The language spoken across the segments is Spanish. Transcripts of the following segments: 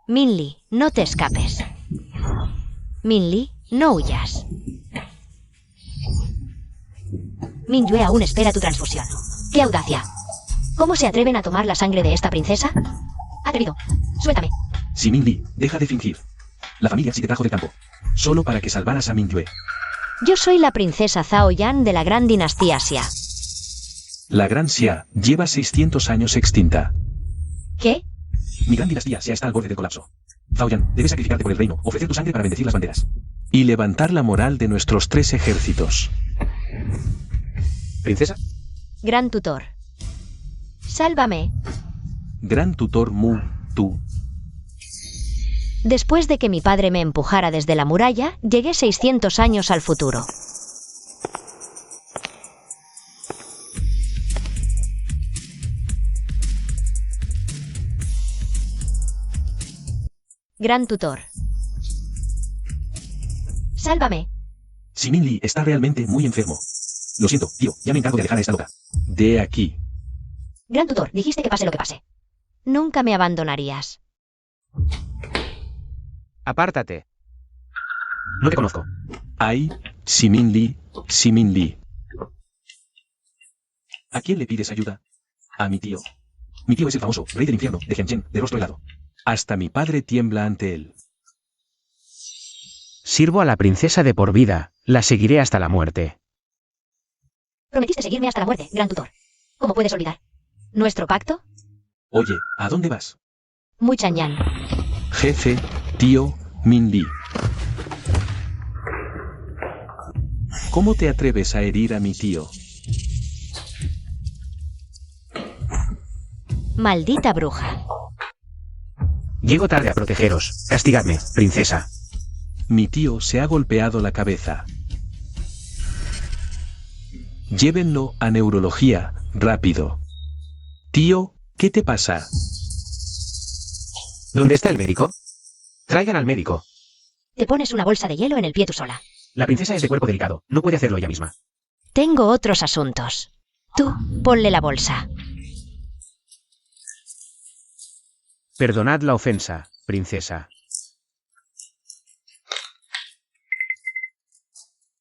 Minli, no te escapes. Minli, no huyas. Mingyue aún espera tu transfusión. ¡Qué audacia! ¿Cómo se atreven a tomar la sangre de esta princesa? Atrevido. Suéltame. Sí, Minli, deja de fingir. La familia sí te trajo del campo. Solo para que salvaras a Mingyue. Yo soy la princesa Zhao Yan de la gran dinastía Xia. La gran Xia lleva 600 años extinta. ¿Qué? Mi gran dinastía Xia está al borde del colapso. Zhao Yan, debes sacrificarte por el reino, ofrecer tu sangre para bendecir las banderas. Y levantar la moral de nuestros 3 ejércitos. ¿Princesa? Gran tutor. Sálvame. Gran tutor Mu, tú. Después de que mi padre me empujara desde la muralla, llegué 600 años al futuro. Gran tutor. Sálvame. Si Minli está realmente muy enfermo. Lo siento, tío, ya me encargo de dejar a esta loca. De aquí. Gran tutor, dijiste que pase lo que pase. Nunca me abandonarías. Apártate. No te conozco. Ay, si Minli, si Minli. ¿A quién le pides ayuda? A mi tío. Mi tío es el famoso rey del infierno, de Jianchen, de rostro helado. Hasta mi padre tiembla ante él. Sirvo a la princesa de por vida, la seguiré hasta la muerte. Prometiste seguirme hasta la muerte, gran tutor. ¿Cómo puedes olvidar? ¿Nuestro pacto? Oye, ¿a dónde vas? Muy Chanyan. Jefe, tío, Minli. ¿Cómo te atreves a herir a mi tío? Maldita bruja. Llego tarde a protegeros. Castigadme, princesa. Mi tío se ha golpeado la cabeza. Llévenlo a neurología, rápido. Tío, ¿qué te pasa? ¿Dónde está el médico? Traigan al médico. Te pones una bolsa de hielo en el pie tú sola. La princesa es de cuerpo delicado. No puede hacerlo ella misma. Tengo otros asuntos. Tú, ponle la bolsa. Perdonad la ofensa, princesa.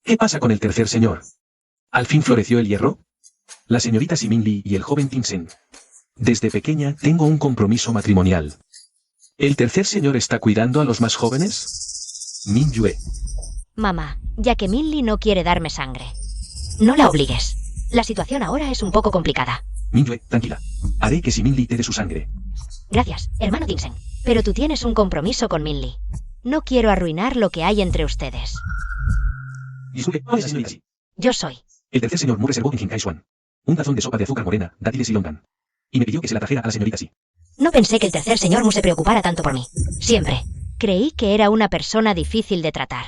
¿Qué pasa con el tercer señor? ¿Al fin floreció el hierro? La señorita Minli y el joven Tinsen. Desde pequeña tengo un compromiso matrimonial. ¿El tercer señor está cuidando a los más jóvenes? Mingyue. Mamá, ya que Minli no quiere darme sangre. No la obligues. La situación ahora es un poco complicada. Mingyue, tranquila. Haré que Minli te dé su sangre. Gracias, hermano Tinsen. Pero tú tienes un compromiso con Minli. No quiero arruinar lo que hay entre ustedes. Disculpe, ¿cuál es la señorita? Yo soy. El tercer señor Mu reservó en Jinkai Swan un tazón de sopa de azúcar morena, dátiles y longan. Y me pidió que se la trajera a la señorita Si. No pensé que el tercer señor Mu se preocupara tanto por mí. Siempre. Creí que era una persona difícil de tratar.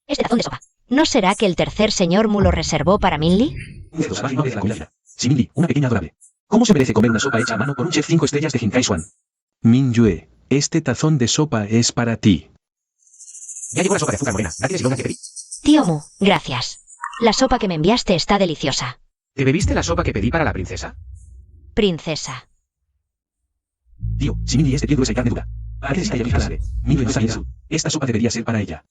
Este tazón de sopa. ¿No será que el tercer señor Mu lo reservó para Minli? Si Minli, una pequeña adorable. ¿Cómo se merece comer una sopa hecha a mano por un chef 5 estrellas de Jinkai Swan? Mingyue, este tazón de sopa es para ti. Ya llegó la sopa de azúcar morena, dátiles y longan que pedí. Tío Mu, gracias. La sopa que me enviaste está deliciosa. ¿Te bebiste la sopa que pedí para la princesa? Princesa. Tío, si Minli es de piel gruesa y carne dura. ¿Para qué decía ella? Mingyue no sabía eso. Esta sopa debería ser para ella.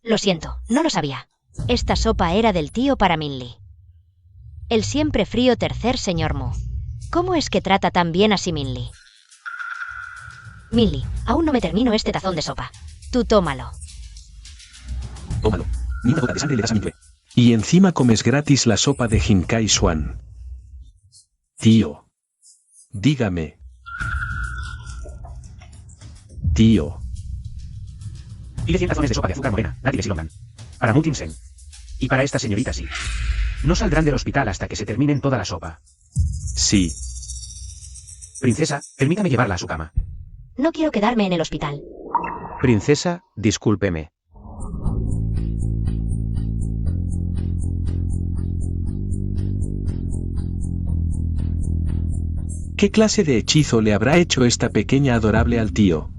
Lo siento, no lo sabía. Esta sopa era del tío para Minli. El siempre frío tercer señor Mu. ¿Cómo es que trata tan bien a Minli? Minli, aún no me termino este tazón de sopa. Tú tómalo. Tómalo. Ni una gota de sangre le das a Mingyue. Y encima comes gratis la sopa de Jinkai Swan. Tío. Dígame. Tío. Pide 100 tazones de sopa de azúcar morena, dátiles y longan. Para Mu Tinsen. Y para esta señorita Sí. No saldrán del hospital hasta que se terminen toda la sopa. Sí. Princesa, permítame llevarla a su cama. No quiero quedarme en el hospital. Princesa, discúlpeme. ¿Qué clase de hechizo le habrá hecho esta pequeña adorable al tío?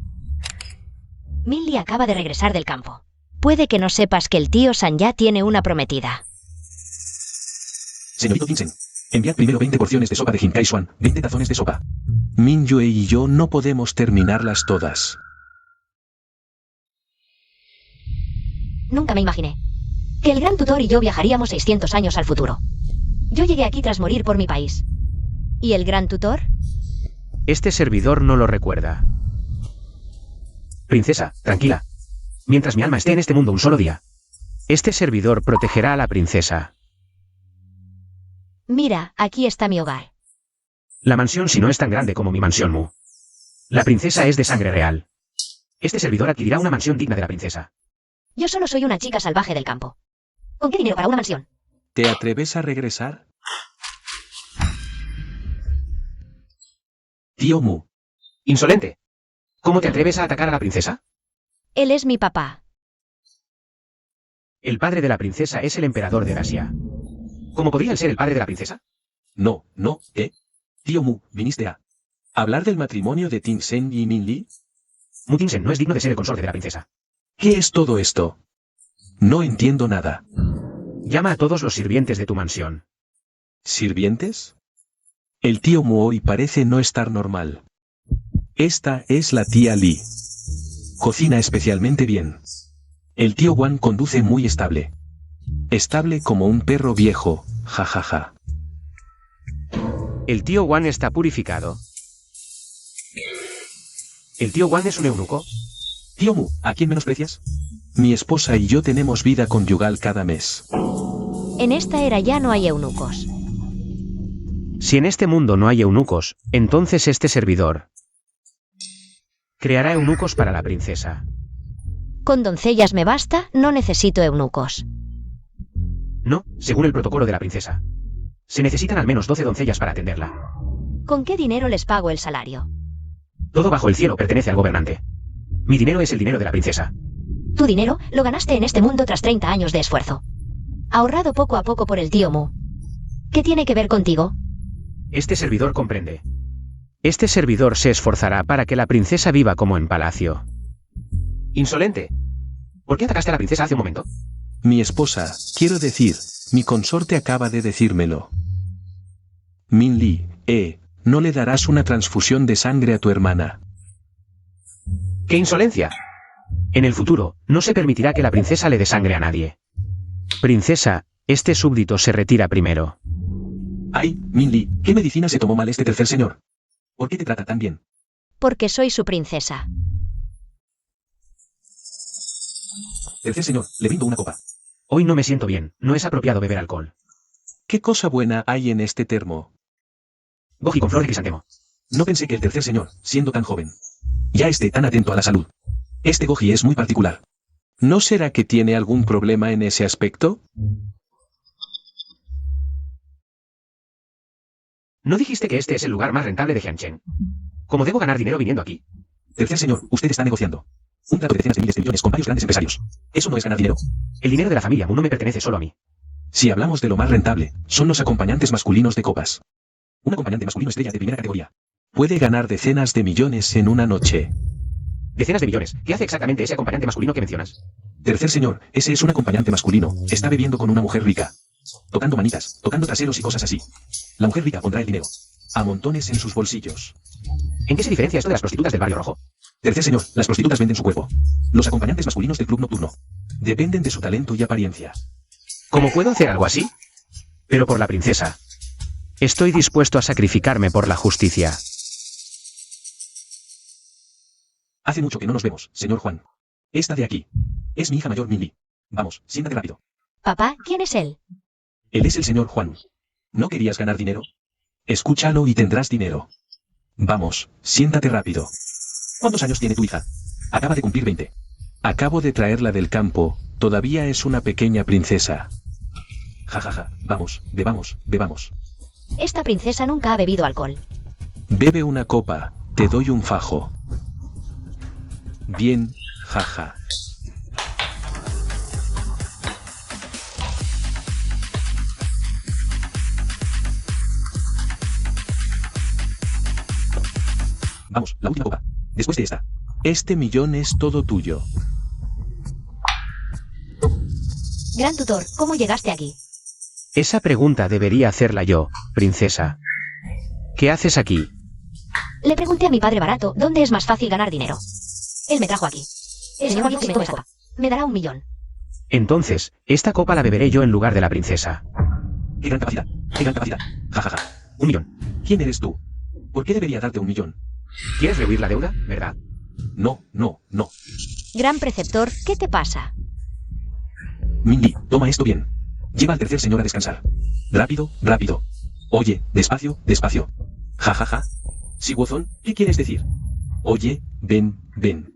Minli acaba de regresar del campo. Puede que no sepas que el tío Sanya tiene una prometida. Señorito Tinsen, enviad primero 20 porciones de sopa de Jinkai Swan, 20 tazones de sopa. Mingyue y yo no podemos terminarlas todas. Nunca me imaginé que el gran tutor y yo viajaríamos 600 años al futuro. Yo llegué aquí tras morir por mi país. ¿Y el gran tutor? Este servidor no lo recuerda. Princesa, tranquila. Mientras mi alma esté en este mundo un solo día, este servidor protegerá a la princesa. Mira, aquí está mi hogar. La mansión si no es tan grande como mi mansión Mu. La princesa es de sangre real. Este servidor adquirirá una mansión digna de la princesa. Yo solo soy una chica salvaje del campo. ¿Con qué dinero para una mansión? ¿Te atreves a regresar? Tío Mu. ¡Insolente! ¿Cómo te atreves a atacar a la princesa? Él es mi papá. El padre de la princesa es el emperador de Asia. ¿Cómo podría él ser el padre de la princesa? No, ¿eh? Tío Mu, ¿viniste a hablar del matrimonio de Tin Sen y Min Li? Mu Tinsen no es digno de ser el consorte de la princesa. ¿Qué es todo esto? No entiendo nada. Llama a todos los sirvientes de tu mansión. ¿Sirvientes? El tío Mu hoy parece no estar normal. Esta es la tía Li. Cocina especialmente bien. El tío Wan conduce muy estable. Estable como un perro viejo, jajaja. El tío Wan está purificado. ¿El tío Wan es un eunuco? Tío Mu, ¿a quién menosprecias? Mi esposa y yo tenemos vida conyugal cada mes. En esta era ya no hay eunucos. Si en este mundo no hay eunucos, entonces este servidor creará eunucos para la princesa. Con doncellas me basta, no necesito eunucos. No, según el protocolo de la princesa. Se necesitan al menos 12 doncellas para atenderla. ¿Con qué dinero les pago el salario? Todo bajo el cielo pertenece al gobernante. Mi dinero es el dinero de la princesa. Tu dinero lo ganaste en este mundo tras 30 años de esfuerzo. Ahorrado poco a poco por el tío Mu. ¿Qué tiene que ver contigo? Este servidor comprende. Este servidor se esforzará para que la princesa viva como en palacio. ¡Insolente! ¿Por qué atacaste a la princesa hace un momento? Mi esposa, quiero decir, mi consorte acaba de decírmelo. Min Li, no le darás una transfusión de sangre a tu hermana. ¡Qué insolencia! En el futuro, no se permitirá que la princesa le dé sangre a nadie. Princesa, este súbdito se retira primero. Ay, Min Li, ¿qué medicina se tomó mal este tercer señor? ¿Por qué te trata tan bien? Porque soy su princesa. Tercer señor, le brindo una copa. Hoy no me siento bien, no es apropiado beber alcohol. ¿Qué cosa buena hay en este termo? Goji con flor de crisantemo. No pensé que el tercer señor, siendo tan joven, ya esté tan atento a la salud. Este goji es muy particular. ¿No será que tiene algún problema en ese aspecto? ¿No dijiste que este es el lugar más rentable de Jiancheng? ¿Cómo debo ganar dinero viniendo aquí? Tercer señor, usted está negociando un trato de decenas de miles de millones con varios grandes empresarios. Eso no es ganar dinero. El dinero de la familia Mu no me pertenece solo a mí. Si hablamos de lo más rentable, son los acompañantes masculinos de copas. Un acompañante masculino estrella de primera categoría puede ganar decenas de millones en una noche. ¿Decenas de millones? ¿Qué hace exactamente ese acompañante masculino que mencionas? Tercer señor, ese es un acompañante masculino. Está bebiendo con una mujer rica. Tocando manitas, tocando traseros y cosas así. La mujer rica pondrá el dinero a montones en sus bolsillos. ¿En qué se diferencia esto de las prostitutas del barrio rojo? Tercer señor, las prostitutas venden su cuerpo. Los acompañantes masculinos del club nocturno dependen de su talento y apariencia. ¿Cómo puedo hacer algo así? Pero por la princesa. Estoy dispuesto a sacrificarme por la justicia. Hace mucho que no nos vemos, señor Juan. Esta de aquí es mi hija mayor Min Li. Vamos, siéntate rápido. Papá, ¿quién es él? Él es el señor Juan. ¿No querías ganar dinero? Escúchalo y tendrás dinero. Vamos, siéntate rápido. ¿Cuántos años tiene tu hija? Acaba de cumplir 20. Acabo de traerla del campo, todavía es una pequeña princesa. Jajaja, vamos, bebamos. Esta princesa nunca ha bebido alcohol. Bebe una copa, te doy un fajo. Bien, jaja. Vamos, la última copa. Después de esta. Este millón es todo tuyo. Gran tutor, ¿cómo llegaste aquí? Esa pregunta debería hacerla yo, princesa. ¿Qué haces aquí? Le pregunté a mi padre barato, ¿dónde es más fácil ganar dinero? Él me trajo aquí. El señor Monty me toma esta copa. Me dará 1 millón. Entonces, esta copa la beberé yo en lugar de la princesa. ¡Qué gran capacidad! ¡Qué gran capacidad! Ja, ja, ja. 1 millón. ¿Quién eres tú? ¿Por qué debería darte 1 millón? ¿Quieres rehuir la deuda, verdad? No, no, no. Gran preceptor, ¿qué te pasa? Mindy, toma esto bien. Lleva al tercer señor a descansar. Rápido, rápido. Oye, despacio, despacio. Ja, ja, ja. Sí, Wozon, ¿qué quieres decir? Oye, ven, ven.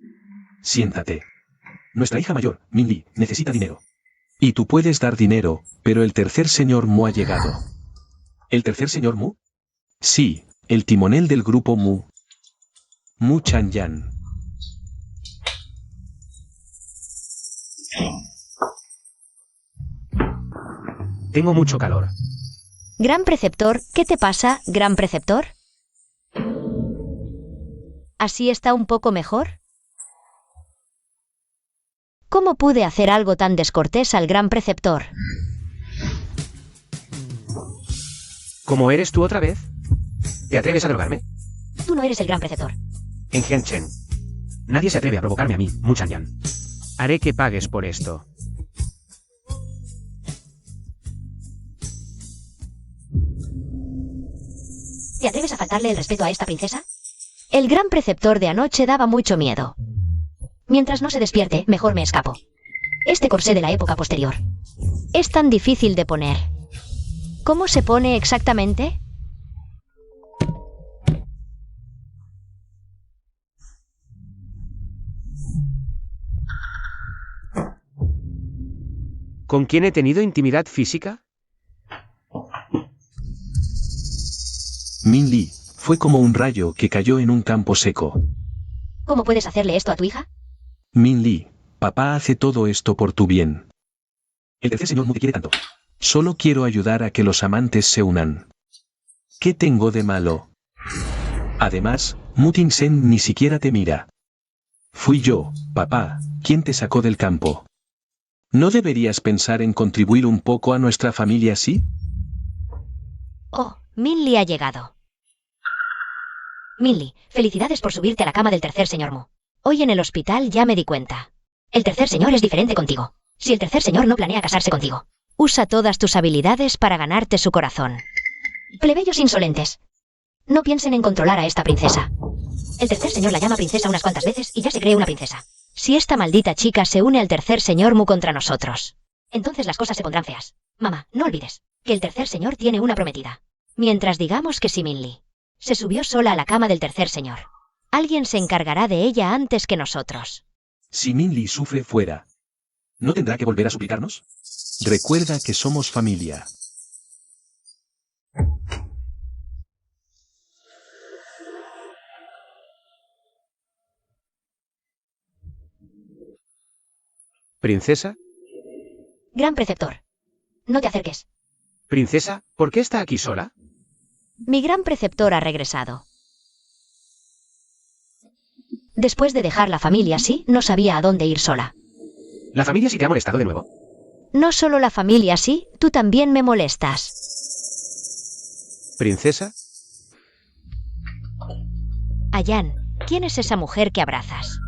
Siéntate. Nuestra hija mayor, Mindy, necesita dinero. Y tú puedes dar dinero, pero el tercer señor Mu ha llegado. ¿El tercer señor Mu? Sí, el timonel del grupo Mu. Mu Changyan. Tengo mucho calor. Gran preceptor, ¿qué te pasa, gran preceptor? ¿Así está un poco mejor? ¿Cómo pude hacer algo tan descortés al gran preceptor? ¿Cómo eres tú otra vez? ¿Te atreves a drogarme? Tú no eres el gran preceptor. En Hengchen. Nadie se atreve a provocarme a mí, Mu Changyan. Haré que pagues por esto. ¿Te atreves a faltarle el respeto a esta princesa? El gran preceptor de anoche daba mucho miedo. Mientras no se despierte, mejor me escapo. Este corsé de la época posterior. Es tan difícil de poner. ¿Cómo se pone exactamente? ¿Con quién he tenido intimidad física? Mindy, fue como un rayo que cayó en un campo seco. ¿Cómo puedes hacerle esto a tu hija? Mindy, papá hace todo esto por tu bien. El tercer señor Mu te quiere tanto. Solo quiero ayudar a que los amantes se unan. ¿Qué tengo de malo? Además, Mu Tingsen ni siquiera te mira. Fui yo, papá, quien te sacó del campo. ¿No deberías pensar en contribuir un poco a nuestra familia así? Oh, Minli ha llegado. Minli, felicidades por subirte a la cama del tercer señor Mu. Hoy en el hospital ya me di cuenta. El tercer señor es diferente contigo. Si el tercer señor no planea casarse contigo, usa todas tus habilidades para ganarte su corazón. Plebeyos insolentes. No piensen en controlar a esta princesa. El tercer señor la llama princesa unas cuantas veces y ya se cree una princesa. Si esta maldita chica se une al tercer señor Mu contra nosotros, entonces las cosas se pondrán feas. Mamá, no olvides que el tercer señor tiene una prometida. Mientras digamos que si Minli se subió sola a la cama del tercer señor, alguien se encargará de ella antes que nosotros. Si Mindy sufre fuera, ¿no tendrá que volver a suplicarnos? Recuerda que somos familia. ¿Princesa? Gran preceptor, no te acerques. ¿Princesa? ¿Por qué está aquí sola? Mi gran preceptor ha regresado. Después de dejar la familia, sí, no sabía a dónde ir sola. ¿La familia sí te ha molestado de nuevo? No solo la familia, sí, tú también me molestas. ¿Princesa? Ayan, ¿quién es esa mujer que abrazas?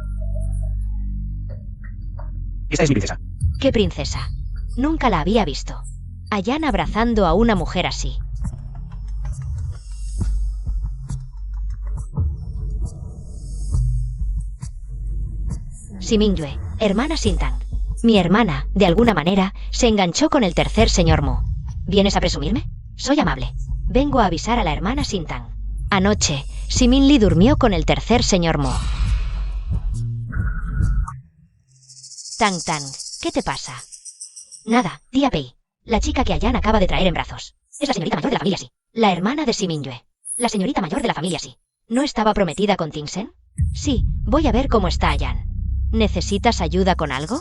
Esta es mi princesa. ¿Qué princesa? Nunca la había visto. Ayan abrazando a una mujer así. Simingyue, hermana Sintang. Mi hermana, de alguna manera, se enganchó con el tercer señor Mu. ¿Vienes a presumirme? Soy amable. Vengo a avisar a la hermana Sintang. Anoche, Siminli durmió con el tercer señor Mu. Tang Tang, ¿qué te pasa? Nada, tía Pei. La chica que Ayan acaba de traer en brazos. Es la señorita mayor de la familia, sí. La hermana de Simingyue. La señorita mayor de la familia, sí. ¿No estaba prometida con Tingsen? Sí, voy a ver cómo está Ayan. ¿Necesitas ayuda con algo?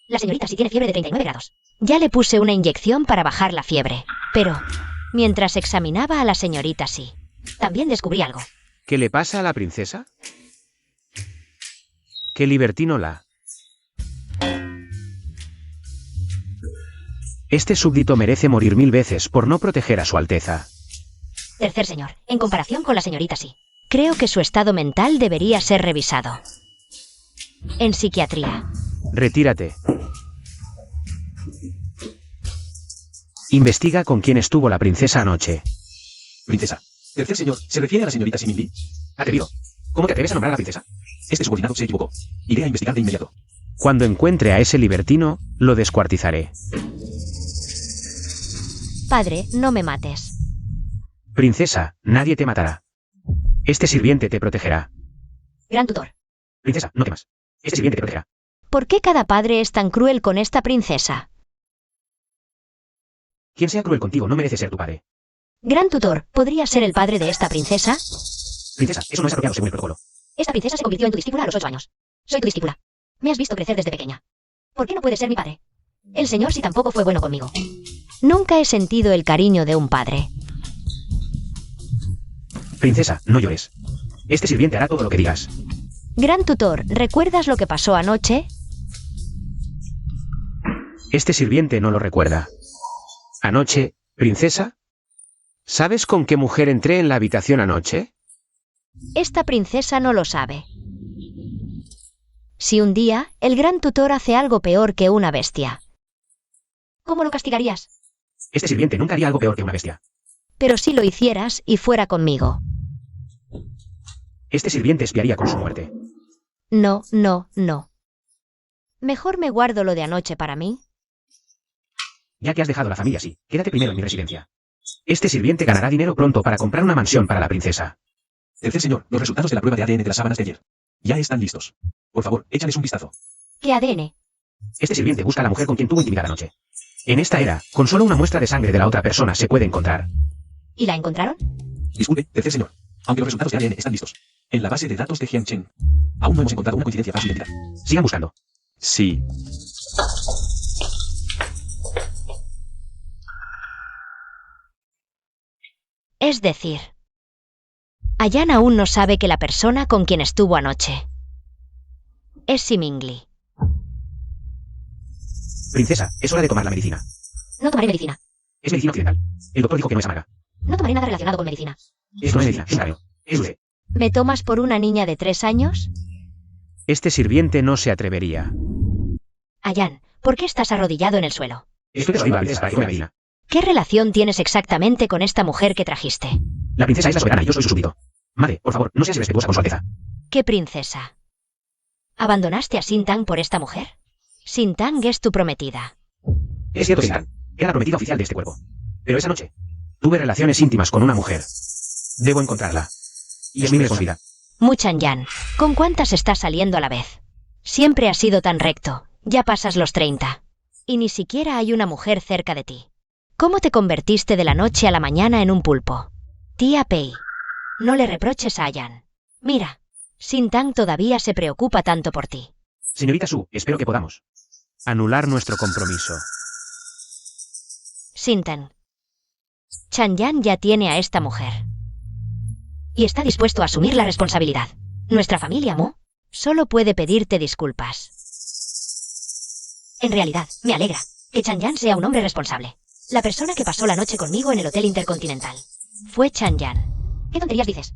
La señorita sí tiene fiebre de 39 grados. Ya le puse una inyección para bajar la fiebre. Pero, mientras examinaba a la señorita sí, también descubrí algo. ¿Qué le pasa a la princesa? ¡Qué libertino la! Este súbdito merece morir 1000 veces por no proteger a su alteza. Tercer señor, en comparación con la señorita sí, creo que su estado mental debería ser revisado. En psiquiatría. Retírate. Investiga con quién estuvo la princesa anoche. Princesa. Tercer señor, ¿se refiere a la señorita Simin Lee? Atrevido. ¿Cómo te atreves a nombrar a la princesa? Este subordinado se equivocó. Iré a investigar de inmediato. Cuando encuentre a ese libertino, lo descuartizaré. Padre, no me mates. Princesa, nadie te matará. Este sirviente te protegerá. Gran tutor. Princesa, no temas. Este sirviente te protegerá. ¿Por qué cada padre es tan cruel con esta princesa? Quien sea cruel contigo no merece ser tu padre. Gran tutor, ¿podría ser el padre de esta princesa? Princesa, eso no es apropiado según el protocolo. Esta princesa se convirtió en tu discípula a los 8 años. Soy tu discípula. Me has visto crecer desde pequeña. ¿Por qué no puedes ser mi padre? El señor sí tampoco fue bueno conmigo. Nunca he sentido el cariño de un padre. Princesa, no llores. Este sirviente hará todo lo que digas. Gran tutor, ¿recuerdas lo que pasó anoche? Este sirviente no lo recuerda. Anoche, princesa, ¿sabes con qué mujer entré en la habitación anoche? Esta princesa no lo sabe. Si un día el gran tutor hace algo peor que una bestia, ¿cómo lo castigarías? Este sirviente nunca haría algo peor que una bestia. Pero si lo hicieras y fuera conmigo. Este sirviente espiaría con su muerte. No, no, no. Mejor me guardo lo de anoche para mí. Ya que has dejado la familia así, quédate primero en mi residencia. Este sirviente ganará dinero pronto para comprar una mansión para la princesa. Tercer señor, los resultados de la prueba de ADN de las sábanas de ayer. Ya están listos. Por favor, échales un vistazo. ¿Qué ADN? Este sirviente busca a la mujer con quien tuvo intimidad anoche. En esta era, con solo una muestra de sangre de la otra persona se puede encontrar. ¿Y la encontraron? Disculpe, tercer señor. Aunque los resultados de ADN están listos. En la base de datos de Jiangchen. Aún no hemos encontrado una coincidencia para su identidad. Sigan buscando. Sí. Es decir, Ayan aún no sabe que la persona con quien estuvo anoche es Simin Lee. Princesa, es hora de tomar la medicina. No tomaré medicina. Es medicina occidental. El doctor dijo que no es amarga. No tomaré nada relacionado con medicina. Esto no es medicina, es un careo. Es dulce. ¿Me tomas por una niña de 3 años? Este sirviente no se atrevería. Ayan, ¿por qué estás arrodillado en el suelo? Estoy persuadido a la princesa para que tome medicina. ¿Qué relación tienes exactamente con esta mujer que trajiste? La princesa es la soberana y yo soy su súbdito. Madre, por favor, no seas irrespetuosa con su alteza. ¿Qué princesa? ¿Abandonaste a Sintang por esta mujer? Sintang es tu prometida. Es cierto, Sintang. Era la prometida oficial de este cuerpo. Pero esa noche, tuve relaciones íntimas con una mujer. Debo encontrarla. Y es mi responsabilidad. Muchan Yan, ¿con cuántas estás saliendo a la vez? Siempre has sido tan recto. Ya pasas los 30. Y ni siquiera hay una mujer cerca de ti. ¿Cómo te convertiste de la noche a la mañana en un pulpo? Tía Pei, no le reproches a Ayan. Mira, Sintang todavía se preocupa tanto por ti. Señorita Su, espero que podamos anular nuestro compromiso. Sintang. Chanyan ya tiene a esta mujer. Y está dispuesto a asumir la responsabilidad. Nuestra familia, Mo, solo puede pedirte disculpas. En realidad, me alegra que Chanyan sea un hombre responsable. La persona que pasó la noche conmigo en el Hotel Intercontinental fue Chanyan. ¿Qué tonterías dices?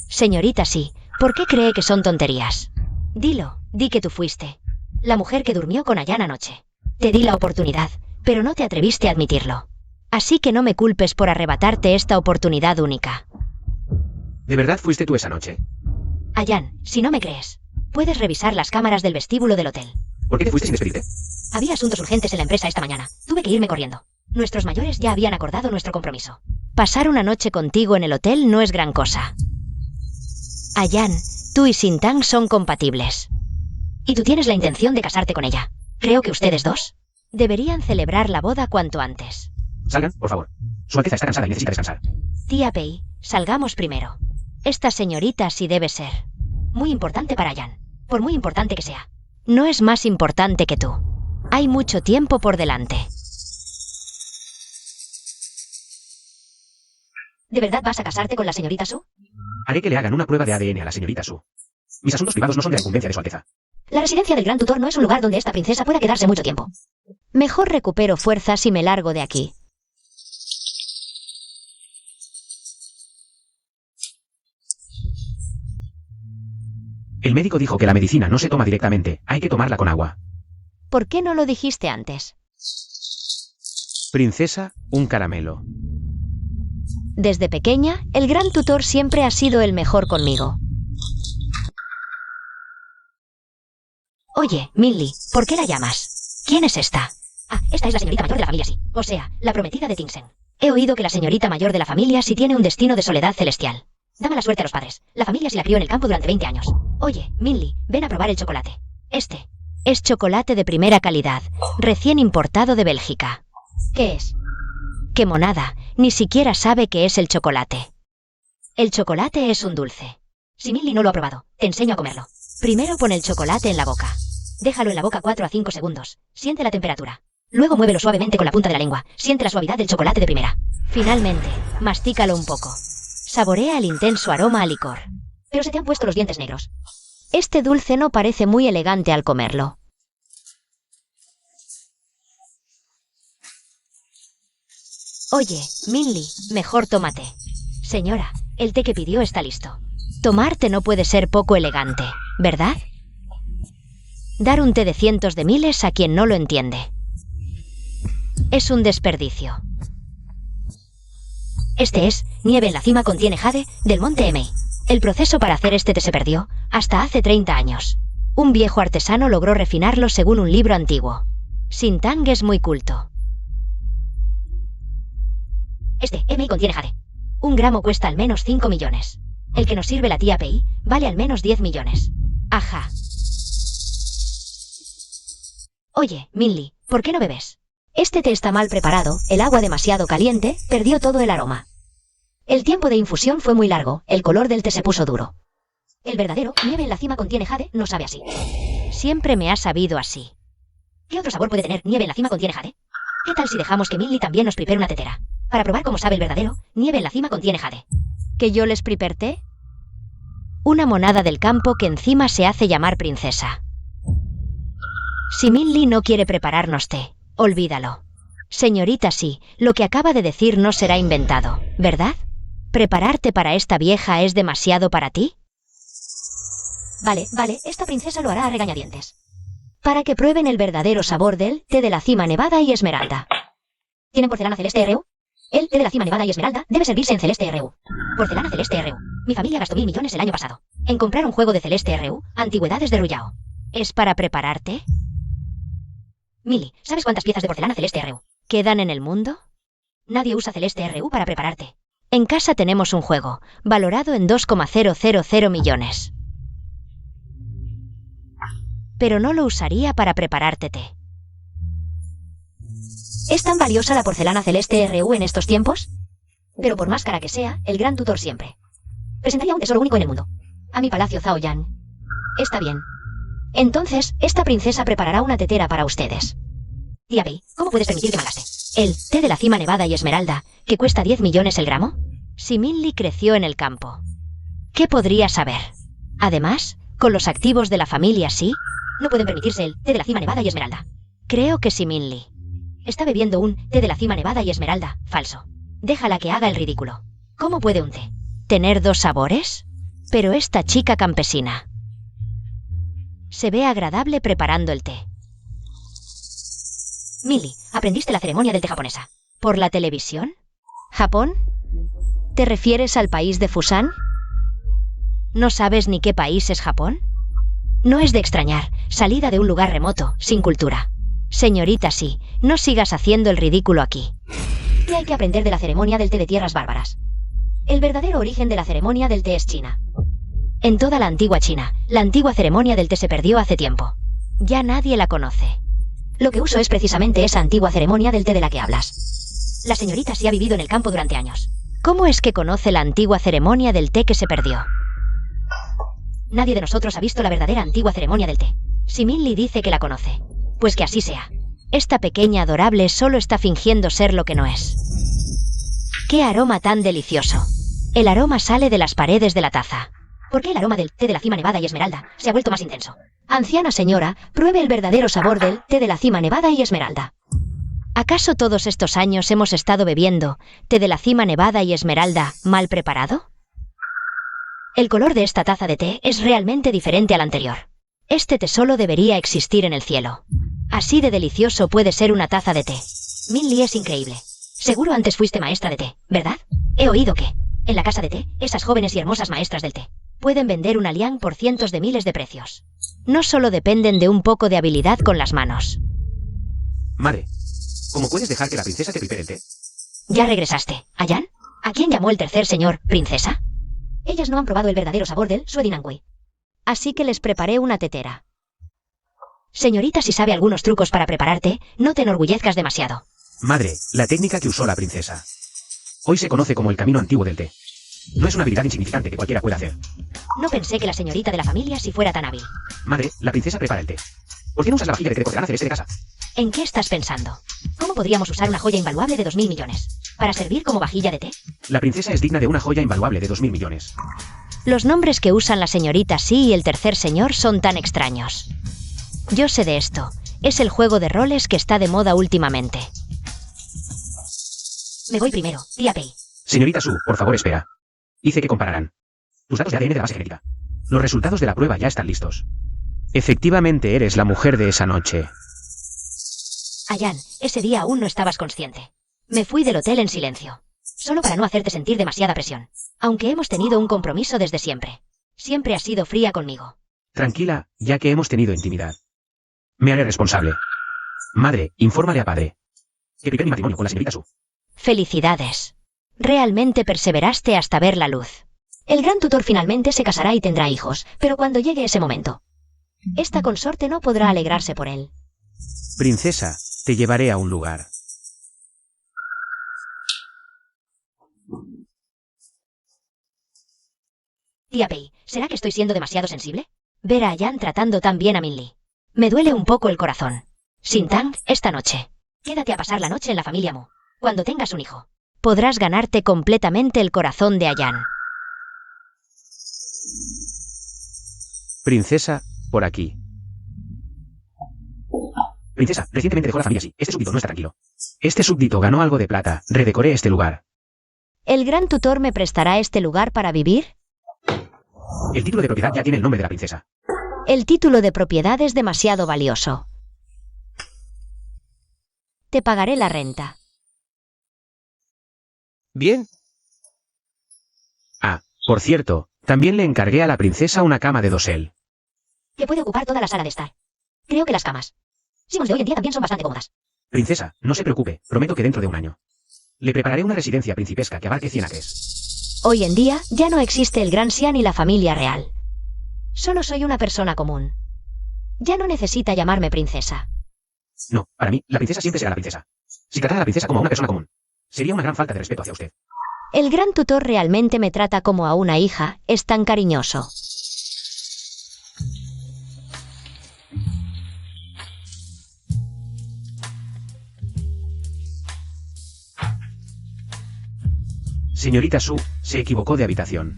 Señorita, sí. ¿Por qué cree que son tonterías? Dilo, di que tú fuiste la mujer que durmió con Ayan anoche. Te di la oportunidad, pero no te atreviste a admitirlo. Así que no me culpes por arrebatarte esta oportunidad única. ¿De verdad fuiste tú esa noche? Ayan, si no me crees, puedes revisar las cámaras del vestíbulo del hotel. ¿Por qué te fuiste sin despedirte? Había asuntos urgentes en la empresa esta mañana. Tuve que irme corriendo. Nuestros mayores ya habían acordado nuestro compromiso. Pasar una noche contigo en el hotel no es gran cosa. Ayan, tú y Sintang son compatibles. Y tú tienes la intención de casarte con ella. Creo que ustedes dos deberían celebrar la boda cuanto antes. Salgan, por favor. Su Alteza está cansada y necesita descansar. Tía Pei, salgamos primero. Esta señorita sí debe ser muy importante para Ayan. Por muy importante que sea. No es más importante que tú. Hay mucho tiempo por delante. ¿De verdad vas a casarte con la señorita Su? Haré que le hagan una prueba de ADN a la señorita Su. Mis asuntos privados no son de la incumbencia de Su Alteza. La residencia del gran tutor no es un lugar donde esta princesa pueda quedarse mucho tiempo. Mejor recupero fuerzas y me largo de aquí. El médico dijo que la medicina no se toma directamente, hay que tomarla con agua. ¿Por qué no lo dijiste antes? Princesa, un caramelo. Desde pequeña, el gran tutor siempre ha sido el mejor conmigo. Oye, Minli, ¿por qué la llamas? ¿Quién es esta? Ah, esta es la señorita mayor de la familia, sí. O sea, la prometida de Tinsen. He oído que la señorita mayor de la familia sí tiene un destino de soledad celestial. Da mala suerte a los padres. La familia se la crió en el campo durante 20 años. Oye, Minli, ven a probar el chocolate. Este es chocolate de primera calidad, recién importado de Bélgica. ¿Qué es? ¡Qué monada! Ni siquiera sabe qué es el chocolate. El chocolate es un dulce. Si Minli no lo ha probado, te enseño a comerlo. Primero pon el chocolate en la boca. Déjalo en la boca 4 a 5 segundos. Siente la temperatura. Luego muévelo suavemente con la punta de la lengua. Siente la suavidad del chocolate de primera. Finalmente, mastícalo un poco. Saborea el intenso aroma a licor. Pero se te han puesto los dientes negros. Este dulce no parece muy elegante al comerlo. Oye, Minli, mejor tómate. Señora, el té que pidió está listo. Tomarte no puede ser poco elegante, ¿verdad? Dar un té de cientos de miles a quien no lo entiende. Es un desperdicio. Este es Nieve en la cima contiene jade, del monte Emei. El proceso para hacer este té se perdió hasta hace 30 años. Un viejo artesano logró refinarlo según un libro antiguo. Sintang es muy culto. Este Emei contiene jade. 1 gramo cuesta al menos 5 millones. El que nos sirve la tía Pei vale al menos 10 millones. Ajá. Oye, Minli, ¿por qué no bebes? Este té está mal preparado, el agua demasiado caliente, perdió todo el aroma. El tiempo de infusión fue muy largo, el color del té se puso duro. El verdadero Nieve en la cima contiene jade no sabe así. Siempre me ha sabido así. ¿Qué otro sabor puede tener Nieve en la cima contiene jade? ¿Qué tal si dejamos que Minli también nos prepare una tetera? Para probar cómo sabe el verdadero, Nieve en la cima contiene jade. ¿Que yo les prepare té? Una monada del campo que encima se hace llamar princesa. Si Minli no quiere prepararnos té, olvídalo. Señorita, sí, lo que acaba de decir no será inventado, ¿verdad? ¿Prepararte para esta vieja es demasiado para ti? Vale, esta princesa lo hará a regañadientes. Para que prueben el verdadero sabor del té de la cima nevada y esmeralda. ¿Tienen porcelana celeste RU? El té de la cima nevada y esmeralda debe servirse en celeste RU. Porcelana celeste RU. Mi familia gastó 1000 millones el año pasado en comprar un juego de celeste RU, antigüedades de Ruyao. ¿Es para prepararte? Minli, ¿sabes cuántas piezas de porcelana celeste RU quedan en el mundo? Nadie usa celeste RU para prepararte. En casa tenemos un juego, valorado en 2,000 millones. Pero no lo usaría para prepararte té. ¿Es tan valiosa la porcelana celeste RU en estos tiempos? Pero por más cara que sea, el gran tutor siempre presentaría un tesoro único en el mundo. A mi palacio Zaoyan. Está bien. Entonces, esta princesa preparará una tetera para ustedes. Tía Pei, ¿cómo puedes permitir que malgaste el té de la cima nevada y esmeralda, que cuesta 10 millones el gramo? Si Minli creció en el campo, ¿qué podría saber? Además, con los activos de la familia, ¿sí? No pueden permitirse el té de la cima nevada y esmeralda. Creo que si Minli está bebiendo un té de la cima nevada y esmeralda, falso. Déjala que haga el ridículo. ¿Cómo puede un té tener 2 sabores? Pero esta chica campesina se ve agradable preparando el té. Minli, ¿aprendiste la ceremonia del té japonesa por la televisión? ¿Japón? ¿Te refieres al país de Fusan? ¿No sabes ni qué país es Japón? No es de extrañar, salida de un lugar remoto, sin cultura. Señorita, sí, no sigas haciendo el ridículo aquí. ¿Qué hay que aprender de la ceremonia del té de tierras bárbaras? El verdadero origen de la ceremonia del té es China. En toda la antigua China, la antigua ceremonia del té se perdió hace tiempo. Ya nadie la conoce. Lo que uso es precisamente esa antigua ceremonia del té de la que hablas. La señorita sí ha vivido en el campo durante años. ¿Cómo es que conoce la antigua ceremonia del té que se perdió? Nadie de nosotros ha visto la verdadera antigua ceremonia del té. Si Minli dice que la conoce, pues que así sea. Esta pequeña adorable solo está fingiendo ser lo que no es. ¡Qué aroma tan delicioso! El aroma sale de las paredes de la taza. ¿Por qué el aroma del té de la cima nevada y esmeralda se ha vuelto más intenso? Anciana señora, pruebe el verdadero sabor del té de la cima nevada y esmeralda. ¿Acaso todos estos años hemos estado bebiendo té de la cima nevada y esmeralda mal preparado? El color de esta taza de té es realmente diferente al anterior. Este tesoro debería existir en el cielo. Así de delicioso puede ser una taza de té. Min Lee es increíble. Seguro antes fuiste maestra de té, ¿verdad? He oído que, en la casa de té, esas jóvenes y hermosas maestras del té pueden vender una liang por cientos de miles de precios. No solo dependen de un poco de habilidad con las manos. Madre, ¿cómo puedes dejar que la princesa te prepare el té? ¿Ya regresaste, Ayan? ¿A quién llamó el tercer señor, princesa? Ellas no han probado el verdadero sabor del Suedinangui. Así que les preparé una tetera. Señorita, si sabe algunos trucos para preparar té, no te enorgullezcas demasiado. Madre, la técnica que usó la princesa. Hoy se conoce como el camino antiguo del té. No es una habilidad insignificante que cualquiera pueda hacer. No pensé que la señorita de la familia si fuera tan hábil. Madre, la princesa prepara el té. ¿Por qué no usas la vajilla de té de porcelana celeste de casa? ¿En qué estás pensando? ¿Cómo podríamos usar una joya invaluable de 2000 millones? ¿Para servir como vajilla de té? La princesa es digna de una joya invaluable de 2000 millones. Los nombres que usan la señorita Sí y el tercer señor son tan extraños. Yo sé de esto. Es el juego de roles que está de moda últimamente. Me voy primero, tía Pei. Señorita Su, por favor espera. Hice que compararán tus datos de ADN de la base genética. Los resultados de la prueba ya están listos. Efectivamente eres la mujer de esa noche. Ayan, ese día aún no estabas consciente. Me fui del hotel en silencio. Solo para no hacerte sentir demasiada presión. Aunque hemos tenido un compromiso desde siempre. Siempre has sido fría conmigo. Tranquila, ya que hemos tenido intimidad. Me haré responsable. Madre, infórmale a padre que prepare mi matrimonio con la señorita Su. Felicidades. Realmente perseveraste hasta ver la luz. El gran tutor finalmente se casará y tendrá hijos, pero cuando llegue ese momento, esta consorte no podrá alegrarse por él. Princesa, te llevaré a un lugar. Tía Pei, ¿será que estoy siendo demasiado sensible? Ver a Ayan tratando tan bien a Min Lee. Me duele un poco el corazón. Sintang, esta noche. Quédate a pasar la noche en la familia Mu. Cuando tengas un hijo, podrás ganarte completamente el corazón de Ayan. Princesa, por aquí. Princesa, recientemente dejó la familia así. Este súbdito no está tranquilo. Este súbdito ganó algo de plata. Redecoré este lugar. ¿El gran tutor me prestará este lugar para vivir? El título de propiedad ya tiene el nombre de la princesa. El título de propiedad es demasiado valioso. Te pagaré la renta. Bien. Ah, por cierto, también le encargué a la princesa una cama de dosel. Que puede ocupar toda la sala de estar. Creo que las camas Simmons de hoy en día también son bastante cómodas. Princesa, no se preocupe, prometo que dentro de un año le prepararé una residencia principesca que abarque 100 acres. Hoy en día ya no existe el Gran Xian y la familia real. Solo soy una persona común. Ya no necesita llamarme princesa. No, para mí, la princesa siempre será la princesa. Si tratara a la princesa como a una persona común, sería una gran falta de respeto hacia usted. El gran tutor realmente me trata como a una hija, es tan cariñoso. Señorita Su, se equivocó de habitación.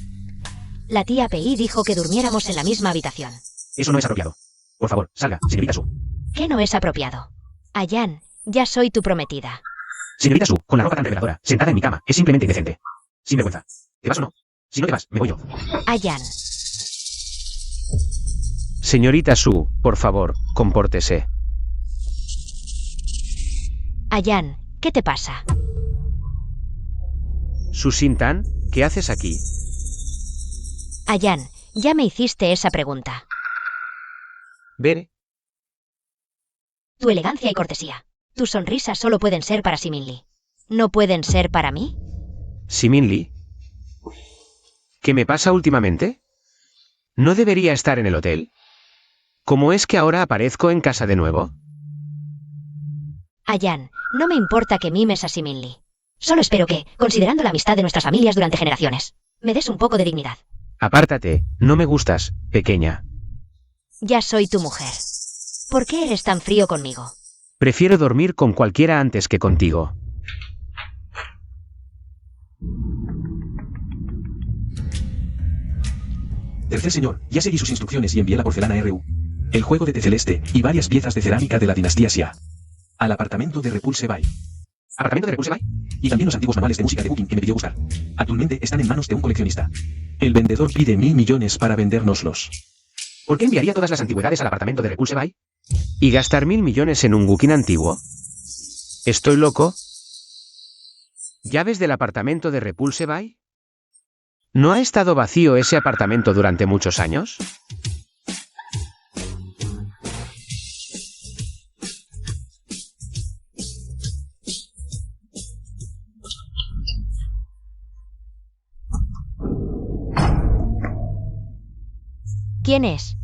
La tía Pei dijo que durmiéramos en la misma habitación. Eso no es apropiado. Por favor, salga, señorita Su. ¿Qué no es apropiado? Ayan, ya soy tu prometida. Señorita Su, con la ropa tan reveladora, sentada en mi cama, es simplemente indecente. Sin vergüenza. ¿Te vas o no? Si no te vas, me voy yo. Ayan. Señorita Su, por favor, compórtese. Ayan, ¿qué te pasa? Su Sintan, ¿qué haces aquí? Ayan, ya me hiciste esa pregunta. Veré. Tu elegancia y cortesía. Tus sonrisas solo pueden ser para Min Lee. ¿No pueden ser para mí? ¿Simin Lee? ¿Qué me pasa últimamente? ¿No debería estar en el hotel? ¿Cómo es que ahora aparezco en casa de nuevo? Ayan, no me importa que mimes a Min Lee. Solo espero que, considerando la amistad de nuestras familias durante generaciones, me des un poco de dignidad. Apártate, no me gustas, pequeña. Ya soy tu mujer. ¿Por qué eres tan frío conmigo? Prefiero dormir con cualquiera antes que contigo. Tercer señor, ya seguí sus instrucciones y envié la porcelana RU, el juego de té celeste y varias piezas de cerámica de la dinastía Xia al apartamento de Repulse Bay. ¿Apartamento de Repulse Bay? Y también los antiguos manuales de música de Booking que me pidió buscar. Actualmente están en manos de un coleccionista. El vendedor pide 1.000 millones para vendérnoslos. ¿Por qué enviaría todas las antigüedades al apartamento de Repulse Bay? ¿Y gastar 1.000 millones en un Booking antiguo? ¿Estoy loco? ¿Llaves del apartamento de Repulse Bay? ¿No ha estado vacío ese apartamento durante muchos años? ¿Quién es?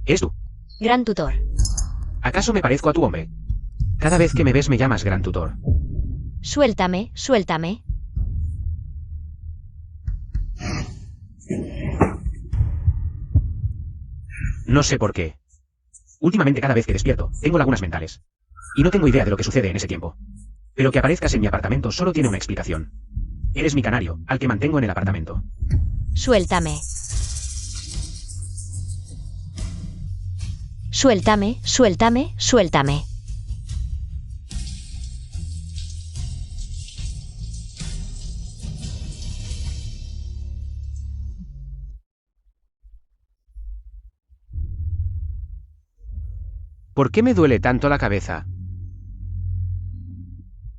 ¿Es tú? Gran tutor. ¿Acaso me parezco a tu hombre? Cada vez que me ves me llamas Gran Tutor. Suéltame, suéltame. No sé por qué. Últimamente cada vez que despierto, tengo lagunas mentales. Y no tengo idea de lo que sucede en ese tiempo. Pero que aparezcas en mi apartamento solo tiene una explicación. Eres mi canario, al que mantengo en el apartamento. Suéltame. Suéltame, suéltame, suéltame. ¿Por qué me duele tanto la cabeza?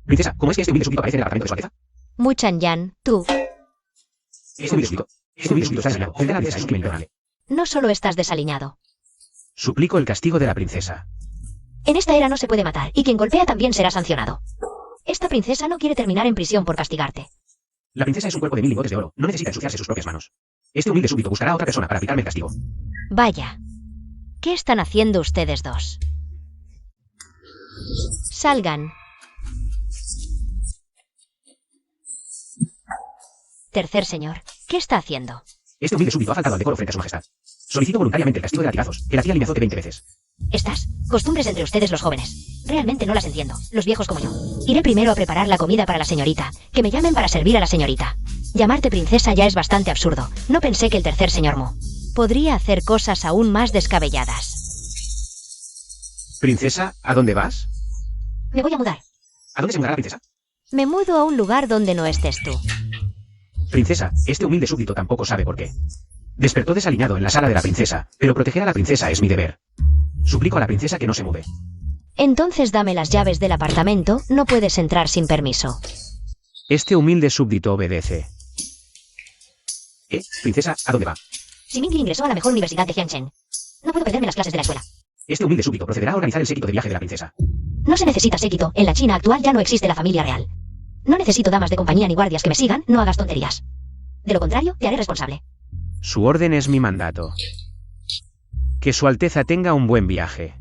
Princesa, ¿cómo es que este humilde súbdito aparece en el apartamento de su alteza? Muchan Yan, tú. Este humilde súbdito está desaliñado. Ofender a la princesa es un crimen imperdonable. No solo estás desaliñado. Suplico el castigo de la princesa. En esta era no se puede matar, y quien golpea también será sancionado. Esta princesa no quiere terminar en prisión por castigarte. La princesa es un cuerpo de 1.000 lingotes de oro. No necesita ensuciarse sus propias manos. Este humilde súbdito buscará a otra persona para aplicarme el castigo. Vaya. ¿Qué están haciendo ustedes dos? Salgan. Tercer señor, ¿qué está haciendo? Este humilde súbdito ha faltado al decoro frente a su majestad. Solicito voluntariamente el castigo de latigazos, que la tía le me azote 20 veces. Estas costumbres entre ustedes los jóvenes. Realmente no las entiendo, los viejos como yo. Iré primero a preparar la comida para la señorita. Que me llamen para servir a la señorita. Llamarte princesa ya es bastante absurdo. No pensé que el tercer señor Mu podría hacer cosas aún más descabelladas. Princesa, ¿a dónde vas? Me voy a mudar. ¿A dónde se mudará la princesa? Me mudo a un lugar donde no estés tú. Princesa, este humilde súbdito tampoco sabe por qué. Despertó desaliñado en la sala de la princesa, pero proteger a la princesa es mi deber. Suplico a la princesa que no se mude. Entonces dame las llaves del apartamento, no puedes entrar sin permiso. Este humilde súbdito obedece. Princesa, ¿a dónde va? Simingli ingresó a la mejor universidad de Jiangchen. No puedo perderme las clases de la escuela. Este humilde súbdito procederá a organizar el séquito de viaje de la princesa. No se necesita séquito, en la China actual ya no existe la familia real. No necesito damas de compañía ni guardias que me sigan, no hagas tonterías. De lo contrario, te haré responsable. Su orden es mi mandato. Que su alteza tenga un buen viaje.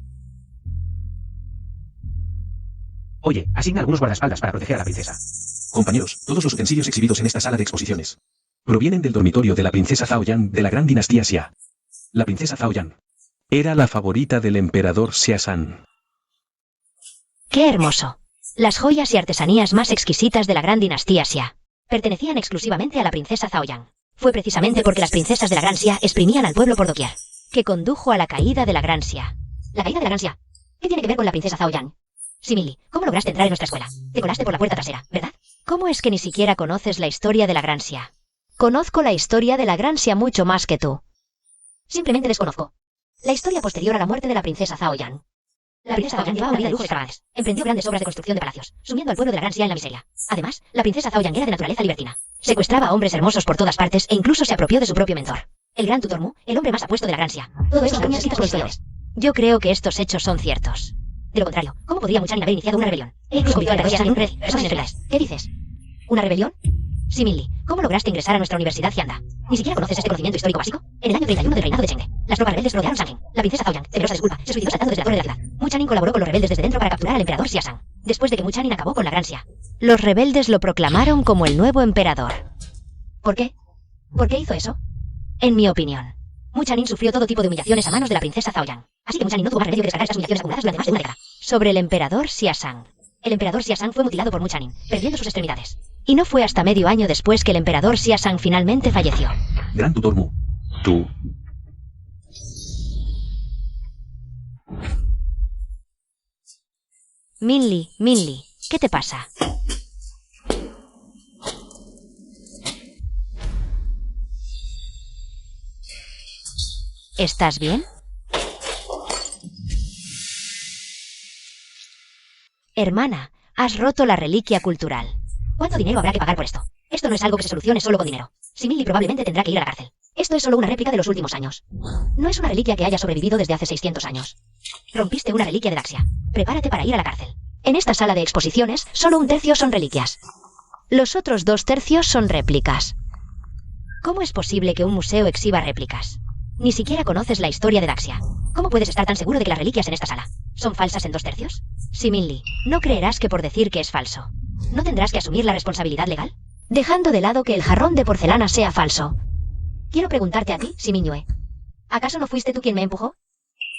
Oye, asigna algunos guardaespaldas para proteger a la princesa. Compañeros, todos los utensilios exhibidos en esta sala de exposiciones provienen del dormitorio de la princesa Zhao Yan de la gran dinastía Xia. La princesa Zhao Yan era la favorita del emperador Xiasan. ¡Qué hermoso! Las joyas y artesanías más exquisitas de la gran dinastía Xia pertenecían exclusivamente a la princesa Zhao Yan. Fue precisamente porque las princesas de la gran Xia exprimían al pueblo por doquier que condujo a la caída de la gran Xia. ¿La caída de la gran Xia? ¿Qué tiene que ver con la princesa Zhao Yan? Simili, ¿cómo lograste entrar en nuestra escuela? Te colaste por la puerta trasera, ¿verdad? ¿Cómo es que ni siquiera conoces la historia de la gran Xia? Conozco la historia de la gran Xia mucho más que tú. Simplemente desconozco la historia posterior a la muerte de la princesa Zhao Yan. La princesa Zhao Yan llevaba una vida de lujo extravagante. Emprendió grandes obras de construcción de palacios, sumiendo al pueblo de la gran Xia en la miseria. Además, la princesa Zhao Yan era de naturaleza libertina. Secuestraba a hombres hermosos por todas partes e incluso se apropió de su propio mentor, el gran tutor Mu, el hombre más apuesto de la gran Xia. Todo esto son escritos por historiadores. Yo creo que estos hechos son ciertos. De lo contrario, ¿cómo podría Muchanin haber iniciado una rebelión? Incluso convirtió a la Xia en un rey. ¿Qué dices? ¿Una rebelión? Simili, ¿cómo lograste ingresar a nuestra universidad Hyanda? ¿Ni siquiera conoces este conocimiento histórico básico? En el año 31 del reinado de Chengde, las tropas rebeldes rodearon Shanghen. La princesa Zhao Yan, temerosa disculpa, se suicidó saltando desde la torre de la ciudad. Muchanin colaboró con los rebeldes desde dentro para capturar al emperador Xiasan. Después de que Muchanin acabó con la gran Xia, los rebeldes lo proclamaron como el nuevo emperador. ¿Por qué? ¿Por qué hizo eso? En mi opinión, Muchanin sufrió todo tipo de humillaciones a manos de la princesa Zhao Yan. Así que Muchanin no tuvo más remedio que descargar esas humillaciones acumuladas durante más de una década. Sobre el emperador Xiasan. El emperador Xiasan fue mutilado por Muchanin, perdiendo sus extremidades. Y no fue hasta medio año después que el emperador Xiasan finalmente falleció. Gran tutor Mu. Tú. Minli, ¿qué te pasa? ¿Estás bien? Hermana, has roto la reliquia cultural. ¿Cuánto dinero habrá que pagar por esto? Esto no es algo que se solucione solo con dinero. Simili probablemente tendrá que ir a la cárcel. Esto es solo una réplica de los últimos años. No es una reliquia que haya sobrevivido desde hace 600 años. Rompiste una reliquia de Daxia. Prepárate para ir a la cárcel. En esta sala de exposiciones, solo 1/3 son reliquias. Los otros 2/3 son réplicas. ¿Cómo es posible que un museo exhiba réplicas? Ni siquiera conoces la historia de Daxia. ¿Cómo puedes estar tan seguro de que las reliquias en esta sala son falsas en 2/3? Simili, no creerás que por decir que es falso, ¿no tendrás que asumir la responsabilidad legal? Dejando de lado que el jarrón de porcelana sea falso. Quiero preguntarte a ti, Siminyue. ¿Acaso no fuiste tú quien me empujó?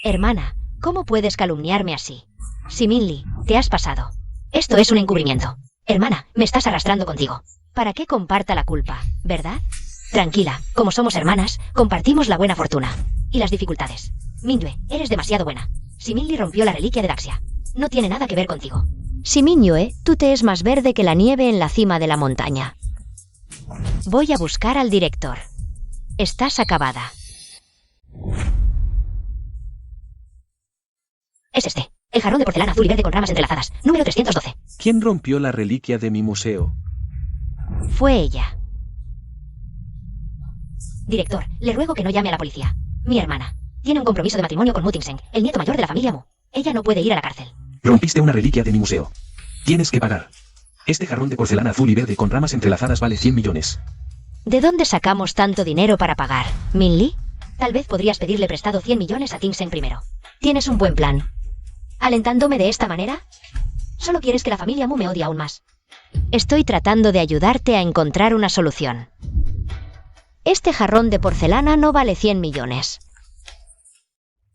Hermana, ¿cómo puedes calumniarme así? Simili, te has pasado. Esto es un encubrimiento. Hermana, me estás arrastrando contigo. Para que comparta la culpa, ¿verdad? Tranquila, como somos hermanas, compartimos la buena fortuna. Y las dificultades. Mingyue, eres demasiado buena. Simili rompió la reliquia de Daxia. No tiene nada que ver contigo. Siminyue, tú te es más verde que la nieve en la cima de la montaña. Voy a buscar al director. Estás acabada. Es este. El jarrón de porcelana azul y verde con ramas entrelazadas. Número 312. ¿Quién rompió la reliquia de mi museo? Fue ella. Director, le ruego que no llame a la policía. Mi hermana tiene un compromiso de matrimonio con Mu Tingzeng, el nieto mayor de la familia Mu. Ella no puede ir a la cárcel. Rompiste una reliquia de mi museo. Tienes que pagar. Este jarrón de porcelana azul y verde con ramas entrelazadas vale 100 millones. ¿De dónde sacamos tanto dinero para pagar, Minli? Tal vez podrías pedirle prestado 100 millones a Tingzeng primero. Tienes un buen plan. ¿Alentándome de esta manera? Solo quieres que la familia Mu me odie aún más. Estoy tratando de ayudarte a encontrar una solución. Este jarrón de porcelana no vale 100 millones.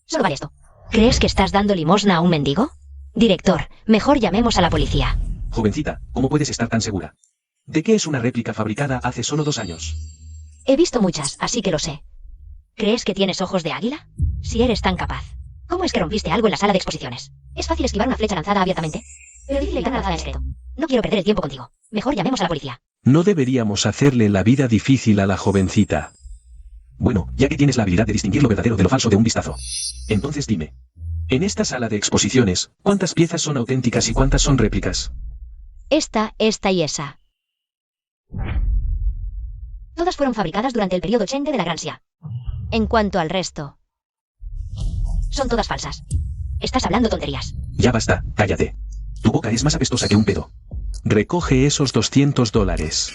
Solo vale esto. ¿Crees que estás dando limosna a un mendigo? Director, mejor llamemos a la policía. Jovencita, ¿cómo puedes estar tan segura? ¿De qué es una réplica fabricada hace solo 2 años? He visto muchas, así que lo sé. ¿Crees que tienes ojos de águila? Si eres tan capaz. ¿Cómo es que rompiste algo en la sala de exposiciones? Es fácil esquivar una flecha lanzada abiertamente, pero difícil evitar una lanzada en secreto. No quiero perder el tiempo contigo. Mejor llamemos a la policía. No deberíamos hacerle la vida difícil a la jovencita. Bueno, ya que tienes la habilidad de distinguir lo verdadero de lo falso de un vistazo. Entonces dime. En esta sala de exposiciones, ¿cuántas piezas son auténticas y cuántas son réplicas? Esta y esa. Todas fueron fabricadas durante el periodo Chengde de la Gran Xia. En cuanto al resto, son todas falsas. Estás hablando tonterías. Ya basta, cállate. Tu boca es más apestosa que un pedo. Recoge esos $200.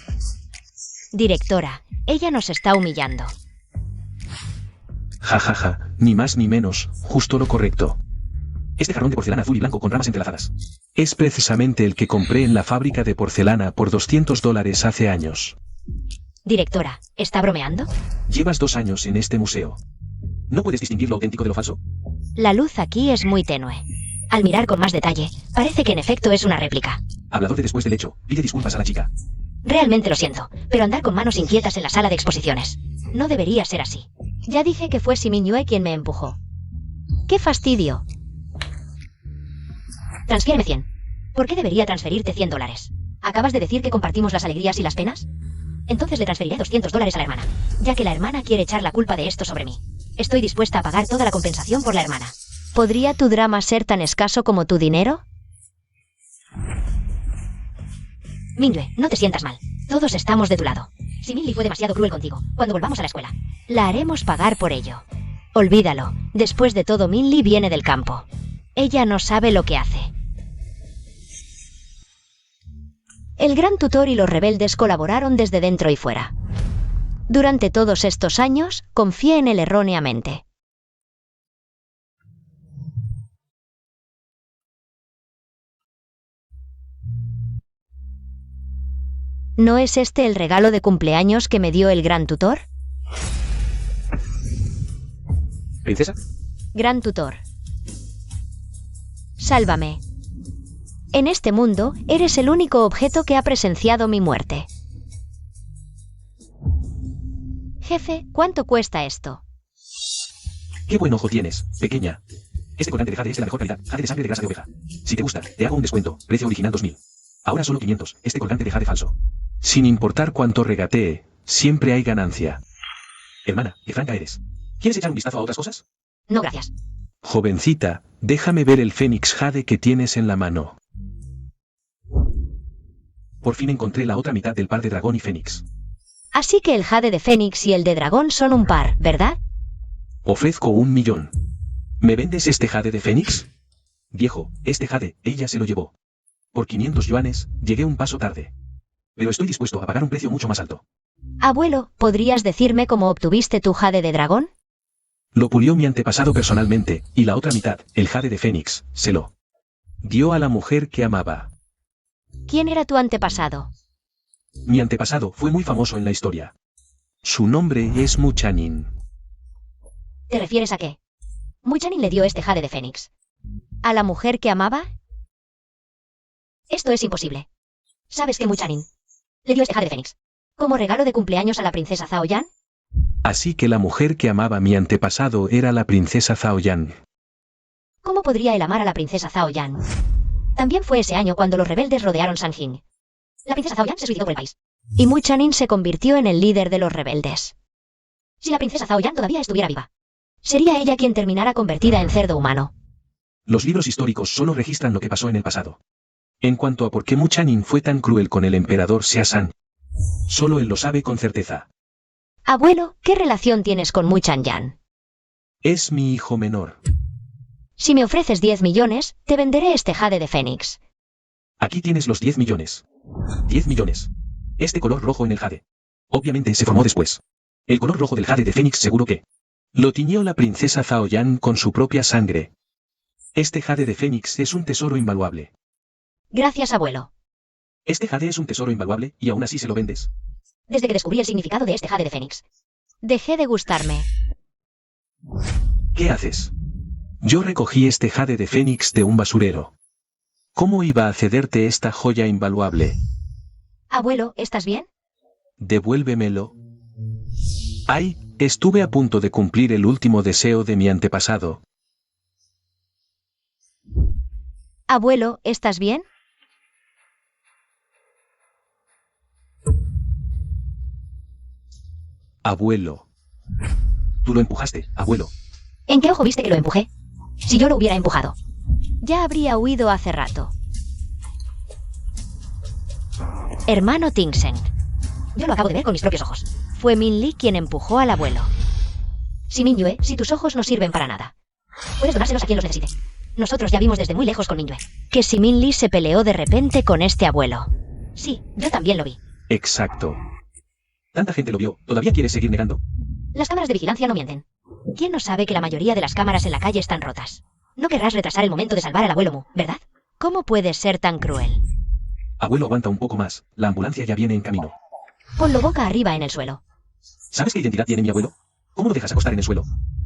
Directora, ella nos está humillando. Ja, ja, ja, ni más ni menos, justo lo correcto. Este jarrón de porcelana azul y blanco con ramas entrelazadas es precisamente el que compré en la fábrica de porcelana por $200 hace años. Directora, ¿está bromeando? Llevas 2 años en este museo. ¿No puedes distinguir lo auténtico de lo falso? La luz aquí es muy tenue. Al mirar con más detalle, parece que en efecto es una réplica. Hablador de después del hecho, pide disculpas a la chica. Realmente lo siento, pero andar con manos inquietas en la sala de exposiciones no debería ser así. Ya dije que fue Siminyue quien me empujó. ¡Qué fastidio! Transfiéreme 100. ¿Por qué debería transferirte $100? ¿Acabas de decir que compartimos las alegrías y las penas? Entonces le transferiré $200 a la hermana, ya que la hermana quiere echar la culpa de esto sobre mí. Estoy dispuesta a pagar toda la compensación por la hermana. ¿Podría tu drama ser tan escaso como tu dinero? Mingyue, no te sientas mal. Todos estamos de tu lado. Si Minli fue demasiado cruel contigo, cuando volvamos a la escuela, la haremos pagar por ello. Olvídalo. Después de todo, Minli viene del campo. Ella no sabe lo que hace. El gran tutor y los rebeldes colaboraron desde dentro y fuera. Durante todos estos años, confié en él erróneamente. ¿No es este el regalo de cumpleaños que me dio el gran tutor? ¿Princesa? Gran tutor. Sálvame. En este mundo, eres el único objeto que ha presenciado mi muerte. Jefe, ¿cuánto cuesta esto? Qué buen ojo tienes, pequeña. Este colgante de jade es de la mejor calidad, jade de sangre de grasa de oveja. Si te gusta, te hago un descuento, precio original 2000. Ahora solo 500, este colgante de jade falso. Sin importar cuánto regatee, siempre hay ganancia. Hermana, qué franca eres. ¿Quieres echar un vistazo a otras cosas? No, gracias. Jovencita, déjame ver el fénix jade que tienes en la mano. Por fin encontré la otra mitad del par de dragón y fénix. Así que el jade de Fénix y el de dragón son un par, ¿verdad? Ofrezco 1 millón. ¿Me vendes este jade de fénix? Viejo, este jade, ella se lo llevó. Por 500 yuanes, llegué un paso tarde. Pero estoy dispuesto a pagar un precio mucho más alto. Abuelo, ¿podrías decirme cómo obtuviste tu jade de dragón? Lo pulió mi antepasado personalmente, y la otra mitad, el jade de fénix, se lo dio a la mujer que amaba. ¿Quién era tu antepasado? Mi antepasado fue muy famoso en la historia. Su nombre es Muchanin. ¿Te refieres a qué? Muchanin le dio este jade de Fénix. ¿A la mujer que amaba? Esto es imposible. ¿Sabes que Muchanin le dio este jade de Fénix como regalo de cumpleaños a la princesa Zhao Yan? Así que la mujer que amaba a mi antepasado era la princesa Zhao Yan. ¿Cómo podría él amar a la princesa Zhao Yan? También fue ese año cuando los rebeldes rodearon Sanjin. La princesa Zhao Yan se suicidó por el país. Y Muchanin se convirtió en el líder de los rebeldes. Si la princesa Zhao Yan todavía estuviera viva, sería ella quien terminara convertida en cerdo humano. Los libros históricos solo registran lo que pasó en el pasado. En cuanto a por qué Muchanin fue tan cruel con el emperador Xiasan, solo él lo sabe con certeza. Abuelo, ¿qué relación tienes con Muchan Yan? Es mi hijo menor. Si me ofreces 10 millones, te venderé este jade de Fénix. Aquí tienes los 10 millones. 10 millones. Este color rojo en el jade. Obviamente se formó después. El color rojo del jade de Fénix seguro que lo tiñó la princesa Zhao Yan con su propia sangre. Este jade de Fénix es un tesoro invaluable. Gracias, abuelo. Este jade es un tesoro invaluable y aún así se lo vendes. Desde que descubrí el significado de este jade de Fénix, dejé de gustarme. ¿Qué haces? Yo recogí este jade de Fénix de un basurero. ¿Cómo iba a cederte esta joya invaluable? Abuelo, ¿estás bien? Devuélvemelo. Ay, estuve a punto de cumplir el último deseo de mi antepasado. Abuelo, ¿estás bien? Abuelo. Tú lo empujaste, abuelo. ¿En qué ojo viste que lo empujé? Si yo lo hubiera empujado, ya habría huido hace rato. Hermano Tingsen. Yo lo acabo de ver con mis propios ojos. Fue Min Li quien empujó al abuelo. Si Min Yue, si tus ojos no sirven para nada, puedes donárselos a quien los necesite. Nosotros ya vimos desde muy lejos con Min Yue que si Min Li se peleó de repente con este abuelo. Sí, yo también lo vi. Exacto. Tanta gente lo vio, ¿todavía quieres seguir negando? Las cámaras de vigilancia no mienten. ¿Quién no sabe que la mayoría de las cámaras en la calle están rotas? No querrás retrasar el momento de salvar al abuelo Mu, ¿verdad? ¿Cómo puedes ser tan cruel? Abuelo, aguanta un poco más, la ambulancia ya viene en camino. Ponlo boca arriba en el suelo. ¿Sabes qué identidad tiene mi abuelo? ¿Cómo lo dejas acostar en el suelo?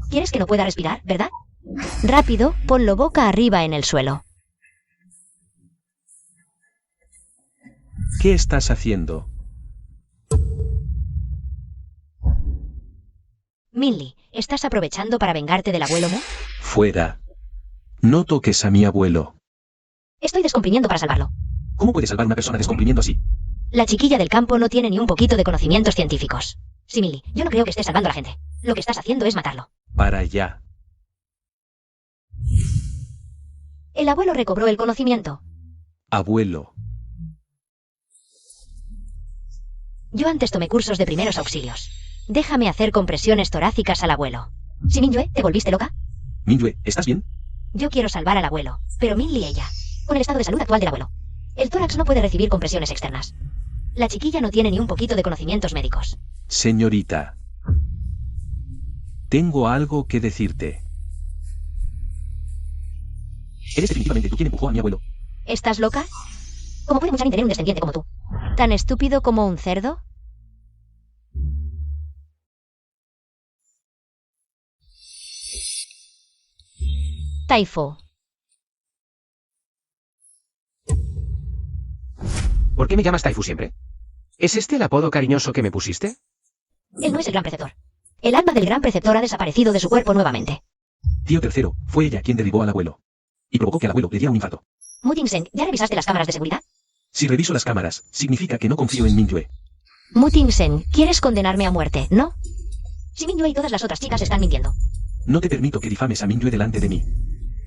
¿Quieres que no pueda respirar, verdad? Rápido, ponlo boca arriba en el suelo. ¿Qué estás haciendo? Min Li, ¿estás aprovechando para vengarte del abuelo Mu? Fuera. No toques a mi abuelo. Estoy descomprimiendo para salvarlo. ¿Cómo puede salvar una persona descomprimiendo así? La chiquilla del campo no tiene ni un poquito de conocimientos científicos. Sí, Min Li, yo no creo que estés salvando a la gente. Lo que estás haciendo es matarlo. Para allá. El abuelo recobró el conocimiento. Abuelo. Yo antes tomé cursos de primeros auxilios. Déjame hacer compresiones torácicas al abuelo. Si Min Yue, ¿te volviste loca? Min Yue, ¿estás bien? Yo quiero salvar al abuelo, pero Min Li ella. Con el estado de salud actual del abuelo, el tórax no puede recibir compresiones externas. La chiquilla no tiene ni un poquito de conocimientos médicos. Señorita. Tengo algo que decirte. ¿Eres definitivamente tú quien empujó a mi abuelo? ¿Estás loca? ¿Cómo puede Muchanin tener un descendiente como tú? ¿Tan estúpido como un cerdo? Taifu. ¿Por qué me llamas Taifu siempre? ¿Es este el apodo cariñoso que me pusiste? Él no es el gran preceptor. El alma del gran preceptor ha desaparecido de su cuerpo nuevamente. Tío tercero, fue ella quien derribó al abuelo. Y provocó que al abuelo le diera un infarto. Mu Ting-sen, ¿ya revisaste las cámaras de seguridad? Si reviso las cámaras, significa que no confío en Mingyue. Mu Ting-sen, ¿quieres condenarme a muerte, no? Si Mingyue y todas las otras chicas están mintiendo. No te permito que difames a Mingyue delante de mí.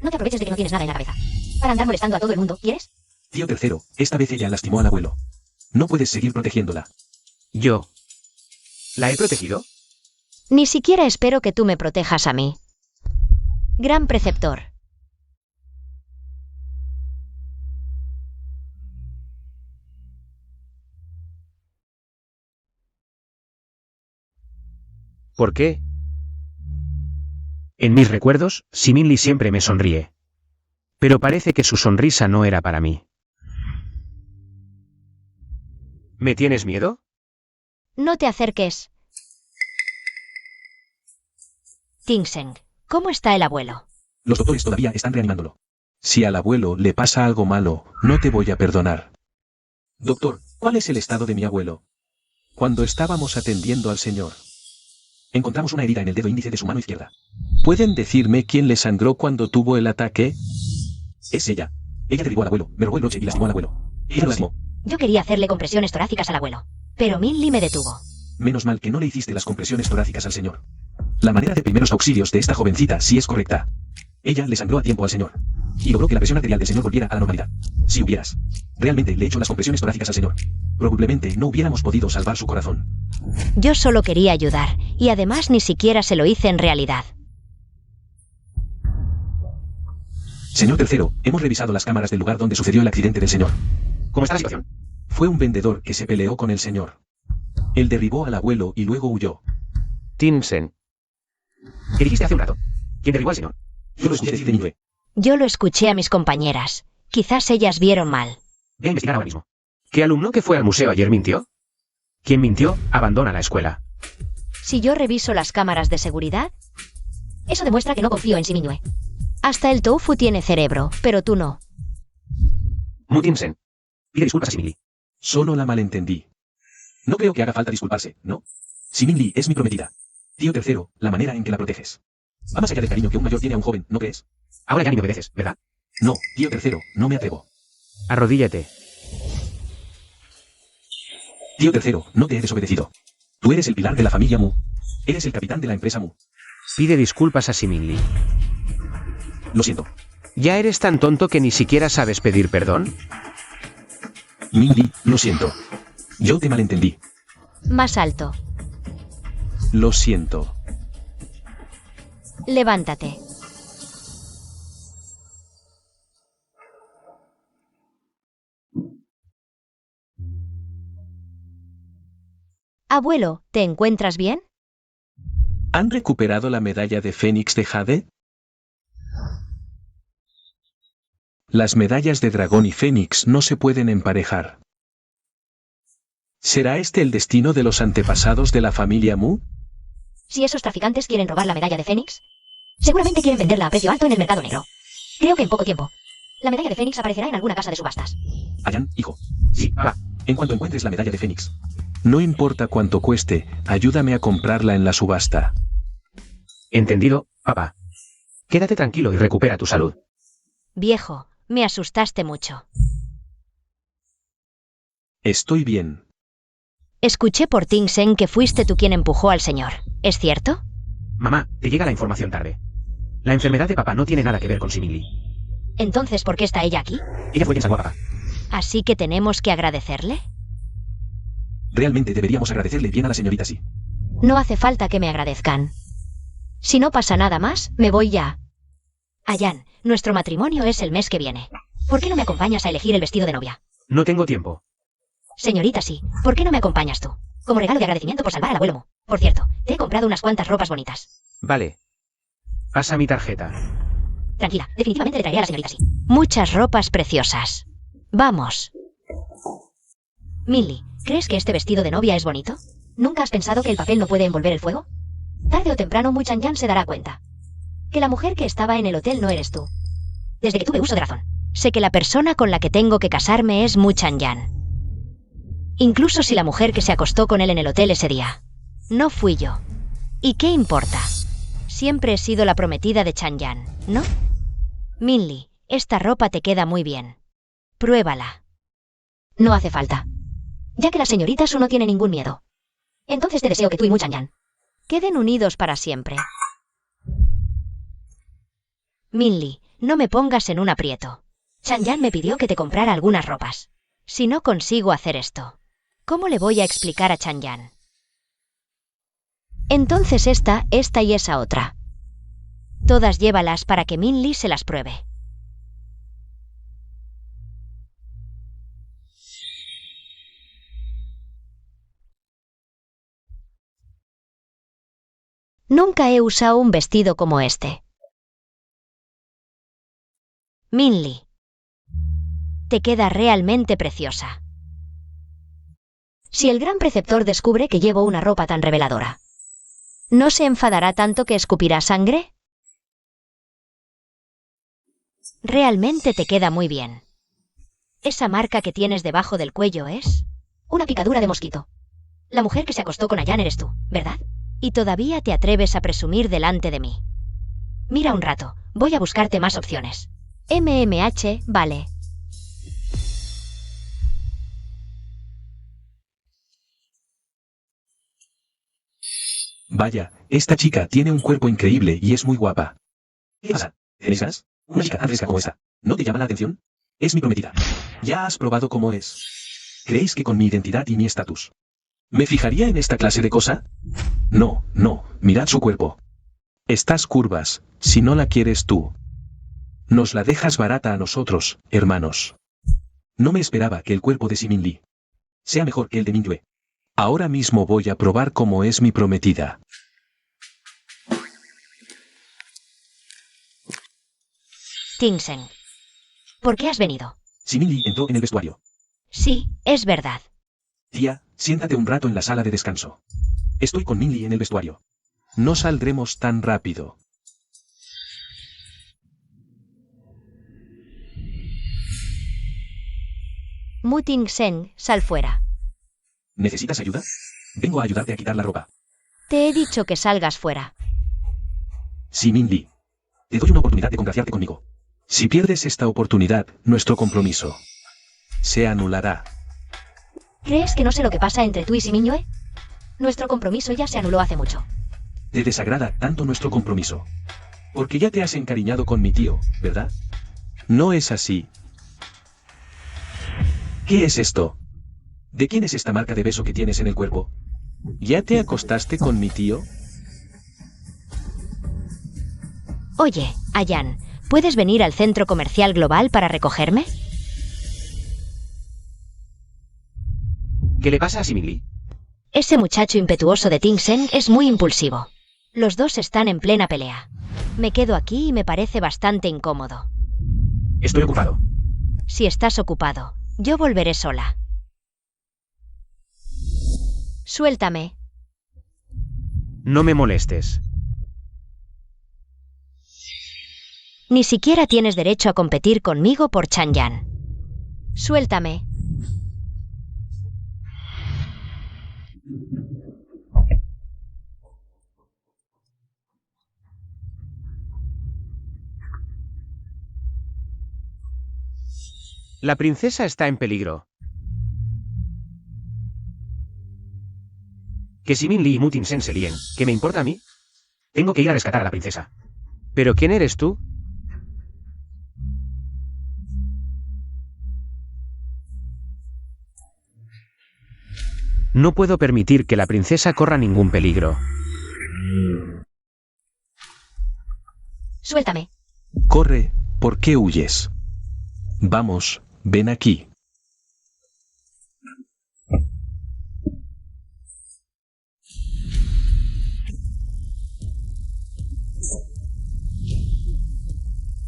No te aproveches de que no tienes nada en la cabeza. Para andar molestando a todo el mundo, ¿quieres? Tío tercero, esta vez ella lastimó al abuelo. No puedes seguir protegiéndola. Yo. ¿La he protegido? Ni siquiera espero que tú me protejas a mí. Gran preceptor. ¿Por qué? En mis recuerdos, Siminli siempre me sonríe. Pero parece que su sonrisa no era para mí. ¿Me tienes miedo? No te acerques. Ting-sen, ¿cómo está el abuelo? Los doctores todavía están reanimándolo. Si al abuelo le pasa algo malo, no te voy a perdonar. Doctor, ¿cuál es el estado de mi abuelo? Cuando estábamos atendiendo al señor, encontramos una herida en el dedo índice de su mano izquierda. ¿Pueden decirme quién le sangró cuando tuvo el ataque? Es ella. Ella derribó al abuelo, me robó el broche y lastimó al abuelo. Ella lo lastimó. Yo quería hacerle compresiones torácicas al abuelo, pero Minli me detuvo. Menos mal que no le hiciste las compresiones torácicas al señor. La manera de primeros auxilios de esta jovencita sí es correcta. Ella le sangró a tiempo al señor. Y logró que la presión arterial del señor volviera a la normalidad. Si hubieras realmente le hecho las compresiones torácicas al señor, probablemente no hubiéramos podido salvar su corazón. Yo solo quería ayudar, y además ni siquiera se lo hice en realidad. Señor tercero, hemos revisado las cámaras del lugar donde sucedió el accidente del señor. ¿Cómo está la situación? Fue un vendedor que se peleó con el señor. Él derribó al abuelo y luego huyó. Ting-sen. ¿Qué dijiste hace un rato? ¿Quién derribó al señor? Yo lo escuché decir de Mingyue. Yo lo escuché a mis compañeras. Quizás ellas vieron mal. Voy a investigar ahora mismo. ¿Qué alumno que fue al museo ayer mintió? Quien mintió, abandona la escuela. Si yo reviso las cámaras de seguridad, eso demuestra que no confío en Mingyue. Hasta el tofu tiene cerebro, pero tú no. Mu Ting-sen. Pide disculpas a Siminli. Solo la malentendí. No creo que haga falta disculparse, ¿no? Siminli es mi prometida. Tío tercero, la manera en que la proteges va más allá del cariño que un mayor tiene a un joven, ¿no crees? Ahora ya ni me obedeces, ¿verdad? No, tío tercero, no me atrevo. Arrodíllate. Tío tercero, no te he desobedecido. Tú eres el pilar de la familia Mu. Eres el capitán de la empresa Mu. Pide disculpas a Siminli. Lo siento. ¿Ya eres tan tonto que ni siquiera sabes pedir perdón? Mingyue, lo siento. Yo te malentendí. Más alto. Lo siento. Levántate. Abuelo, ¿te encuentras bien? ¿Han recuperado la medalla de Fénix de Jade? Las medallas de dragón y Fénix no se pueden emparejar. ¿Será este el destino de los antepasados de la familia Mu? Si esos traficantes quieren robar la medalla de Fénix, seguramente quieren venderla a precio alto en el mercado negro. Creo que en poco tiempo, la medalla de Fénix aparecerá en alguna casa de subastas. Ayan, hijo. Sí, papá. En cuanto encuentres la medalla de Fénix, no importa cuánto cueste, ayúdame a comprarla en la subasta. Entendido, papá. Quédate tranquilo y recupera tu salud. Viejo, me asustaste mucho. Estoy bien. Escuché por Ting-sen que fuiste tú quien empujó al señor. ¿Es cierto? Mamá, te llega la información tarde. La enfermedad de papá no tiene nada que ver con Siminli. Entonces, ¿por qué está ella aquí? Ella fue quien salvó a papá. ¿Así que tenemos que agradecerle? Realmente deberíamos agradecerle bien a la señorita sí. No hace falta que me agradezcan. Si no pasa nada más, me voy ya. Ayan, nuestro matrimonio es el mes que viene. ¿Por qué no me acompañas a elegir el vestido de novia? No tengo tiempo. Señorita sí, ¿por qué no me acompañas tú? Como regalo de agradecimiento por salvar al abuelo Mu. Por cierto, te he comprado unas cuantas ropas bonitas. Vale. Pasa mi tarjeta. Tranquila, definitivamente le traeré a la señorita sí. Muchas ropas preciosas. Vamos. Minli, ¿crees que este vestido de novia es bonito? ¿Nunca has pensado que el papel no puede envolver el fuego? Tarde o temprano Mu Changyan se dará cuenta que la mujer que estaba en el hotel no eres tú. Desde que tuve uso de razón, sé que la persona con la que tengo que casarme es Mu Changyan. Incluso si la mujer que se acostó con él en el hotel ese día no fui yo. ¿Y qué importa? Siempre he sido la prometida de Changyan, ¿no? Minli, esta ropa te queda muy bien. Pruébala. No hace falta. Ya que la señorita Su no tiene ningún miedo. Entonces te deseo que tú y Mu Changyan queden unidos para siempre. Minli, no me pongas en un aprieto. Changyan me pidió que te comprara algunas ropas. Si no consigo hacer esto, ¿cómo le voy a explicar a Changyan? Entonces esta y esa otra. Todas llévalas para que Minli se las pruebe. Nunca he usado un vestido como este. Minli, te queda realmente preciosa. Si el gran preceptor descubre que llevo una ropa tan reveladora, ¿no se enfadará tanto que escupirá sangre? Realmente te queda muy bien. Esa marca que tienes debajo del cuello es una picadura de mosquito. La mujer que se acostó con Ayan eres tú, ¿verdad? Y todavía te atreves a presumir delante de mí. Mira un rato, voy a buscarte más opciones. MMH, vale. Vaya, esta chica tiene un cuerpo increíble y es muy guapa. ¿Qué pasa? ¿Eres ganas? Una chica tan fresca como esa. ¿No te llama la atención? Es mi prometida. ¿Ya has probado cómo es? ¿Creéis que con mi identidad y mi estatus me fijaría en esta clase de cosa? No, no, mirad su cuerpo. Estas curvas, si no la quieres tú, nos la dejas barata a nosotros, hermanos. No me esperaba que el cuerpo de Minli sea mejor que el de Mingyue. Ahora mismo voy a probar cómo es mi prometida. Tingsen, ¿por qué has venido? Minli entró en el vestuario. Sí, es verdad. Tía, siéntate un rato en la sala de descanso. Estoy con Minli en el vestuario. No saldremos tan rápido. Mu Tingsen, sal fuera. ¿Necesitas ayuda? Vengo a ayudarte a quitar la ropa. Te he dicho que salgas fuera. Minli, te doy una oportunidad de congraciarte conmigo. Si pierdes esta oportunidad, nuestro compromiso se anulará. ¿Crees que no sé lo que pasa entre tú y Mingyue? Nuestro compromiso ya se anuló hace mucho. Te desagrada tanto nuestro compromiso. Porque ya te has encariñado con mi tío, ¿verdad? No es así. ¿Qué es esto? ¿De quién es esta marca de beso que tienes en el cuerpo? ¿Ya te acostaste con mi tío? Oye, Ayan, ¿puedes venir al centro comercial global para recogerme? ¿Qué le pasa a Minli? Ese muchacho impetuoso de Tingsen es muy impulsivo. Los dos están en plena pelea. Me quedo aquí y me parece bastante incómodo. Estoy ocupado. Si estás ocupado, yo volveré sola. Suéltame. No me molestes. Ni siquiera tienes derecho a competir conmigo por Changyan. Suéltame. La princesa está en peligro. Que si Minli y Mu Tingsen se líen, ¿qué me importa a mí? Tengo que ir a rescatar a la princesa. ¿Pero quién eres tú? No puedo permitir que la princesa corra ningún peligro. Suéltame. Corre, ¿por qué huyes? Vamos, ven aquí.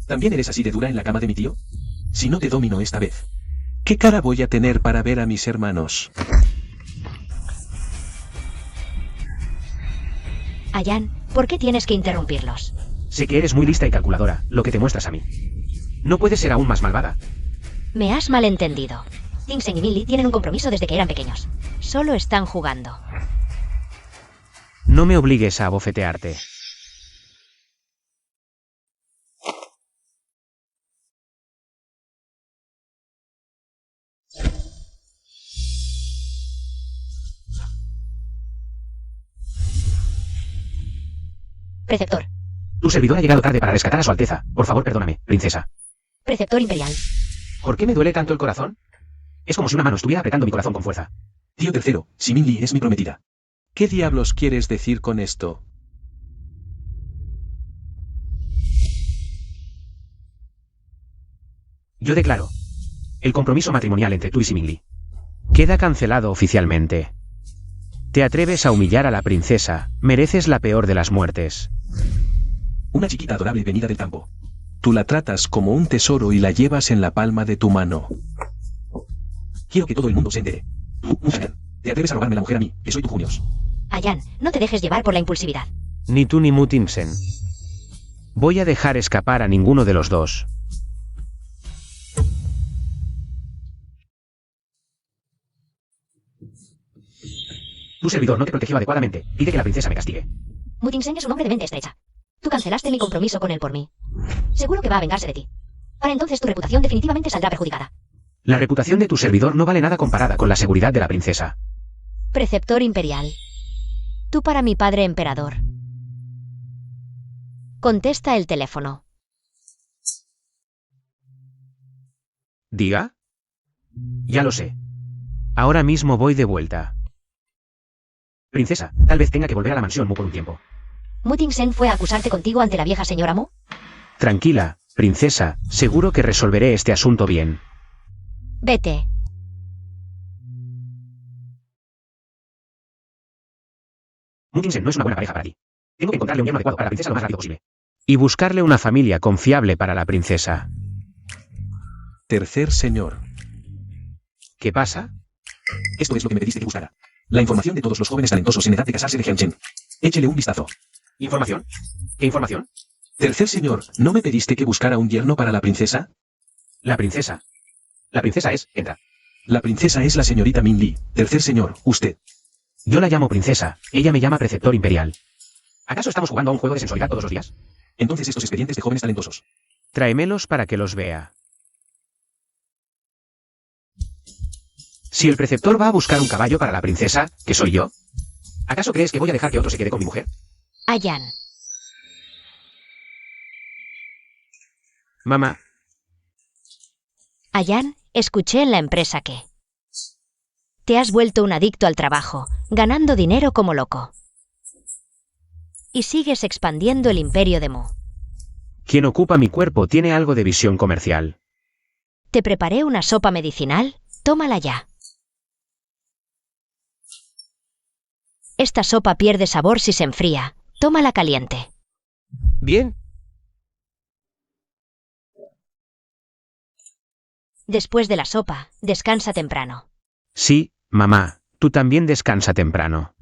¿También eres así de dura en la cama de mi tío? Si no te domino esta vez, ¿qué cara voy a tener para ver a mis hermanos? Ayan, ¿por qué tienes que interrumpirlos? Sé que eres muy lista y calculadora, lo que te muestras a mí. No puedes ser aún más malvada. Me has malentendido. Tingsen y Minli tienen un compromiso desde que eran pequeños. Solo están jugando. No me obligues a abofetearte. Preceptor. Tu servidor ha llegado tarde para rescatar a su Alteza. Por favor, perdóname, princesa. Preceptor imperial. ¿Por qué me duele tanto el corazón? Es como si una mano estuviera apretando mi corazón con fuerza. Tío tercero, Siminli es mi prometida. ¿Qué diablos quieres decir con esto? Yo declaro. El compromiso matrimonial entre tú y Siminli queda cancelado oficialmente. Te atreves a humillar a la princesa, mereces la peor de las muertes. Una chiquita adorable venida del campo. Tú la tratas como un tesoro y la llevas en la palma de tu mano. Quiero que todo el mundo se entere. Tú, Mushan, te atreves a robarme la mujer a mí, que soy tu Junios. Ayan, no te dejes llevar por la impulsividad. Ni tú ni Mutinsen. Voy a dejar escapar a ninguno de los dos. Tu servidor no te protegió adecuadamente. Pide que la princesa me castigue. Mutinsen es un hombre de mente estrecha. Tú cancelaste mi compromiso con él por mí. Seguro que va a vengarse de ti. Para entonces tu reputación definitivamente saldrá perjudicada. La reputación de tu servidor no vale nada comparada con la seguridad de la princesa. Preceptor imperial. Tú para mi padre emperador. Contesta el teléfono. ¿Diga? Ya lo sé. Ahora mismo voy de vuelta. Princesa, tal vez tenga que volver a la mansión Mu por un tiempo. Mutinsen fue a acusarte contigo ante la vieja señora Mu. Tranquila, princesa, seguro que resolveré este asunto bien. Vete. Mutinsen no es una buena pareja para ti. Tengo que encontrarle un yerno adecuado para la princesa lo más rápido posible. Y buscarle una familia confiable para la princesa. Tercer señor. ¿Qué pasa? Esto es lo que me pediste que buscara. La información de todos los jóvenes talentosos en edad de casarse de Jianchen. Échele un vistazo. ¿Información? ¿Qué información? Tercer señor, ¿no me pediste que buscara un yerno para la princesa? La princesa. La princesa es... Entra. La princesa es la señorita Min Li. Tercer señor, usted. Yo la llamo princesa. Ella me llama preceptor imperial. ¿Acaso estamos jugando a un juego de sensualidad todos los días? Entonces estos expedientes de jóvenes talentosos. Tráemelos para que los vea. Si el preceptor va a buscar un caballo para la princesa, que soy yo, ¿acaso crees que voy a dejar que otro se quede con mi mujer? Ayan. Mamá, Ayan, escuché en la empresa que te has vuelto un adicto al trabajo, ganando dinero como loco. Y sigues expandiendo el imperio de Mu. quien ocupa mi cuerpo tiene algo de visión comercial. Te preparé una sopa medicinal, tómala ya. Esta sopa pierde sabor si se enfría, tómala caliente. Bien. Después de la sopa, descansa temprano. Sí, mamá, tú también descansa temprano.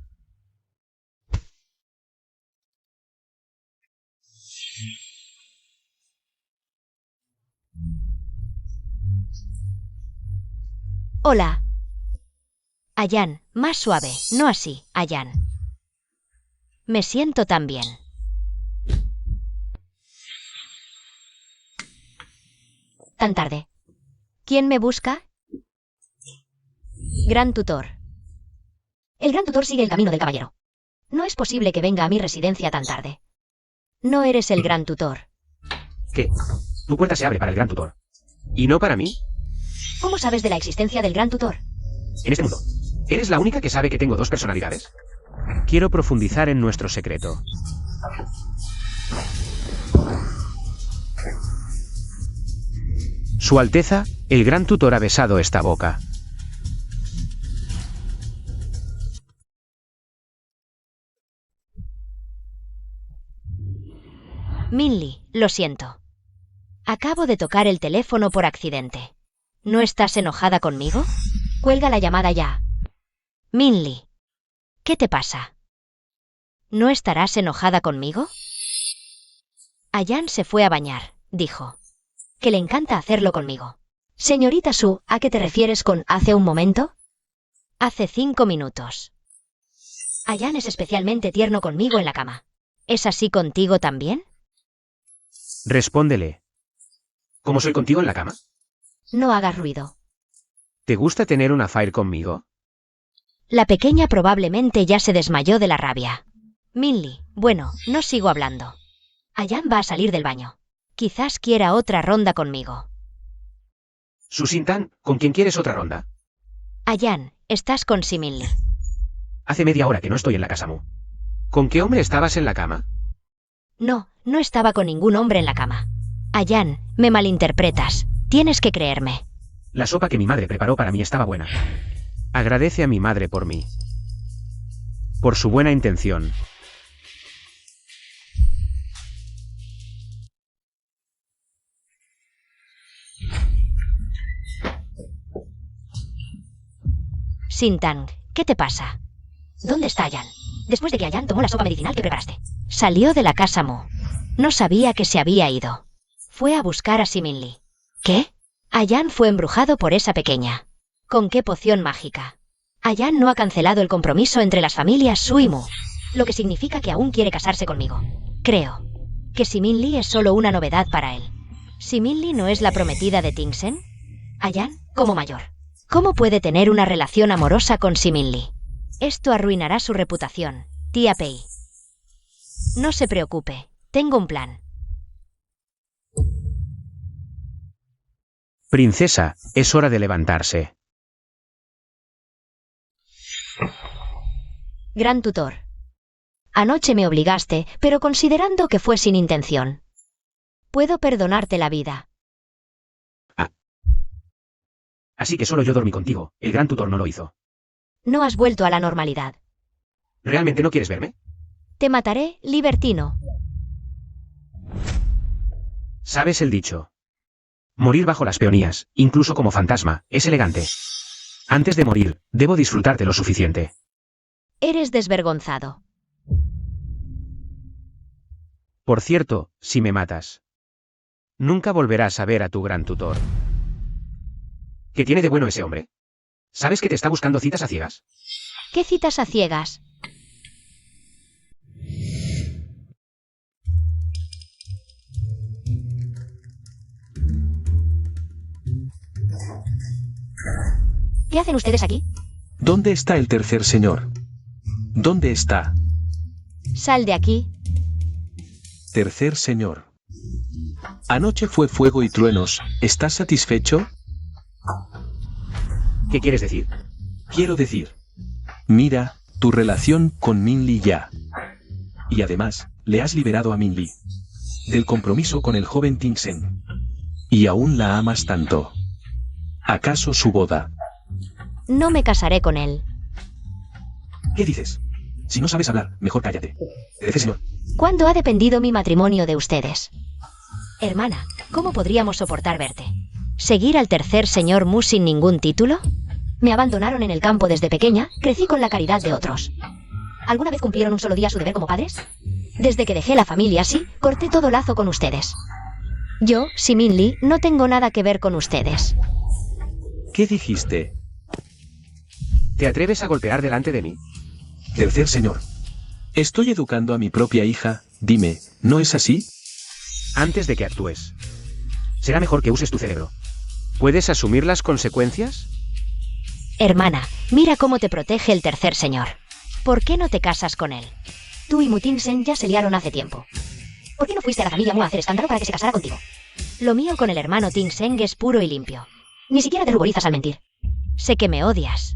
Hola. Ayan, más suave, no así, Ayan. Me siento tan bien. Tan tarde. ¿Quién me busca? Gran tutor. El gran tutor sigue el camino del caballero. No es posible que venga a mi residencia tan tarde. No eres el gran tutor. ¿Qué? Tu puerta se abre para el gran tutor. ¿Y no para mí? ¿Cómo sabes de la existencia del gran tutor? En este mundo, ¿eres la única que sabe que tengo dos personalidades? Quiero profundizar en nuestro secreto. Su Alteza, el gran tutor ha besado esta boca. Min Li, lo siento. Acabo de tocar el teléfono por accidente. ¿No estás enojada conmigo? Cuelga la llamada ya. Min Li, ¿qué te pasa? ¿No estarás enojada conmigo? Ayan se fue a bañar, dijo. Que le encanta hacerlo conmigo. Señorita Su, ¿a qué te refieres con hace un momento? Hace 5 minutos. Ayan es especialmente tierno conmigo en la cama. ¿Es así contigo también? Respóndele. ¿Cómo soy contigo en la cama? No hagas ruido. ¿Te gusta tener un affair conmigo? La pequeña probablemente ya se desmayó de la rabia. Minli, bueno, no sigo hablando. Ayan va a salir del baño. Quizás quiera otra ronda conmigo. Susintan, ¿con quién quieres otra ronda? Ayan, estás con Siminli. Hace media hora que no estoy en la casa, Mu. ¿Con qué hombre estabas en la cama? No, no estaba con ningún hombre en la cama. Ayan, me malinterpretas. Tienes que creerme. La sopa que mi madre preparó para mí estaba buena. Agradece a mi madre por mí. Por su buena intención. Sintang, ¿qué te pasa? ¿Dónde está Ayan? Después de que Ayan tomó la sopa medicinal que preparaste. Salió de la casa Mu. No sabía que se había ido. Fue a buscar a Siminli. ¿Qué? Ayan fue embrujado por esa pequeña. ¿Con qué poción mágica? Ayan no ha cancelado el compromiso entre las familias Su y Mu, lo que significa que aún quiere casarse conmigo. Creo que Siminli es solo una novedad para él. ¿Siminli no es la prometida de Tingsen? Ayan, como mayor, ¿cómo puede tener una relación amorosa con Siminli? Esto arruinará su reputación, tía Pei. No se preocupe, tengo un plan. Princesa, es hora de levantarse. Gran tutor. Anoche me obligaste, pero considerando que fue sin intención. Puedo perdonarte la vida. Así que solo yo dormí contigo, el gran tutor no lo hizo. No has vuelto a la normalidad. ¿Realmente no quieres verme? Te mataré, libertino. ¿Sabes el dicho? Morir bajo las peonías, incluso como fantasma, es elegante. Antes de morir, debo disfrutarte lo suficiente. Eres desvergonzado. Por cierto, si me matas, nunca volverás a ver a tu gran tutor. ¿Qué tiene de bueno ese hombre? ¿Sabes que te está buscando citas a ciegas? ¿Qué citas a ciegas? ¿Qué hacen ustedes aquí? ¿Dónde está el tercer señor? ¿Dónde está? Sal de aquí. Tercer señor. Anoche fue fuego y truenos. ¿Estás satisfecho? ¿Qué quieres decir? Quiero decir. Mira, tu relación con Minli ya. Y además, le has liberado a Minli del compromiso con el joven Tingsen. Y aún la amas tanto. ¿Acaso su boda? No me casaré con él. ¿Qué dices? Si no sabes hablar, mejor cállate. Tercer señor. ¿Cuándo ha dependido mi matrimonio de ustedes? Hermana, ¿cómo podríamos soportar verte? ¿Seguir al tercer señor Mu sin ningún título? Me abandonaron en el campo desde pequeña, crecí con la caridad de otros. ¿Alguna vez cumplieron un solo día su deber como padres? Desde que dejé la familia así, corté todo lazo con ustedes. Yo, Siminli, no tengo nada que ver con ustedes. ¿Qué dijiste? ¿Te atreves a golpear delante de mí? Tercer señor. Estoy educando a mi propia hija, dime, ¿no es así? Antes de que actúes, será mejor que uses tu cerebro. ¿Puedes asumir las consecuencias? Hermana, mira cómo te protege el tercer señor. ¿Por qué no te casas con él? Tú y Mu Tingsen ya se liaron hace tiempo. ¿Por qué no fuiste a la familia Mu a hacer escándalo para que se casara contigo? Lo mío con el hermano Tingsen es puro y limpio. Ni siquiera te ruborizas al mentir. Sé que me odias.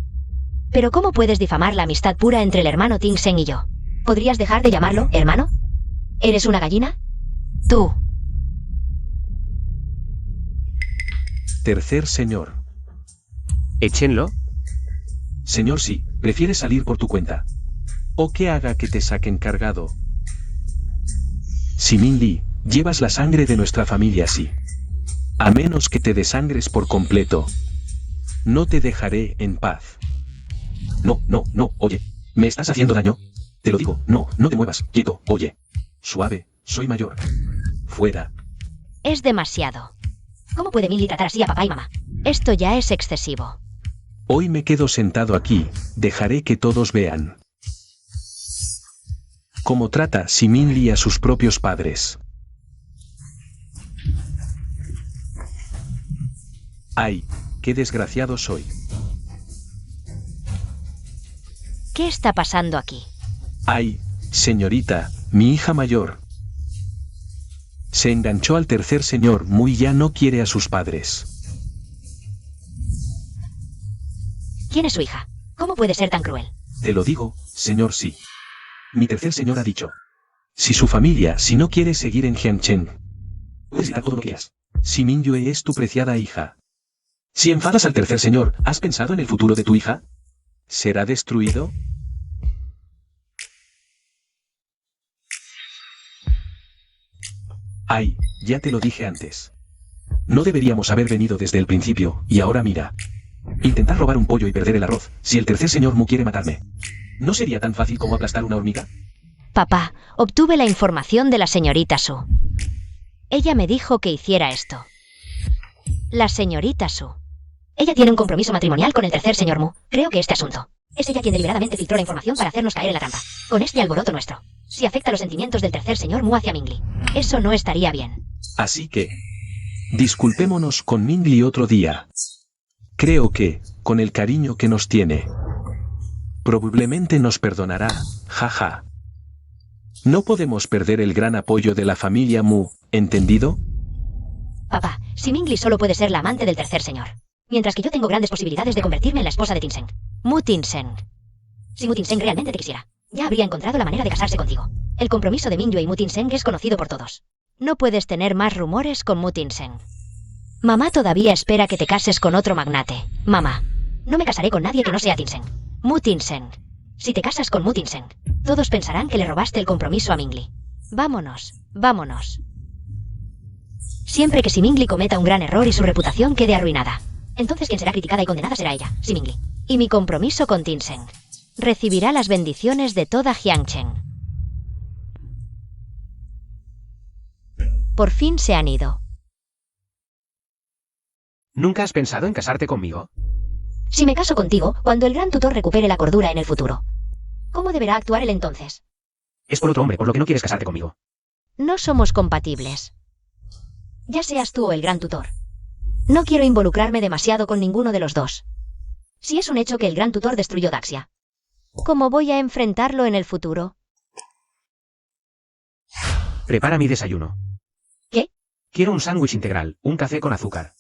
Pero ¿cómo puedes difamar la amistad pura entre el hermano Tingsen y yo? ¿Podrías dejar de llamarlo hermano? ¿Eres una gallina? Tú. Tercer señor. Échenlo. Señor, sí, ¿prefieres salir por tu cuenta? ¿O que haga que te saquen cargado? Siminli, llevas la sangre de nuestra familia, sí. A menos que te desangres por completo, no te dejaré en paz. No, oye, ¿me estás haciendo daño? Te lo digo, no te muevas, quieto, oye. Suave, soy mayor. Fuera. Es demasiado. ¿Cómo puede Minli tratar así a papá y mamá? Esto ya es excesivo. Hoy me quedo sentado aquí, dejaré que todos vean cómo trata Siminli a sus propios padres. ¡Ay, qué desgraciado soy! ¿Qué está pasando aquí? ¡Ay, Señorita, mi hija mayor. Se enganchó al tercer señor Mu y ya no quiere a sus padres. ¿Quién es su hija? ¿Cómo puede ser tan cruel? Te lo digo, señor sí. Mi tercer señor ha dicho. Si su familia, si no quiere seguir en Jiangchen, puedes dar todo lo que quieras. Si Mingyue es tu preciada hija. Si enfadas al tercer señor, ¿has pensado en el futuro de tu hija? ¿Será destruido? Ay, ya te lo dije antes. No deberíamos haber venido desde el principio, y ahora mira. Intentar robar un pollo y perder el arroz, si el tercer señor Mu quiere matarme. ¿No sería tan fácil como aplastar una hormiga? Papá, obtuve la información de la señorita Su. Ella me dijo que hiciera esto. La señorita Su. Ella tiene un compromiso matrimonial con el tercer señor Mu. Creo que este asunto. Es ella quien deliberadamente filtró la información para hacernos caer en la trampa. Con este alboroto nuestro. Si afecta los sentimientos del tercer señor Mu hacia Mingli. Eso no estaría bien. Así que... disculpémonos con Mingli otro día. Creo que, con el cariño que nos tiene, probablemente nos perdonará, jaja. No podemos perder el gran apoyo de la familia Mu, ¿entendido? Papá, si Mingli solo puede ser la amante del tercer señor. Mientras que yo tengo grandes posibilidades de convertirme en la esposa de Tinseng. Mu Tinseng. Si Mu Tinseng realmente te quisiera, ya habría encontrado la manera de casarse contigo. El compromiso de Mingyue y Mu Tinseng es conocido por todos. No puedes tener más rumores con Mu Tinseng. Mamá todavía espera que te cases con otro magnate. Mamá, no me casaré con nadie que no sea Tinseng. Mu Tinseng. Si te casas con Mu Tinseng, todos pensarán que le robaste el compromiso a Mingli. Vámonos, vámonos. Siempre que si Mingli cometa un gran error y su reputación quede arruinada, entonces quien será criticada y condenada será ella, si Mingli. Y mi compromiso con Tinseng recibirá las bendiciones de toda Jiangchen. Por fin se han ido. ¿Nunca has pensado en casarte conmigo? Si me caso contigo, cuando el gran tutor recupere la cordura en el futuro, ¿cómo deberá actuar él entonces? Es por otro hombre, por lo que no quieres casarte conmigo. No somos compatibles. Ya seas tú o el gran tutor. No quiero involucrarme demasiado con ninguno de los dos. Si es un hecho que el gran tutor destruyó Daxia, ¿cómo voy a enfrentarlo en el futuro? Prepara mi desayuno. ¿Qué? Quiero un sándwich integral, un café con azúcar.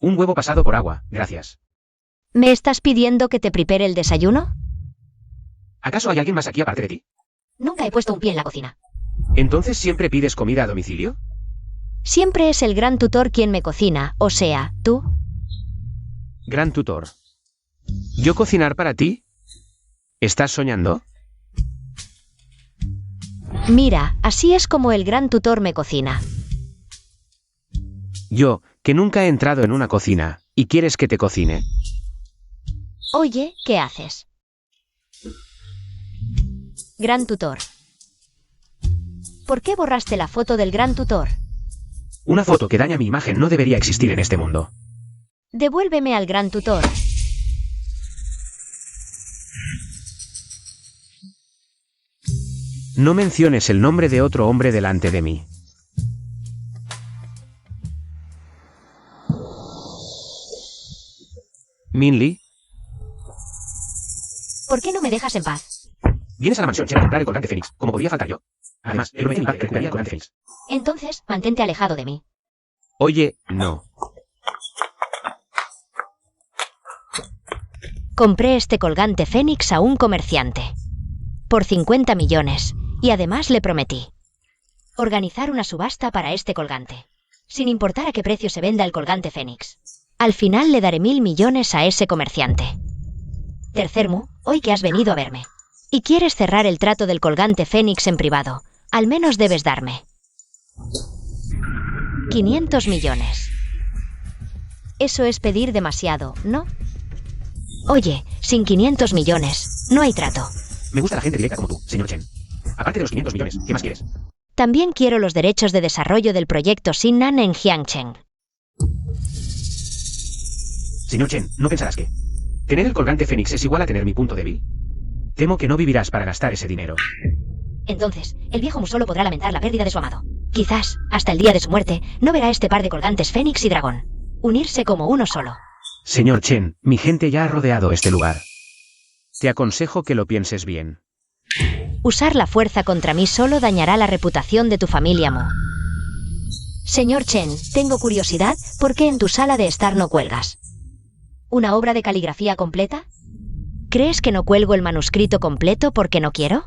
Un huevo pasado por agua, gracias. ¿Me estás pidiendo que te prepare el desayuno? ¿Acaso hay alguien más aquí aparte de ti? Nunca he puesto un pie en la cocina. ¿Entonces siempre pides comida a domicilio? Siempre es el gran tutor quien me cocina, o sea, tú. Gran tutor. ¿Yo cocinar para ti? ¿Estás soñando? Mira, así es como el gran tutor me cocina. Yo, que nunca he entrado en una cocina, ¿y quieres que te cocine? Oye, ¿qué haces? Gran tutor. ¿Por qué borraste la foto del gran tutor? Una foto que daña mi imagen no debería existir en este mundo. Devuélveme al gran tutor. No menciones el nombre de otro hombre delante de mí. Minli, ¿Por qué no me dejas en paz? vienes a la mansión Chen a comprar el colgante Fénix, como podía faltar yo. Además, el prometido que recuperaría el colgante Fénix. Entonces, mantente alejado de mí. Oye, no. Compré este colgante Fénix a un comerciante. Por 50 millones. Y además le prometí organizar una subasta para este colgante. Sin importar a qué precio se venda el colgante Fénix. Al final le daré 1.000 millones a ese comerciante. Tercer Mu, hoy que has venido a verme y quieres cerrar el trato del colgante Fénix en privado, al menos debes darme 500 millones. Eso es pedir demasiado, ¿no? Oye, sin 500 millones, no hay trato. Me gusta la gente directa como tú, señor Chen. Aparte de los 500 millones, ¿qué más quieres? También quiero los derechos de desarrollo del proyecto Sinnan en Jiangchen. Señor Chen, ¿no pensarás que tener el colgante Fénix es igual a tener mi punto débil? Temo que no vivirás para gastar ese dinero. Entonces, el viejo Mu solo podrá lamentar la pérdida de su amado. Quizás, hasta el día de su muerte, no verá este par de colgantes Fénix y Dragón unirse como uno solo. Señor Chen, mi gente ya ha rodeado este lugar. Te aconsejo que lo pienses bien. Usar la fuerza contra mí solo dañará la reputación de tu familia Mu. Señor Chen, tengo curiosidad, ¿por qué en tu sala de estar no cuelgas una obra de caligrafía completa? ¿Crees que no cuelgo el manuscrito completo porque no quiero?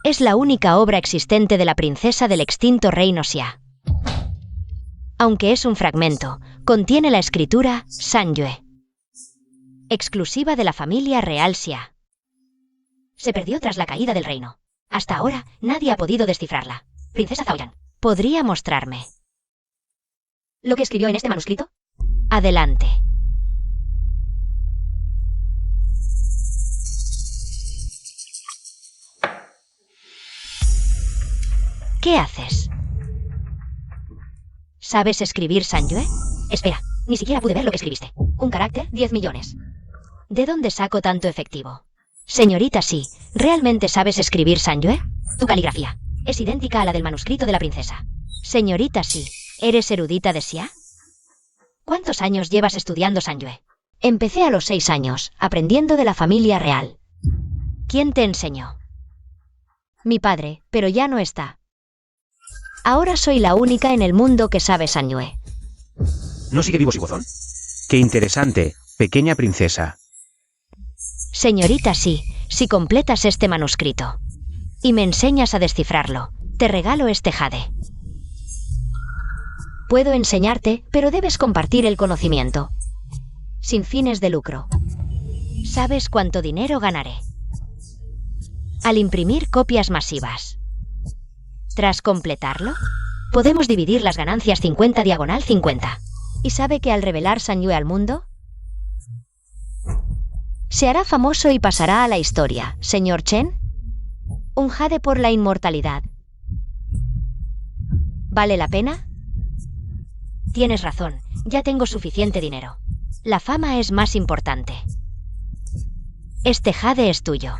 Es la única obra existente de la princesa del extinto reino Xia. Aunque es un fragmento, contiene la escritura Sanyue, exclusiva de la familia real Xia. Se perdió tras la caída del reino. Hasta ahora, nadie ha podido descifrarla. Princesa Zhaoyan, ¿podría mostrarme lo que escribió en este manuscrito? Adelante. ¿Qué haces? ¿Sabes escribir Sanyue? Espera, ni siquiera pude ver lo que escribiste. Un carácter, 10 millones. ¿De dónde saco tanto efectivo? Señorita Sí, ¿realmente sabes escribir Sanyue? Tu caligrafía es idéntica a la del manuscrito de la princesa. Señorita Sí, ¿eres erudita de Xia? ¿Cuántos años llevas estudiando Sanyue? Empecé a los 6 años, aprendiendo de la familia real. ¿Quién te enseñó? Mi padre, pero ya no está. Ahora soy la única en el mundo que sabe Sanyue. ¿No sigue vivo Sigozón? Qué interesante, pequeña princesa. Señorita Sí, si completas este manuscrito y me enseñas a descifrarlo, te regalo este jade. Puedo enseñarte, pero debes compartir el conocimiento, sin fines de lucro. ¿Sabes cuánto dinero ganaré al imprimir copias masivas? Tras completarlo, podemos dividir las ganancias 50/50. ¿Y sabe que al revelar Sanyue al mundo, se hará famoso y pasará a la historia, señor Chen? Un jade por la inmortalidad. ¿Vale la pena? Tienes razón, ya tengo suficiente dinero. La fama es más importante. Este jade es tuyo.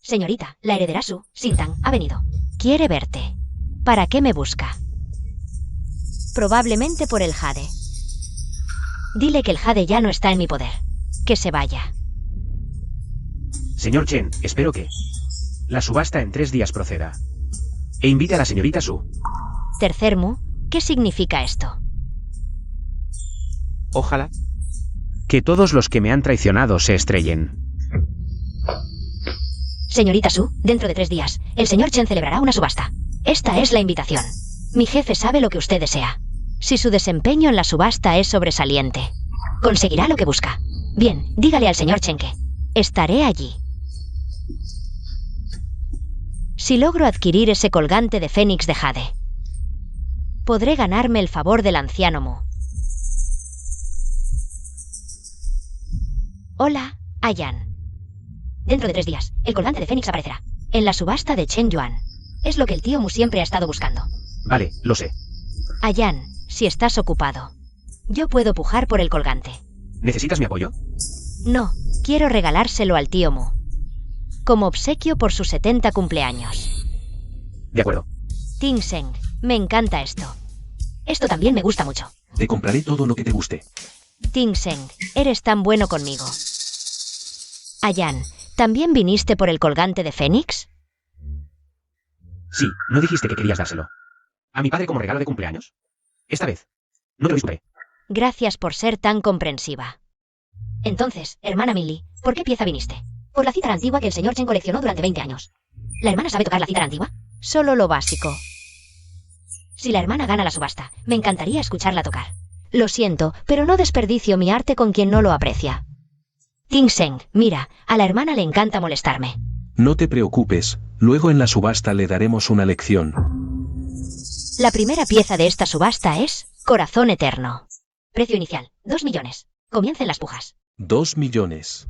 Señorita, la heredera Su, Xintang, ha venido. Quiere verte. ¿Para qué me busca? Probablemente por el jade. Dile que el jade ya no está en mi poder. Que se vaya. Señor Chen, espero que la subasta en 3 días proceda. E invite a la señorita Su. Tercer Mu, ¿qué significa esto? Ojalá que todos los que me han traicionado se estrellen. Señorita Su, dentro de 3 días, el señor Chen celebrará una subasta. Esta es la invitación. Mi jefe sabe lo que usted desea. Si su desempeño en la subasta es sobresaliente, conseguirá lo que busca. Bien, dígale al señor Chen que estaré allí. Si logro adquirir ese colgante de fénix de jade, podré ganarme el favor del anciano Mu. Hola, Ayan. Dentro de 3 días, el colgante de fénix aparecerá en la subasta de Chen Yuan. Es lo que el tío Mu siempre ha estado buscando. Vale, lo sé. Ayan, si estás ocupado, yo puedo pujar por el colgante. ¿Necesitas mi apoyo? No, quiero regalárselo al tío Mu, como obsequio por sus 70 cumpleaños. De acuerdo. Ting Seng, me encanta esto. Esto también me gusta mucho. Te compraré todo lo que te guste. Ting Seng, eres tan bueno conmigo. Ayan, ¿también viniste por el colgante de fénix? Sí, ¿no dijiste que querías dárselo a mi padre como regalo de cumpleaños? Esta vez no te lo discutiré. Gracias por ser tan comprensiva. Entonces, hermana Millie, ¿por qué pieza viniste? Por la cítara antigua que el señor Chen coleccionó durante 20 años. ¿La hermana sabe tocar la cítara antigua? Solo lo básico. Si la hermana gana la subasta, me encantaría escucharla tocar. Lo siento, pero no desperdicio mi arte con quien no lo aprecia. Ting Seng, mira, a la hermana le encanta molestarme. No te preocupes, luego en la subasta le daremos una lección. La primera pieza de esta subasta es Corazón Eterno. Precio inicial, 2 millones. Comiencen las pujas. 2 millones.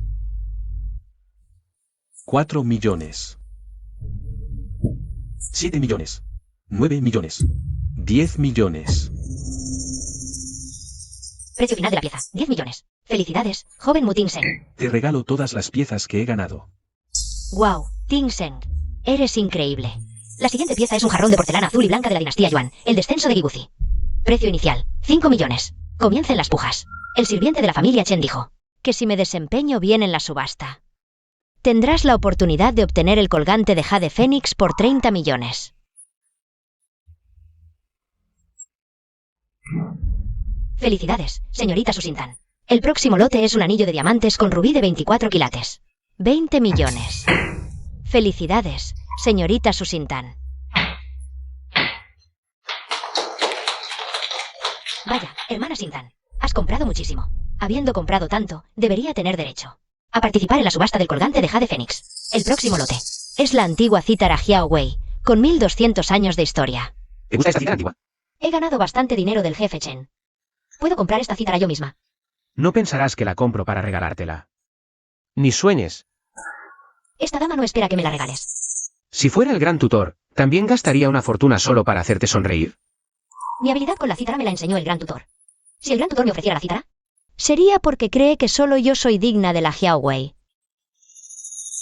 4 millones. 7 millones. 9 millones. 10 millones. Precio final de la pieza, 10 millones. Felicidades, joven Mu Ting Seng. Te regalo todas las piezas que he ganado. Wow, Ting Seng, eres increíble. La siguiente pieza es un jarrón de porcelana azul y blanca de la dinastía Yuan, el descenso de Gibuzi. Precio inicial, 5 millones. Comiencen las pujas. El sirviente de la familia Chen dijo que si me desempeño bien en la subasta, Tendrás la oportunidad de obtener el colgante de Jade Fénix por 30 millones. Felicidades, señorita Susintan. El próximo lote es un anillo de diamantes con rubí de 24 quilates. 20 millones. Felicidades, señorita Susintan. Vaya, hermana Sintan, has comprado muchísimo. Habiendo comprado tanto, debería tener derecho a participar en la subasta del colgante de Jade Fénix. El próximo lote es la antigua cítara Xiao Wei, con 1200 años de historia. ¿Te gusta esta cítara antigua? He ganado bastante dinero del jefe Chen. ¿Puedo comprar esta cítara yo misma? No pensarás que la compro para regalártela. Ni sueñes. Esta dama no espera que me la regales. Si fuera el gran tutor, también gastaría una fortuna solo para hacerte sonreír. Mi habilidad con la cítara me la enseñó el gran tutor. Si el gran tutor me ofreciera la cítara, sería porque cree que solo yo soy digna de la Xiao Wei.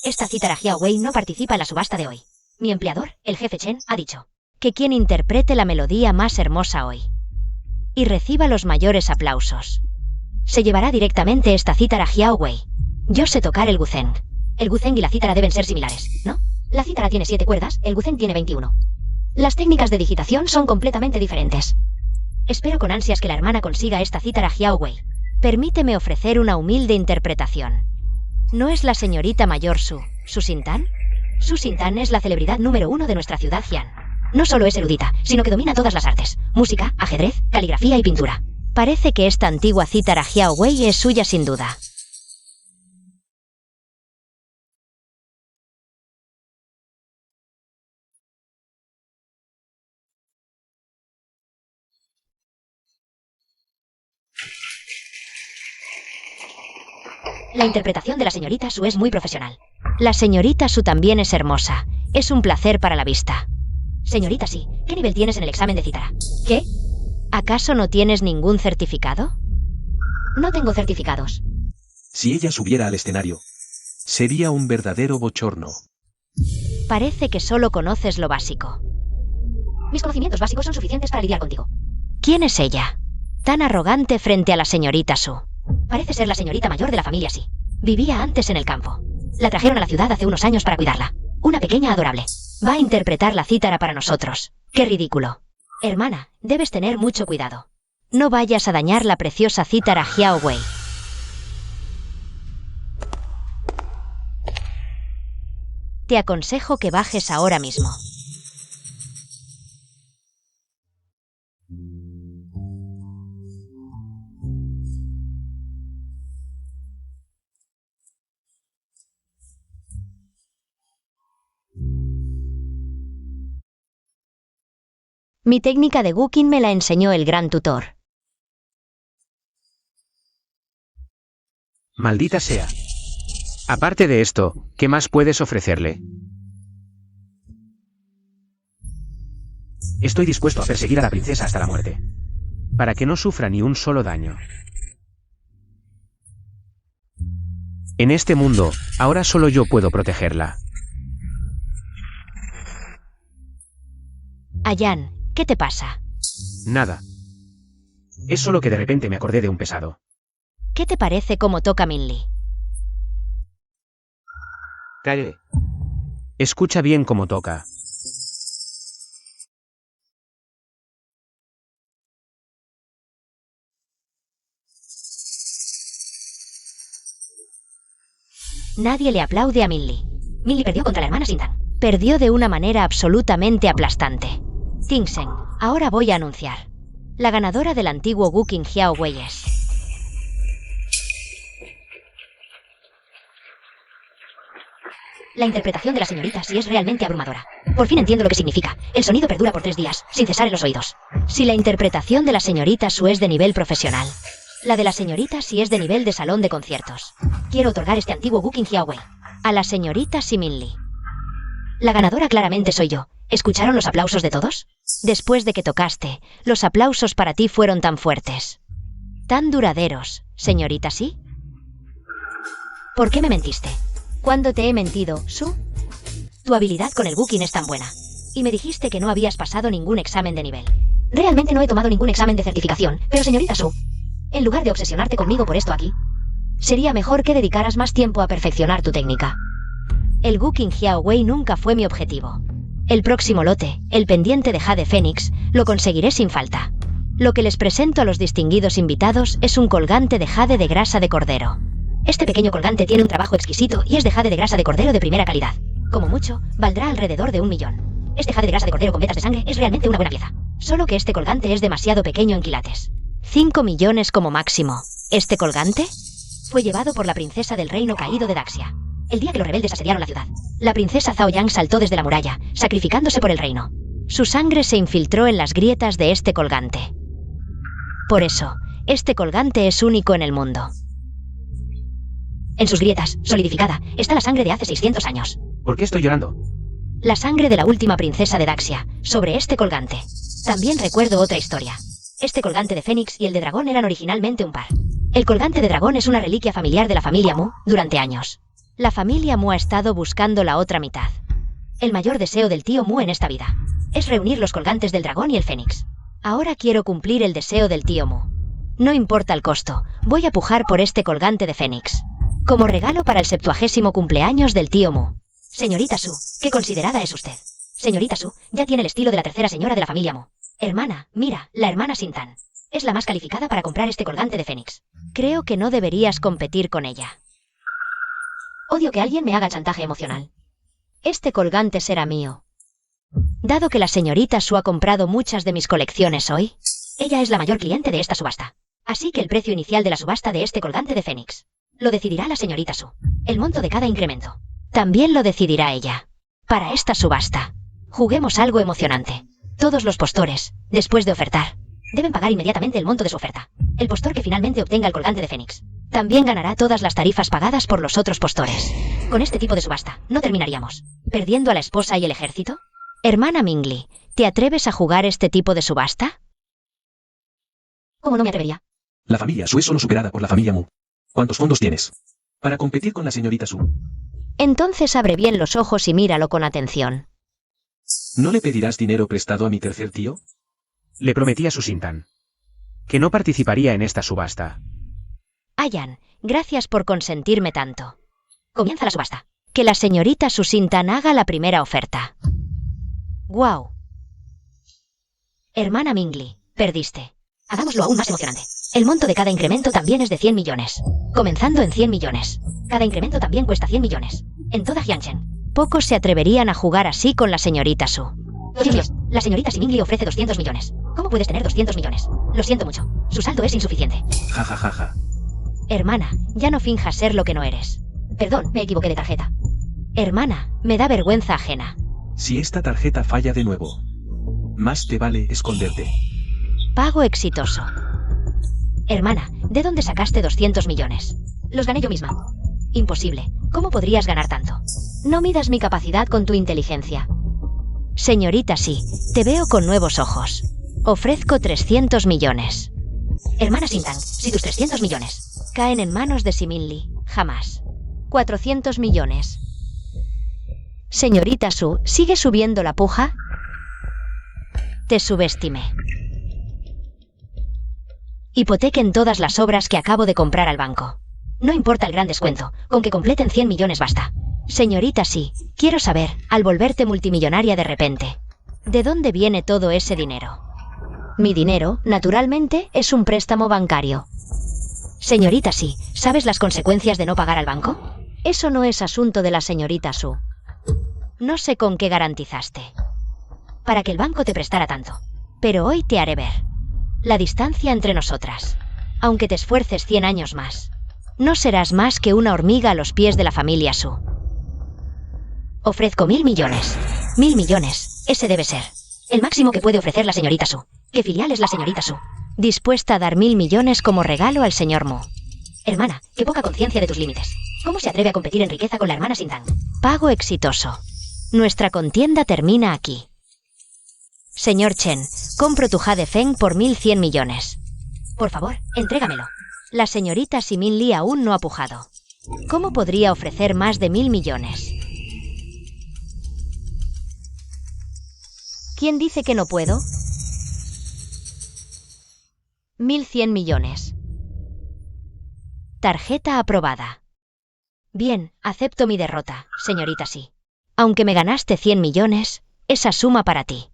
Esta cítara Xiao Wei no participa en la subasta de hoy. Mi empleador, el jefe Chen, ha dicho que quien interprete la melodía más hermosa hoy y reciba los mayores aplausos se llevará directamente esta cítara Xiao Wei. Yo sé tocar el guzheng. El guzheng y la cítara deben ser similares, ¿no? La cítara tiene 7 cuerdas, el guzheng tiene 21. Las técnicas de digitación son completamente diferentes. Espero con ansias que la hermana consiga esta cítara Xiao Wei. Permíteme ofrecer una humilde interpretación. ¿No es la señorita mayor Susintan? Susintan es la celebridad número 1 de nuestra ciudad Xi'an. No solo es erudita, sino que domina todas las artes: música, ajedrez, caligrafía y pintura. Parece que esta antigua cítara Xiao Wei es suya sin duda. La interpretación de la señorita Su es muy profesional. La señorita Su también es hermosa. Es un placer para la vista. Señorita Sí, ¿qué nivel tienes en el examen de cítara? ¿Qué? ¿Acaso no tienes ningún certificado? No tengo certificados. Si ella subiera al escenario, sería un verdadero bochorno. Parece que solo conoces lo básico. Mis conocimientos básicos son suficientes para lidiar contigo. ¿Quién es ella? Tan arrogante frente a la señorita Su. Parece ser la señorita mayor de la familia Sí. Vivía antes en el campo. La trajeron a la ciudad hace unos años para cuidarla. Una pequeña adorable. Va a interpretar la cítara para nosotros. ¡Qué ridículo! Hermana, debes tener mucho cuidado. No vayas a dañar la preciosa cítara Xiao Wei. Te aconsejo que bajes ahora mismo. Mi técnica de Guqin me la enseñó el gran tutor. Maldita sea. Aparte de esto, ¿qué más puedes ofrecerle? Estoy dispuesto a perseguir a la princesa hasta la muerte, para que no sufra ni un solo daño. En este mundo, ahora solo yo puedo protegerla. Ayan, ¿qué te pasa? Nada. Es solo que de repente me acordé de un pesado. ¿Qué te parece cómo toca Minli? Calle. Escucha bien cómo toca. Nadie le aplaude a Minli. Minli perdió contra la hermana Sintan. Perdió de una manera absolutamente aplastante. Tingsen, ahora voy a anunciar. La ganadora del antiguo Guqin Xiao Wei es... La interpretación de la señorita Sí es realmente abrumadora. Por fin entiendo lo que significa. El sonido perdura por 3 días, sin cesar en los oídos. Si la interpretación de la señorita Su es de nivel profesional, la de la señorita Sí es de nivel de salón de conciertos. Quiero otorgar este antiguo Guqin Xiao Wei a la señorita Sí Minli. La ganadora claramente soy yo. ¿Escucharon los aplausos de todos? Después de que tocaste, los aplausos para ti fueron tan fuertes, tan duraderos, señorita Sí. ¿Por qué me mentiste? ¿Cuándo te he mentido, Su? Tu habilidad con el Guqin es tan buena. Y me dijiste que no habías pasado ningún examen de nivel. Realmente no he tomado ningún examen de certificación, pero señorita Su, en lugar de obsesionarte conmigo por esto aquí, sería mejor que dedicaras más tiempo a perfeccionar tu técnica. El Guqin Hiaowei nunca fue mi objetivo. El próximo lote, el pendiente de Jade Fénix, lo conseguiré sin falta. Lo que les presento a los distinguidos invitados es un colgante de jade de grasa de cordero. Este pequeño colgante tiene un trabajo exquisito y es de jade de grasa de cordero de primera calidad. Como mucho, valdrá alrededor de 1 millón. Este jade de grasa de cordero con vetas de sangre es realmente una buena pieza. Solo que este colgante es demasiado pequeño en quilates. 5 millones como máximo. ¿Este colgante? Fue llevado por la princesa del reino caído de Daxia. El día que los rebeldes asediaron la ciudad, la princesa Zhao Yang saltó desde la muralla, sacrificándose por el reino. Su sangre se infiltró en las grietas de este colgante. Por eso, este colgante es único en el mundo. En sus grietas, solidificada, está la sangre de hace 600 años. ¿Por qué estoy llorando? La sangre de la última princesa de Daxia, sobre este colgante. También recuerdo otra historia. Este colgante de Fénix y el de dragón eran originalmente un par. El colgante de dragón es una reliquia familiar de la familia Mu, durante años. La familia Mu ha estado buscando la otra mitad. El mayor deseo del tío Mu en esta vida es reunir los colgantes del dragón y el Fénix. Ahora quiero cumplir el deseo del tío Mu. No importa el costo, voy a pujar por este colgante de Fénix. Como regalo para el 70º cumpleaños del tío Mu. Señorita Su, ¿qué considerada es usted? Señorita Su, ya tiene el estilo de la tercera señora de la familia Mu. Hermana, mira, la hermana Sintan. Es la más calificada para comprar este colgante de Fénix. Creo que no deberías competir con ella. Odio que alguien me haga chantaje emocional. Este colgante será mío. Dado que la señorita Su ha comprado muchas de mis colecciones hoy, ella es la mayor cliente de esta subasta. Así que el precio inicial de la subasta de este colgante de Fénix lo decidirá la señorita Su. El monto de cada incremento también lo decidirá ella. Para esta subasta, juguemos algo emocionante. Todos los postores, después de ofertar, deben pagar inmediatamente el monto de su oferta. El postor que finalmente obtenga el colgante de Fénix también ganará todas las tarifas pagadas por los otros postores. Con este tipo de subasta, ¿no terminaríamos perdiendo a la esposa y el ejército? Hermana Mingli, ¿te atreves a jugar este tipo de subasta? ¿Cómo no me atrevería? La familia Su es solo superada por la familia Mu. ¿Cuántos fondos tienes para competir con la señorita Su? Entonces abre bien los ojos y míralo con atención. ¿No le pedirás dinero prestado a mi tercer tío? Le prometí a Su Sintan que no participaría en esta subasta. Ayan, gracias por consentirme tanto. Comienza la subasta. Que la señorita Su Sintan haga la primera oferta. ¡Guau! Hermana Mingli, perdiste. Hagámoslo aún más emocionante. El monto de cada incremento también es de 100 millones. Comenzando en 100 millones. Cada incremento también cuesta 100 millones. En toda Jiangchen. Pocos se atreverían a jugar así con la señorita Su. Dios mío, la señorita Mingli ofrece 200 millones. ¿Cómo puedes tener 200 millones? Lo siento mucho. Su saldo es insuficiente. Ja ja ja ja. Hermana, ya no finjas ser lo que no eres. Perdón, me equivoqué de tarjeta. Hermana, me da vergüenza ajena. Si esta tarjeta falla de nuevo, más te vale esconderte. Pago exitoso. Hermana, ¿de dónde sacaste 200 millones? Los gané yo misma. Imposible. ¿Cómo podrías ganar tanto? No midas mi capacidad con tu inteligencia. Señorita Sí, te veo con nuevos ojos. Ofrezco 300 millones. Hermana Sintan, si tus 300 millones caen en manos de Siminli, jamás. 400 millones. Señorita Su, ¿sigue subiendo la puja? Te subestimé. Hipotequen todas las obras que acabo de comprar al banco. No importa el gran descuento, con que completen 100 millones basta. Señorita Sí, quiero saber, al volverte multimillonaria de repente, ¿de dónde viene todo ese dinero? Mi dinero, naturalmente, es un préstamo bancario. Señorita Sí, ¿sabes las consecuencias de no pagar al banco? Eso no es asunto de la señorita Su. No sé con qué garantizaste para que el banco te prestara tanto. Pero hoy te haré ver la distancia entre nosotras. Aunque te esfuerces 100 años más, no serás más que una hormiga a los pies de la familia Su. Ofrezco 1.000 millones. 1.000 millones, ese debe ser el máximo que puede ofrecer la señorita Su. ¿Qué filial es la señorita Su? Dispuesta a dar 1.000 millones como regalo al señor Mu. Hermana, qué poca conciencia de tus límites. ¿Cómo se atreve a competir en riqueza con la hermana Sintan? Pago exitoso. Nuestra contienda termina aquí. Señor Chen, compro tu Jade Feng por 1.100 millones. Por favor, entrégamelo. La señorita Siminli aún no ha pujado. ¿Cómo podría ofrecer más de 1.000 millones? ¿Quién dice que no puedo? 1.100 millones. Tarjeta aprobada. Bien, acepto mi derrota, señorita Sí. Aunque me ganaste 100 millones, esa suma para ti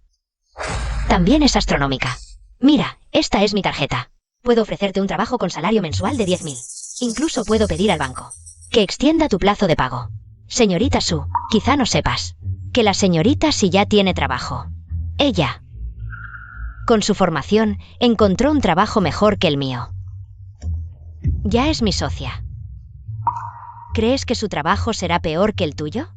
también es astronómica. Mira, esta es mi tarjeta. Puedo ofrecerte un trabajo con salario mensual de 10.000. Incluso puedo pedir al banco que extienda tu plazo de pago. Señorita Su, quizá no sepas que la señorita Sí ya tiene trabajo. Ella, con su formación, encontró un trabajo mejor que el mío. Ya es mi socia. ¿Crees que su trabajo será peor que el tuyo?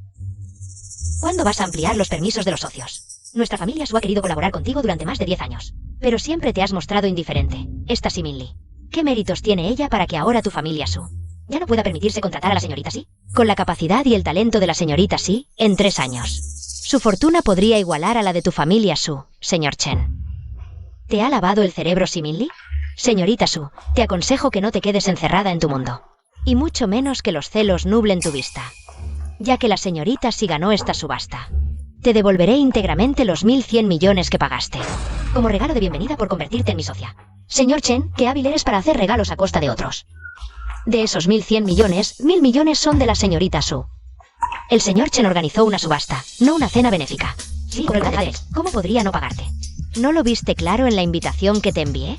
¿Cuándo vas a ampliar los permisos de los socios? Nuestra familia Su ha querido colaborar contigo durante más de 10 años. Pero siempre te has mostrado indiferente. Esta Sí Min Lee. ¿Qué méritos tiene ella para que ahora tu familia Su ya no pueda permitirse contratar a la señorita Sí? Con la capacidad y el talento de la señorita Sí, en 3 años, su fortuna podría igualar a la de tu familia Su, señor Chen. ¿Te ha lavado el cerebro Sí Min Lee? Señorita Su, te aconsejo que no te quedes encerrada en tu mundo. Y mucho menos que los celos nublen tu vista. Ya que la señorita Sí ganó esta subasta, te devolveré íntegramente los 1.100 millones que pagaste, como regalo de bienvenida por convertirte en mi socia. Señor Chen, qué hábil eres para hacer regalos a costa de otros. De esos 1.100 millones, 1.000 millones son de la señorita Su. El señor Chen organizó una subasta, no una cena benéfica. Sí, ¿cómo podría no pagarte? ¿No lo viste claro en la invitación que te envié?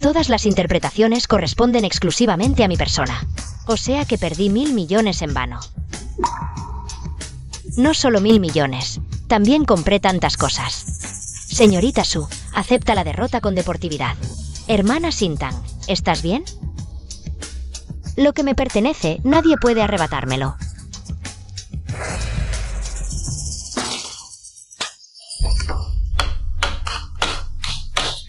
Todas las interpretaciones corresponden exclusivamente a mi persona. O sea que perdí 1.000 millones en vano. No solo 1.000 millones, también compré tantas cosas. Señorita Su, acepta la derrota con deportividad. Hermana Sintang, ¿estás bien? Lo que me pertenece, nadie puede arrebatármelo.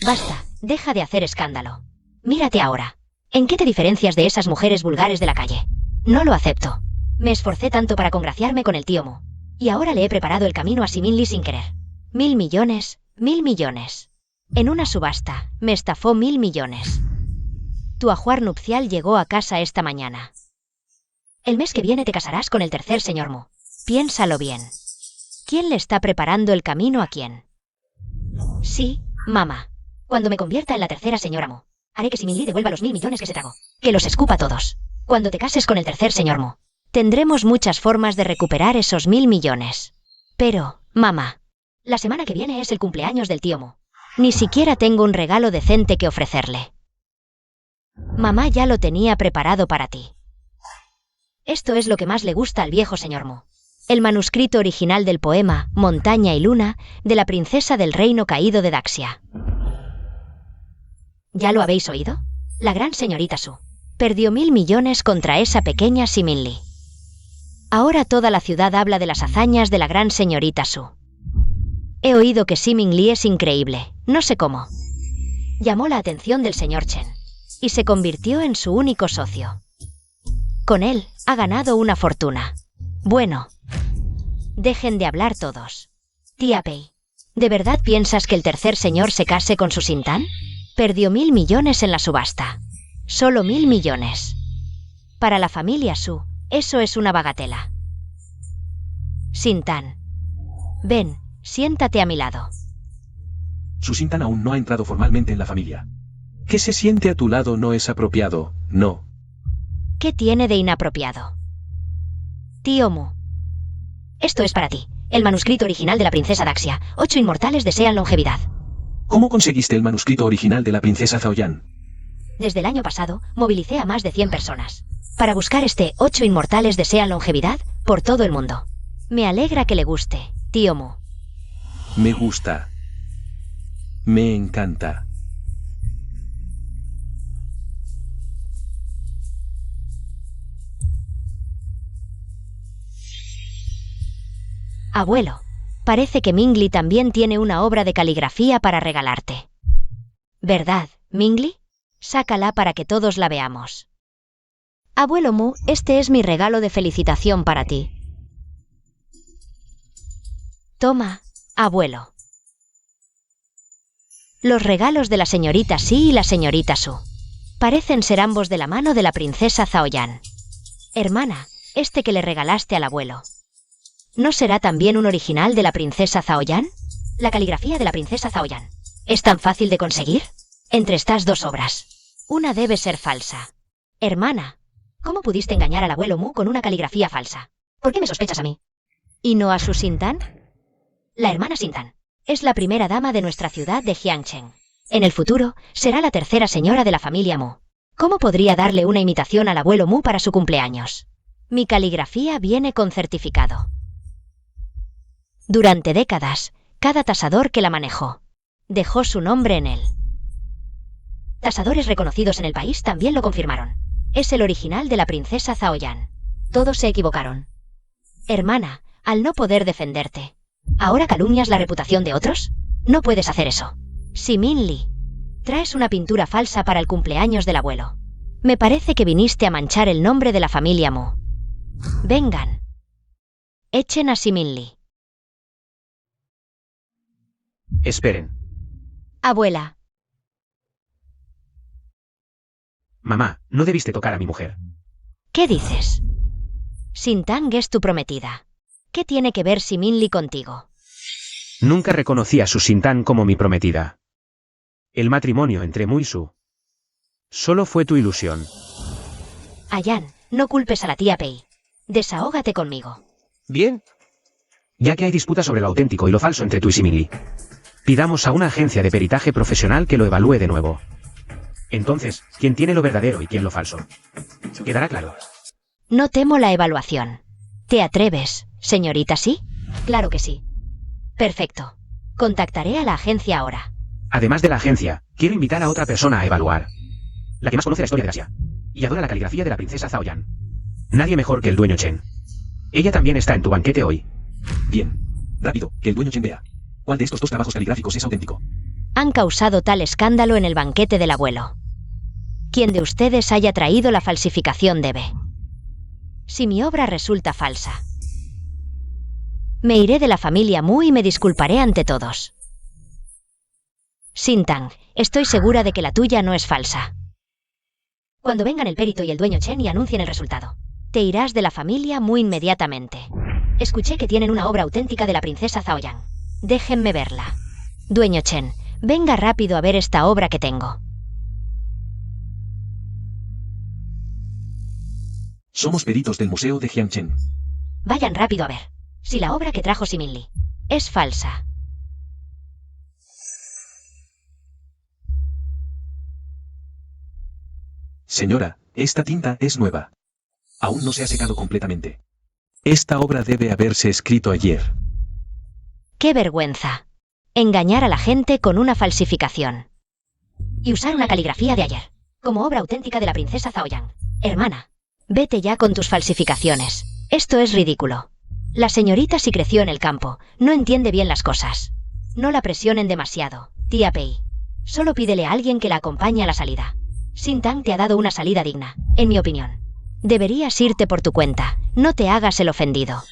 Basta, deja de hacer escándalo. Mírate ahora. ¿En qué te diferencias de esas mujeres vulgares de la calle? No lo acepto. Me esforcé tanto para congraciarme con el tío Mu. Y ahora le he preparado el camino a Sí Min Lee sin querer. 1.000 millones, 1.000 millones. En una subasta, me estafó 1.000 millones. Tu ajuar nupcial llegó a casa esta mañana. El mes que viene te casarás con el tercer señor Mu. Piénsalo bien. ¿Quién le está preparando el camino a quién? Sí, mamá. Cuando me convierta en la tercera señora Mu, haré que Sí Min Lee devuelva los 1.000 millones que se tragó. Que los escupa todos. Cuando te cases con el tercer señor Mu, tendremos muchas formas de recuperar esos 1.000 millones. Pero, mamá, la semana que viene es el cumpleaños del tío Mu. Ni siquiera tengo un regalo decente que ofrecerle. Mamá ya lo tenía preparado para ti. Esto es lo que más le gusta al viejo señor Mu. El manuscrito original del poema Montaña y Luna de la princesa del reino caído de Daxia. ¿Ya lo habéis oído? La gran señorita Su perdió 1.000 millones contra esa pequeña Sí Min Lee. Ahora toda la ciudad habla de las hazañas de la gran señorita Su. He oído que Sí Min Lee es increíble, no sé cómo. Llamó la atención del señor Chen y se convirtió en su único socio. Con él, ha ganado una fortuna. Bueno, dejen de hablar todos. Tía Pei, ¿de verdad piensas que el tercer señor se case con su Sintang? Perdió 1.000 millones en la subasta. Solo 1.000 millones. Para la familia Su, eso es una bagatela. Sintang, ven, siéntate a mi lado. Su Sintang aún no ha entrado formalmente en la familia. Que se siente a tu lado no es apropiado, no. ¿Qué tiene de inapropiado? Tío Mu. Esto es para ti, el manuscrito original de la princesa Daxia. 8 inmortales desean longevidad. ¿Cómo conseguiste el manuscrito original de la princesa Zaoyan? Desde el año pasado, movilicé a más de 100 personas para buscar este 8 inmortales desean longevidad por todo el mundo. Me alegra que le guste, tío Mu. Me gusta. Me encanta. Abuelo, parece que Mingli también tiene una obra de caligrafía para regalarte. ¿Verdad, Mingli? Sácala para que todos la veamos. Abuelo Mu, este es mi regalo de felicitación para ti. Toma, abuelo. Los regalos de la señorita Sí y la señorita Su. Parecen ser ambos de la mano de la princesa Zaoyan. Hermana, este que le regalaste al abuelo, ¿no será también un original de la princesa Zaoyan? La caligrafía de la princesa Zaoyan. ¿Es tan fácil de conseguir? Entre estas dos obras, una debe ser falsa. Hermana, ¿Cómo pudiste engañar al abuelo Mu con una caligrafía falsa? ¿Por qué me sospechas a mí? ¿Y no a su Xintan? La hermana Xintan es la primera dama de nuestra ciudad de Jiangchen. En el futuro, será la tercera señora de la familia Mu. ¿Cómo podría darle una imitación al abuelo Mu para su cumpleaños? Mi caligrafía viene con certificado. Durante décadas, cada tasador que la manejó dejó su nombre en él. Tasadores reconocidos en el país también lo confirmaron. Es el original de la princesa Zaoyan. Todos se equivocaron. Hermana, al no poder defenderte, ¿ahora calumnias la reputación de otros? No puedes hacer eso. Simin Li, traes una pintura falsa para el cumpleaños del abuelo. Me parece que viniste a manchar el nombre de la familia Mu. Vengan. Echen a Simin Li. Esperen. Abuela. Mamá, no debiste tocar a mi mujer. ¿Qué dices? Xintang es tu prometida. ¿Qué tiene que ver Simin Li contigo? Nunca reconocí a su Xintan como mi prometida. El matrimonio entre Mu y Su solo fue tu ilusión. Ayan, no culpes a la tía Pei. Desahógate conmigo. Bien. Ya que hay disputa sobre lo auténtico y lo falso entre tú y Simin Li, pidamos a una agencia de peritaje profesional que lo evalúe de nuevo. Entonces, ¿quién tiene lo verdadero y quién lo falso? ¿Quedará claro? No temo la evaluación. ¿Te atreves, señorita, sí? Claro que sí. Perfecto. Contactaré a la agencia ahora. Además de la agencia, quiero invitar a otra persona a evaluar. La que más conoce la historia de Asia. Y adora la caligrafía de la princesa Zaoyan. Nadie mejor que el dueño Chen. Ella también está en tu banquete hoy. Bien. Rápido, que el dueño Chen vea. ¿Cuál de estos dos trabajos caligráficos es auténtico? Han causado tal escándalo en el banquete del abuelo. Quien de ustedes haya traído la falsificación debe. Si mi obra resulta falsa, me iré de la familia Mu y me disculparé ante todos. Xintang, estoy segura de que la tuya no es falsa. Cuando vengan el perito y el dueño Chen y anuncien el resultado, te irás de la familia Mu inmediatamente. Escuché que tienen una obra auténtica de la princesa Zaoyan. Déjenme verla. Dueño Chen, venga rápido a ver esta obra que tengo. Somos peritos del Museo de Jiangchen. Vayan rápido a ver si la obra que trajo Simin Li es falsa. Señora, esta tinta es nueva. Aún no se ha secado completamente. Esta obra debe haberse escrito ayer. ¡Qué vergüenza! Engañar a la gente con una falsificación. Y usar una caligrafía de ayer, como obra auténtica de la princesa Zaoyan. Hermana, vete ya con tus falsificaciones. Esto es ridículo. La señorita sí creció en el campo, no entiende bien las cosas. No la presionen demasiado, tía Pei. Solo pídele a alguien que la acompañe a la salida. Xintang te ha dado una salida digna, en mi opinión. Deberías irte por tu cuenta, no te hagas el ofendido.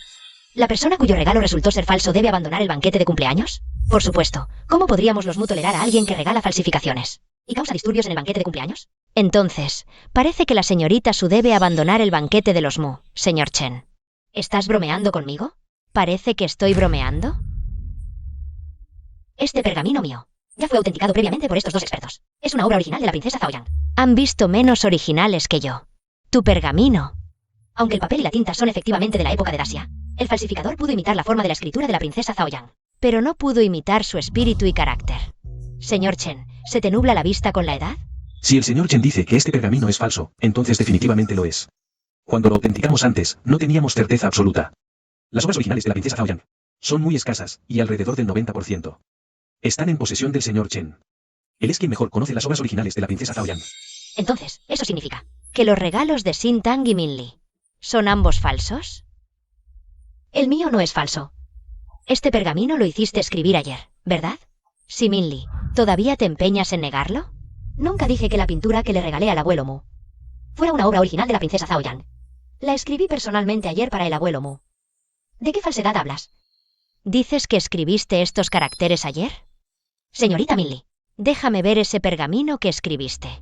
¿La persona cuyo regalo resultó ser falso debe abandonar el banquete de cumpleaños? Por supuesto. ¿Cómo podríamos los Mu tolerar a alguien que regala falsificaciones y causa disturbios en el banquete de cumpleaños? Entonces, parece que la señorita Su debe abandonar el banquete de los Mu, señor Chen. ¿Estás bromeando conmigo? ¿Parece que estoy bromeando? Este pergamino mío ya fue autenticado previamente por estos dos expertos. Es una obra original de la princesa Zaoyan. Han visto menos originales que yo. Tu pergamino. Aunque el papel y la tinta son efectivamente de la época de Dacia, el falsificador pudo imitar la forma de la escritura de la princesa Zaoyan, pero no pudo imitar su espíritu y carácter. Señor Chen, ¿se te nubla la vista con la edad? Si el señor Chen dice que este pergamino es falso, entonces definitivamente lo es. Cuando lo autenticamos antes, no teníamos certeza absoluta. Las obras originales de la princesa Zaoyan son muy escasas, y alrededor del 90% están en posesión del señor Chen. Él es quien mejor conoce las obras originales de la princesa Zaoyan. Entonces, eso significa que los regalos de Xintang y Min Li ¿son ambos falsos? El mío no es falso. Este pergamino lo hiciste escribir ayer, ¿verdad? Simin Li, ¿todavía te empeñas en negarlo? Nunca dije que la pintura que le regalé al abuelo Mu fuera una obra original de la princesa Zaoyan. La escribí personalmente ayer para el abuelo Mu. ¿De qué falsedad hablas? ¿Dices que escribiste estos caracteres ayer? Señorita Min Li, déjame ver ese pergamino que escribiste.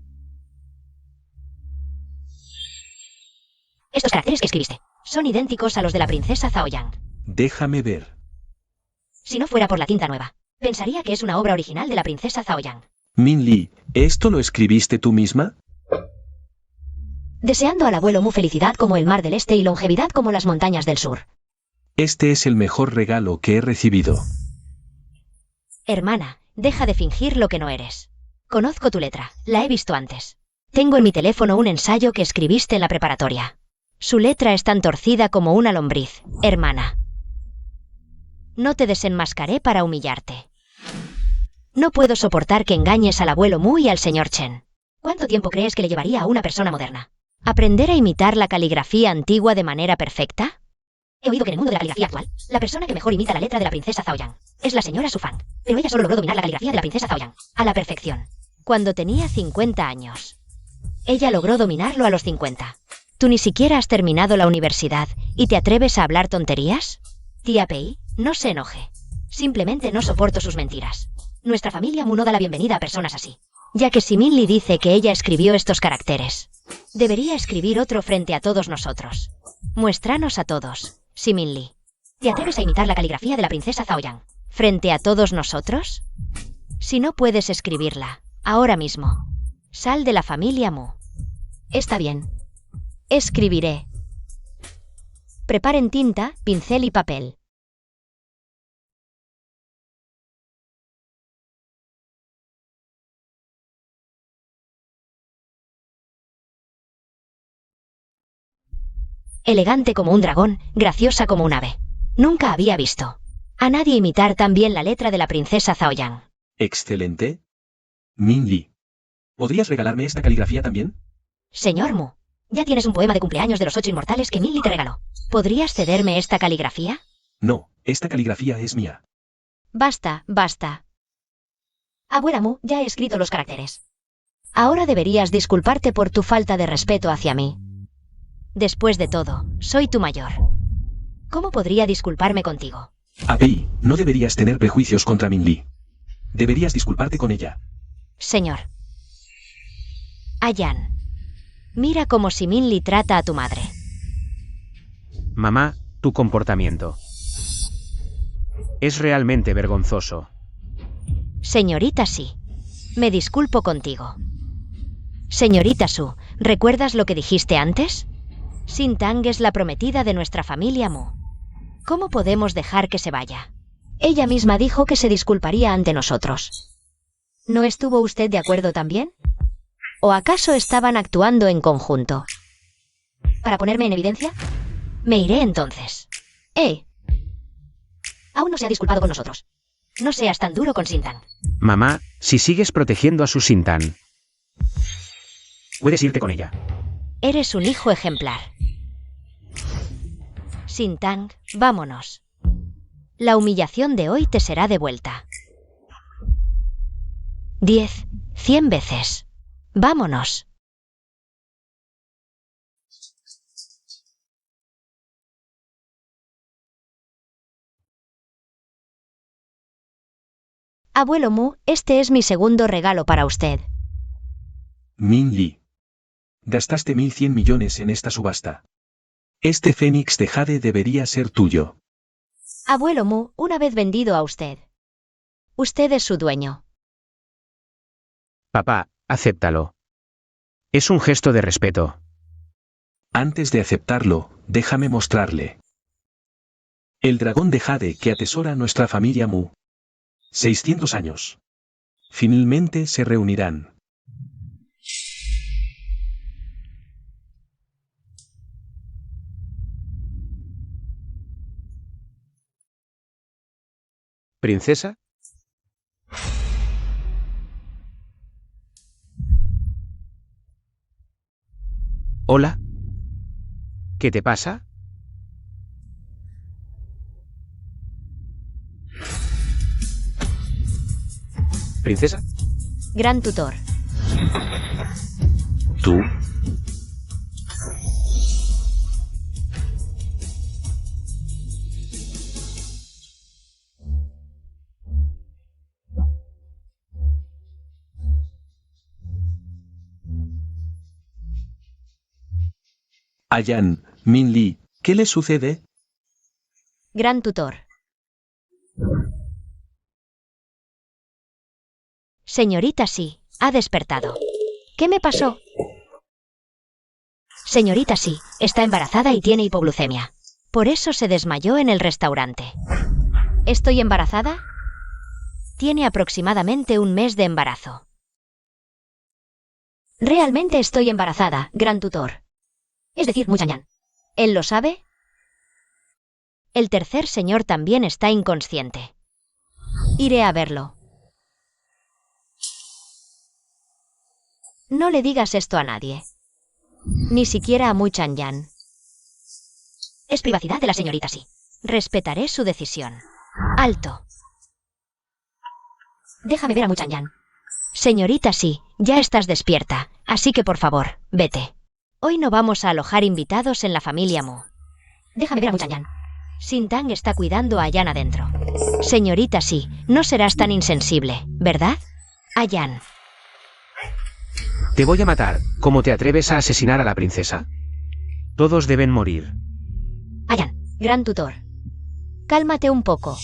Estos caracteres que escribiste son idénticos a los de la princesa Zaoyan. Déjame ver. Si no fuera por la tinta nueva, pensaría que es una obra original de la princesa Zaoyan. Min Li, ¿esto lo escribiste tú misma? deseando al abuelo Mu felicidad como el mar del este y longevidad como las montañas del sur. Este es el mejor regalo que he recibido. Hermana, deja de fingir lo que no eres. Conozco tu letra, la he visto antes. Tengo en mi teléfono un ensayo que escribiste en la preparatoria. Su letra es tan torcida como una lombriz, hermana. No te desenmascaré para humillarte. No puedo soportar que engañes al abuelo Mu y al señor Chen. ¿Cuánto tiempo crees que le llevaría a una persona moderna? ¿Aprender a imitar la caligrafía antigua de manera perfecta? He oído que en el mundo de la caligrafía actual, la persona que mejor imita la letra de la princesa Zhao Yang es la señora Su Fang, pero ella solo logró dominar la caligrafía de la princesa Zhao Yang a la perfección cuando tenía 50 años. Ella logró dominarlo a los 50. ¿Tú ni siquiera has terminado la universidad y te atreves a hablar tonterías? Tía Pei, no se enoje. Simplemente no soporto sus mentiras. Nuestra familia Mu no da la bienvenida a personas así. Ya que si Min Li dice que ella escribió estos caracteres, debería escribir otro frente a todos nosotros. Muéstranos a todos, si Min Li. ¿Te atreves a imitar la caligrafía de la princesa Zhao Yang frente a todos nosotros? Si no puedes escribirla, ahora mismo, sal de la familia Mu. Está bien. Escribiré. Preparen tinta, pincel y papel. Elegante como un dragón, graciosa como un ave. Nunca había visto a nadie imitar tan bien la letra de la princesa Zhao Yang. Excelente. Min Li, ¿podrías regalarme esta caligrafía también? Señor Mu, ya tienes un poema de cumpleaños de los 8 inmortales que Min Li te regaló. ¿Podrías cederme esta caligrafía? No, esta caligrafía es mía. Basta, basta. Abuela Mu, ya he escrito los caracteres. Ahora deberías disculparte por tu falta de respeto hacia mí. Después de todo, soy tu mayor. ¿Cómo podría disculparme contigo? Pei, no deberías tener prejuicios contra Min Li. Deberías disculparte con ella. Señor. Ayan. Mira cómo si Min Li trata a tu madre. Mamá, tu comportamiento es realmente vergonzoso. Señorita Shi. Me disculpo contigo. Señorita Su, ¿recuerdas lo que dijiste antes? Xin Tang es la prometida de nuestra familia Mu. ¿Cómo podemos dejar que se vaya? Ella misma dijo que se disculparía ante nosotros. ¿No estuvo usted de acuerdo también? ¿O acaso estaban actuando en conjunto? ¿Para ponerme en evidencia? Me iré entonces. Aún no se ha disculpado con nosotros. No seas tan duro con Xin Tang. Mamá, si sigues protegiendo a su Xin Tang, puedes irte con ella. Eres un hijo ejemplar. Xin Tang, vámonos. La humillación de hoy te será devuelta. 10, 100 veces. Vámonos. Abuelo Mu, este es mi segundo regalo para usted. Min Li. Gastaste 1.100 millones en esta subasta. Este fénix de jade debería ser tuyo. Abuelo Mu, una vez vendido a usted. Usted es su dueño. Papá, acéptalo. Es un gesto de respeto. Antes de aceptarlo, déjame mostrarle. El dragón de jade que atesora nuestra familia Mu. 600 años. Finalmente se reunirán. ¿Princesa? Hola. ¿Qué te pasa? ¿Princesa? Gran tutor. ¿Tú? Ayan, Min Li, ¿qué le sucede? Gran tutor. Señorita Shi, ha despertado. ¿Qué me pasó? Señorita sí, está embarazada y tiene hipoglucemia. Por eso se desmayó en el restaurante. ¿Estoy embarazada? Tiene aproximadamente un mes de embarazo. Realmente estoy embarazada, gran tutor. Es decir, Muchanyan. ¿Él lo sabe? El tercer señor también está inconsciente. Iré a verlo. No le digas esto a nadie. Ni siquiera a Muchanyan. Es privacidad de la señorita sí. Respetaré su decisión. Alto. Déjame ver a Muchanyan. Señorita sí, ya estás despierta, así que por favor, vete. Hoy no vamos a alojar invitados en la familia Mu. Déjame ver a Muchanyan. Sintang está cuidando a Ayan adentro. Señorita sí, no serás tan insensible, ¿verdad? Ayan. Te voy a matar. ¿Cómo te atreves a asesinar a la princesa? Todos deben morir. Ayan, gran tutor. Cálmate un poco.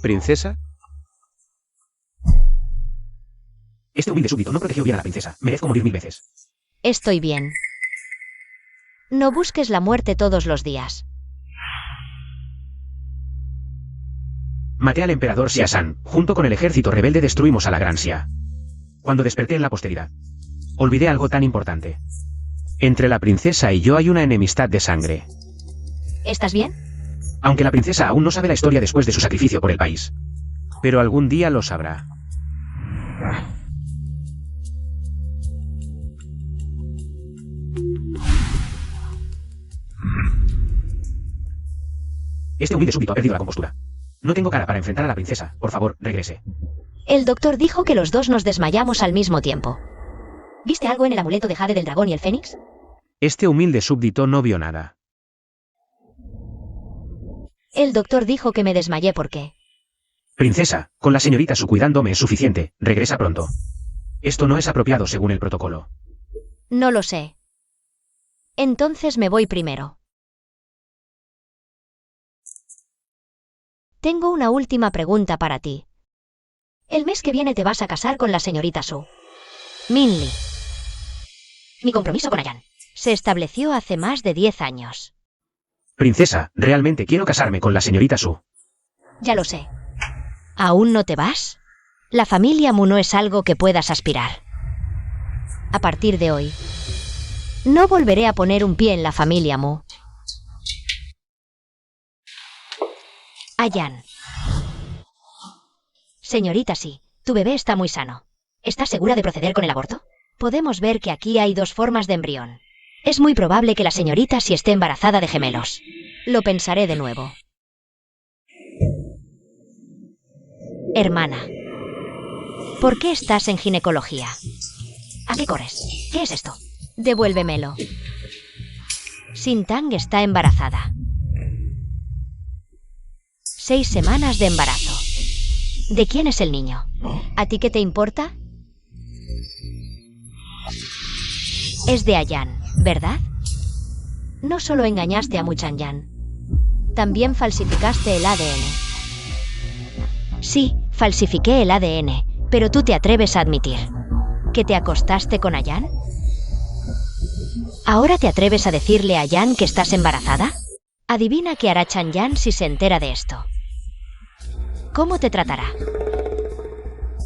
¿Princesa? Este humilde súbdito no protegió bien a la princesa. Merezco morir 1000 veces. Estoy bien. No busques la muerte todos los días. Maté al emperador Xiasan. Junto con el ejército rebelde destruimos a la Gran Xia. Cuando desperté en la posteridad, olvidé algo tan importante. Entre la princesa y yo hay una enemistad de sangre. ¿Estás bien? Aunque la princesa aún no sabe la historia después de su sacrificio por el país. Pero algún día lo sabrá. Este humilde súbdito ha perdido la compostura. No tengo cara para enfrentar a la princesa. Por favor, regrese. El doctor dijo que los dos nos desmayamos al mismo tiempo. ¿Viste algo en el amuleto de Jade del dragón y el fénix? Este humilde súbdito no vio nada. El doctor dijo que me desmayé porque... Princesa, con la señorita Su cuidándome es suficiente. Regresa pronto. Esto no es apropiado según el protocolo. No lo sé. Entonces me voy primero. Tengo una última pregunta para ti. El mes que viene te vas a casar con la señorita Su. Minli. Mi compromiso con Ayan se estableció hace más de 10 años. Princesa, realmente quiero casarme con la señorita Su. Ya lo sé. ¿Aún no te vas? La familia Mu no es algo que puedas aspirar. A partir de hoy, no volveré a poner un pie en la familia Mu. Ayan. Señorita sí, tu bebé está muy sano. ¿Estás segura de proceder con el aborto? Podemos ver que aquí hay 2 formas de embrión. Es muy probable que la señorita sí esté embarazada de gemelos. Lo pensaré de nuevo. Hermana. ¿Por qué estás en ginecología? ¿A qué corres? ¿Qué es esto? Devuélvemelo. Sintang está embarazada. 6 semanas de embarazo. ¿De quién es el niño? ¿A ti qué te importa? Es de Ayan, ¿verdad? No solo engañaste a Muchanyan, también falsificaste el ADN. Sí, falsifiqué el ADN, pero tú te atreves a admitir que te acostaste con Ayan. ¿Ahora te atreves a decirle a Ayan que estás embarazada? Adivina qué hará Chanyan si se entera de esto. ¿Cómo te tratará?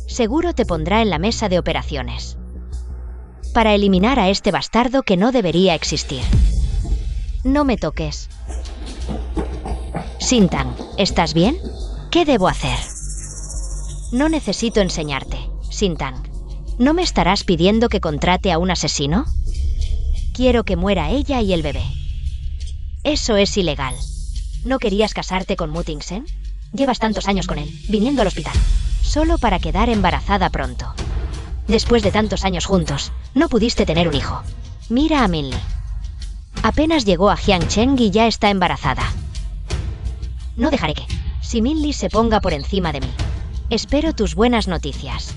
Seguro te pondrá en la mesa de operaciones para eliminar a este bastardo que no debería existir. No me toques. Sintang, ¿estás bien? ¿Qué debo hacer? No necesito enseñarte, Sintang. ¿No me estarás pidiendo que contrate a un asesino? Quiero que muera ella y el bebé. Eso es ilegal. ¿No querías casarte con Mu Tingsen? Llevas tantos años con él, viniendo al hospital, solo para quedar embarazada pronto. Después de tantos años juntos, no pudiste tener un hijo. Mira a Minli. Apenas llegó a Jiangcheng y ya está embarazada. No dejaré que, si Minli se ponga por encima de mí. Espero tus buenas noticias.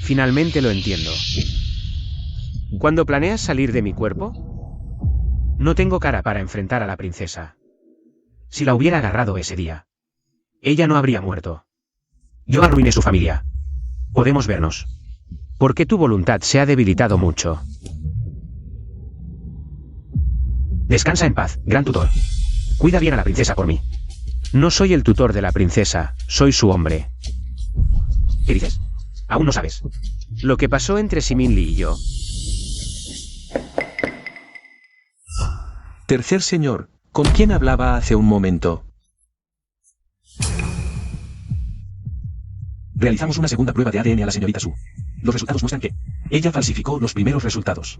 Finalmente lo entiendo. ¿Cuándo planeas salir de mi cuerpo? No tengo cara para enfrentar a la princesa. Si la hubiera agarrado ese día, ella no habría muerto. Yo arruiné su familia. Podemos vernos. Porque tu voluntad se ha debilitado mucho. Descansa en paz, gran tutor. Cuida bien a la princesa por mí. No soy el tutor de la princesa, soy su hombre. ¿Qué dices? Aún no sabes. Lo que pasó entre Siminli y yo. Tercer señor, ¿con quién hablaba hace un momento? Realizamos una segunda prueba de ADN a la señorita Su. Los resultados muestran que ella falsificó los primeros resultados.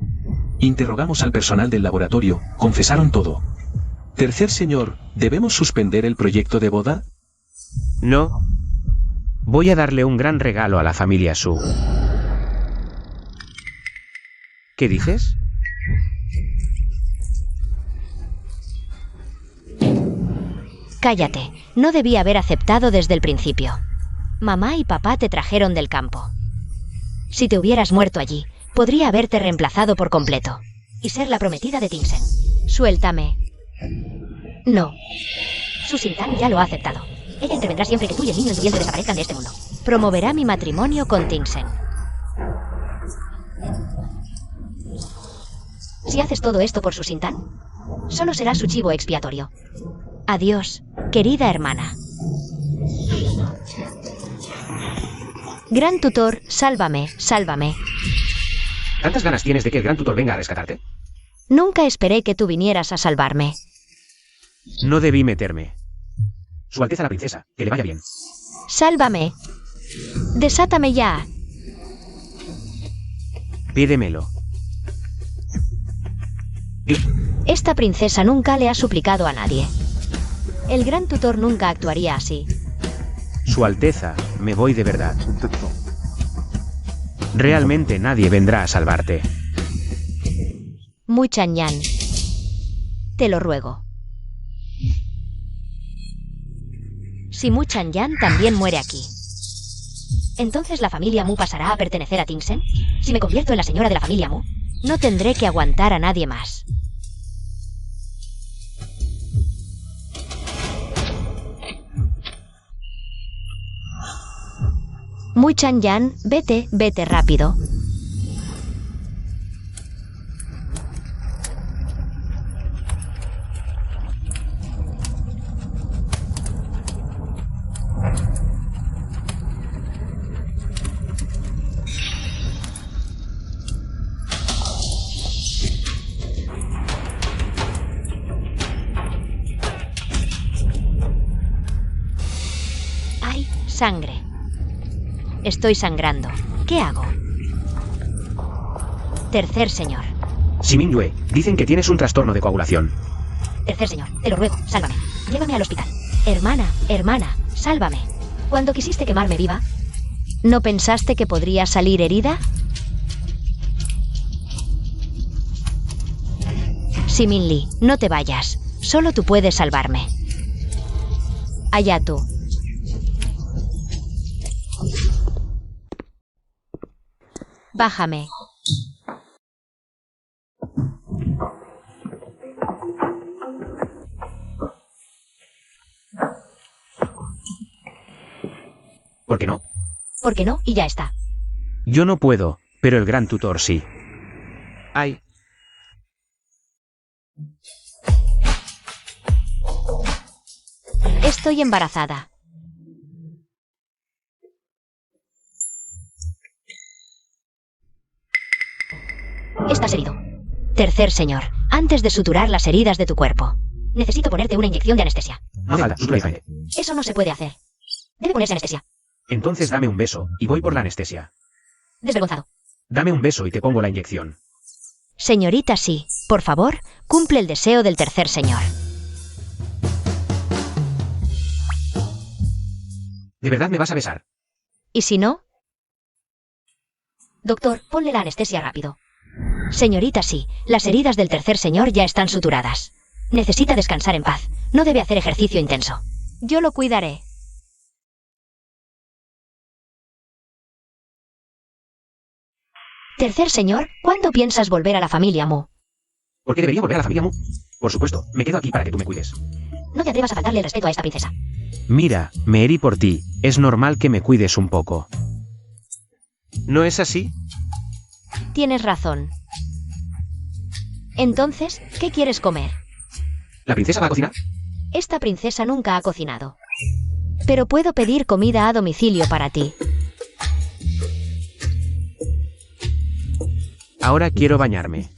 Interrogamos al personal del laboratorio, confesaron todo. Tercer señor, ¿debemos suspender el proyecto de boda? No. Voy a darle un gran regalo a la familia Su. ¿Qué dices? Cállate, no debí haber aceptado desde el principio. Mamá y papá te trajeron del campo. Si te hubieras muerto allí, podría haberte reemplazado por completo. Y ser la prometida de Tinsen. Suéltame. No. Su Sintan ya lo ha aceptado. Ella intervendrá siempre que tú y el niño en tu vientre desaparezcan de este mundo. Promoverá mi matrimonio con Tinsen. Si haces todo esto por su Sintan, solo será su chivo expiatorio. Adiós, querida hermana. Gran tutor, sálvame, sálvame. ¿Tantas ganas tienes de que el gran tutor venga a rescatarte? Nunca esperé que tú vinieras a salvarme. No debí meterme. Su Alteza la princesa, que le vaya bien. Sálvame. Desátame ya. Pídemelo. Esta princesa nunca le ha suplicado a nadie. El gran tutor nunca actuaría así. Su Alteza, me voy de verdad. Realmente nadie vendrá a salvarte. Mu Chanyan. Te lo ruego. Si Mu Chanyan también muere aquí, ¿entonces la familia Mu pasará a pertenecer a Tinsen? Si me convierto en la señora de la familia Mu, no tendré que aguantar a nadie más. Mu Chanyan, vete, vete rápido. Hay sangre. Estoy sangrando. ¿Qué hago? Tercer señor. Simin Yue, dicen que tienes un trastorno de coagulación. Tercer señor, te lo ruego, sálvame. Llévame al hospital. Hermana, hermana, sálvame. Cuando quisiste quemarme viva, ¿no pensaste que podría salir herida? Simin Lee, no te vayas. Solo tú puedes salvarme. Allá tú. Bájame. ¿Por qué no? ¿Por qué no? Y ya está. Yo no puedo, pero el gran tutor sí. Ay. Estoy embarazada. Estás herido. Tercer señor, antes de suturar las heridas de tu cuerpo, necesito ponerte una inyección de anestesia. No falta, sutura. Eso no se puede hacer. Debe ponerse anestesia. Entonces dame un beso, y voy por la anestesia. Desvergonzado. Dame un beso y te pongo la inyección. Señorita, sí. Por favor, cumple el deseo del tercer señor. ¿De verdad me vas a besar? ¿Y si no? Doctor, ponle la anestesia rápido. Señorita, sí. Las heridas del tercer señor ya están suturadas. Necesita descansar en paz. No debe hacer ejercicio intenso. Yo lo cuidaré. Tercer señor, ¿cuándo piensas volver a la familia Mu? ¿Por qué debería volver a la familia Mu? Por supuesto, me quedo aquí para que tú me cuides. No te atrevas a faltarle el respeto a esta princesa. Mira, me herí por ti. Es normal que me cuides un poco. ¿No es así? Tienes razón. Entonces, ¿qué quieres comer? ¿La princesa va a cocinar? Esta princesa nunca ha cocinado. Pero puedo pedir comida a domicilio para ti. Ahora quiero bañarme.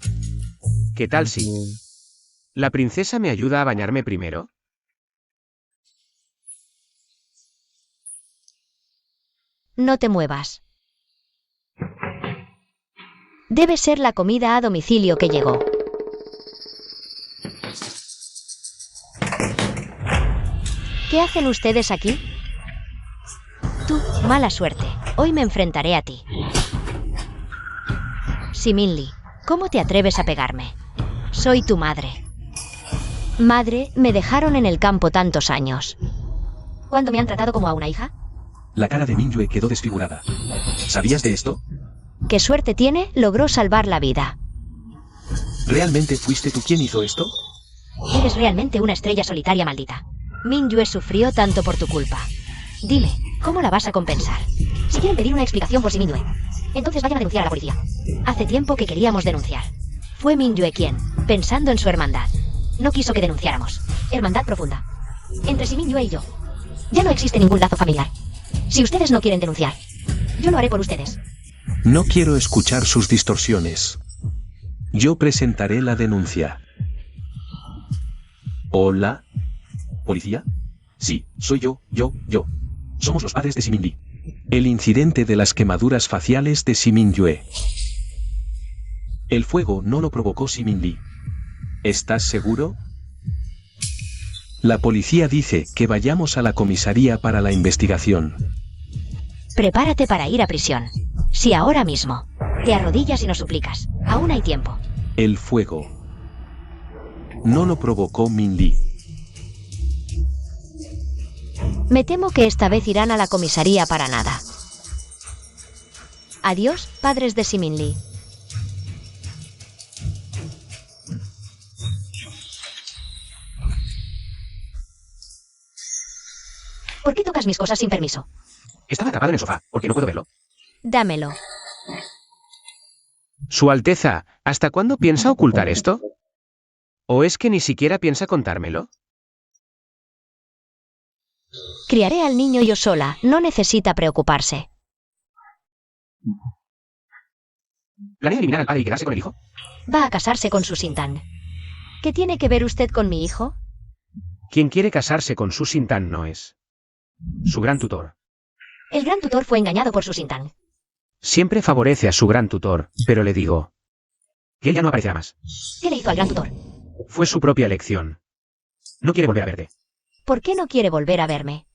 ¿Qué tal si la princesa me ayuda a bañarme primero? No te muevas. Debe ser la comida a domicilio que llegó. ¿Qué hacen ustedes aquí? Tú, mala suerte. Hoy me enfrentaré a ti. Siminli, ¿cómo te atreves a pegarme? Soy tu madre. Madre, me dejaron en el campo tantos años. ¿Cuándo me han tratado como a una hija? La cara de Mingyue quedó desfigurada. ¿Sabías de esto? ¿Qué suerte tiene? Logró salvar la vida. ¿Realmente fuiste tú quien hizo esto? Eres realmente una estrella solitaria maldita. Mingyue sufrió tanto por tu culpa. Dime, ¿cómo la vas a compensar? Si quieren pedir una explicación por Mingyue, entonces vayan a denunciar a la policía. Hace tiempo que queríamos denunciar. Fue Mingyue quien, pensando en su hermandad, no quiso que denunciáramos. Hermandad profunda. Entre Mingyue y yo. Ya no existe ningún lazo familiar. Si ustedes no quieren denunciar, yo lo haré por ustedes. No quiero escuchar sus distorsiones. Yo presentaré la denuncia. ¿Hola? ¿Policía? Sí, soy yo. Somos los padres de Siminli. El incidente de las quemaduras faciales de Mingyue. El fuego no lo provocó Siminli. ¿Estás seguro? La policía dice que vayamos a la comisaría para la investigación. Prepárate para ir a prisión. Si ahora mismo te arrodillas y nos suplicas, aún hay tiempo. El fuego no lo provocó Minli. Me temo que esta vez irán a la comisaría para nada. Adiós, padres de Siminli. ¿Por qué tocas mis cosas sin permiso? Estaba atrapado en el sofá, porque no puedo verlo. Dámelo. Su Alteza, ¿hasta cuándo piensa ocultar esto? ¿O es que ni siquiera piensa contármelo? Criaré al niño yo sola, no necesita preocuparse. ¿Planea eliminar al padre y quedarse con el hijo? Va a casarse con su Sintang. ¿Qué tiene que ver usted con mi hijo? Quien quiere casarse con Su Sintang no es su gran tutor. El gran tutor fue engañado por su Sintang. Siempre favorece a su gran tutor, pero le digo que él ya no aparecerá más. ¿Qué le hizo al gran tutor? Fue su propia elección. No quiere volver a verte. ¿Por qué no quiere volver a verme?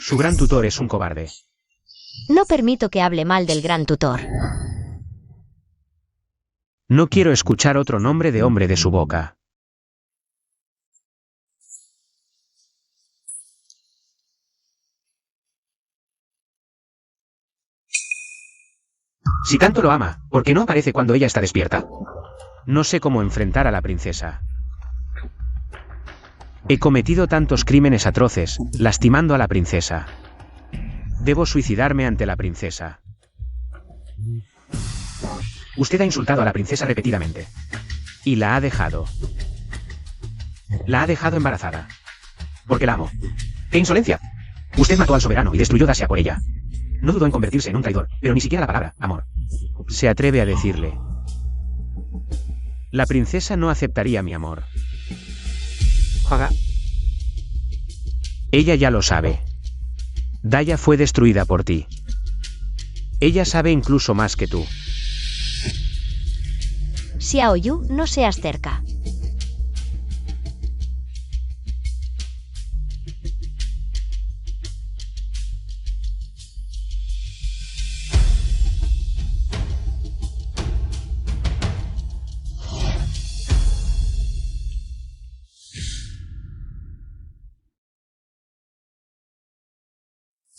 Su gran tutor es un cobarde. No permito que hable mal del gran tutor. No quiero escuchar otro nombre de hombre de su boca. Si tanto lo ama, ¿por qué no aparece cuando ella está despierta? No sé cómo enfrentar a la princesa. He cometido tantos crímenes atroces, lastimando a la princesa. Debo suicidarme ante la princesa. Usted ha insultado a la princesa repetidamente. Y la ha dejado. La ha dejado embarazada. Porque la amo. ¡Qué insolencia! Usted mató al soberano y destruyó Dacia por ella. No dudó en convertirse en un traidor, pero ni siquiera la palabra, amor. Se atreve a decirle. La princesa no aceptaría mi amor. Juega. Ella ya lo sabe. Daya fue destruida por ti. Ella sabe incluso más que tú. Xiao Yu, no seas cerca.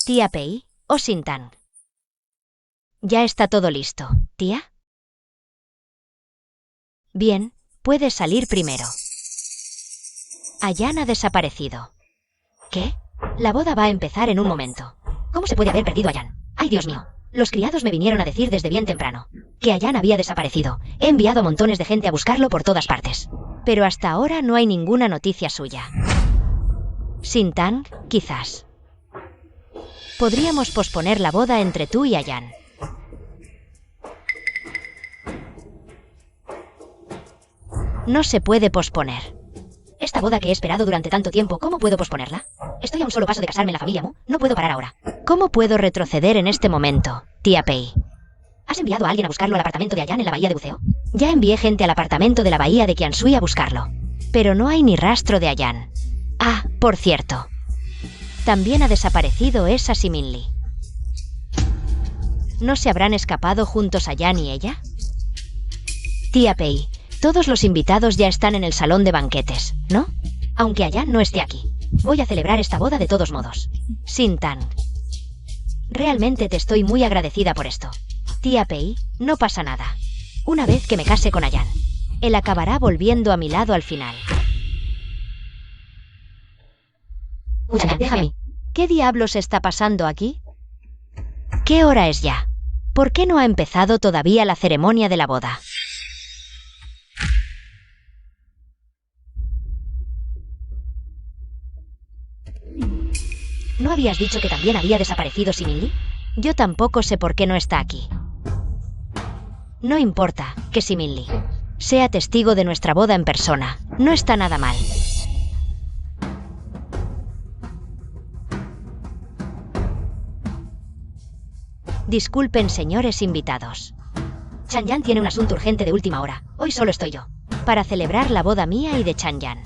Tía Pei o Sintang. Ya está todo listo, tía. Bien, puedes salir primero. Ayan ha desaparecido. ¿Qué? La boda va a empezar en un momento. ¿Cómo se puede haber perdido a Ayan? ¡Ay, Dios mío! Los criados me vinieron a decir desde bien temprano que Ayan había desaparecido. He enviado a montones de gente a buscarlo por todas partes. Pero hasta ahora no hay ninguna noticia suya. Sintang, quizás. Podríamos posponer la boda entre tú y Ayan. No se puede posponer. Esta boda que he esperado durante tanto tiempo, ¿cómo puedo posponerla? Estoy a un solo paso de casarme en la familia Mu. No puedo parar ahora. ¿Cómo puedo retroceder en este momento, tía Pei? ¿Has enviado a alguien a buscarlo al apartamento de Ayan en la bahía de buceo? Ya envié gente al apartamento de la bahía de Qianshui a buscarlo. Pero no hay ni rastro de Ayan. Ah, por cierto. También ha desaparecido esa Siminli. ¿No se habrán escapado juntos Ayan y ella? Tía Pei, todos los invitados ya están en el salón de banquetes, ¿no? Aunque Ayan no esté aquí. Voy a celebrar esta boda de todos modos. Sintang. Realmente te estoy muy agradecida por esto. Tía Pei, no pasa nada. Una vez que me case con Ayan, él acabará volviendo a mi lado al final. Déjame. ¿Qué diablos está pasando aquí? ¿Qué hora es ya? ¿Por qué no ha empezado todavía la ceremonia de la boda? ¿No habías dicho que también había desaparecido Siminli? Yo tampoco sé por qué no está aquí. No importa que Siminli sea testigo de nuestra boda en persona. No está nada mal. Disculpen, señores invitados. Chanyan tiene un asunto urgente de última hora. Hoy solo estoy yo, para celebrar la boda mía y de Chanyan.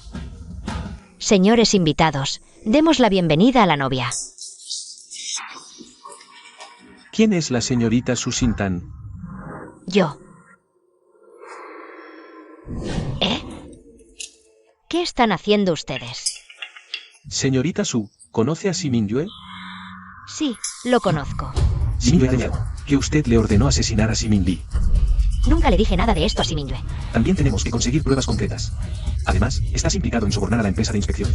Señores invitados, demos la bienvenida a la novia. ¿Quién es la señorita Su Sintang? Yo. ¿Eh? ¿Qué están haciendo ustedes? Señorita Su, ¿conoce a Simin Yue? Sí, lo conozco. Simin Yue ha negado que usted le ordenó asesinar a Simin Li. Nunca le dije nada de esto a Simin Yue. También tenemos que conseguir pruebas concretas. Además, estás implicado en sobornar a la empresa de inspección.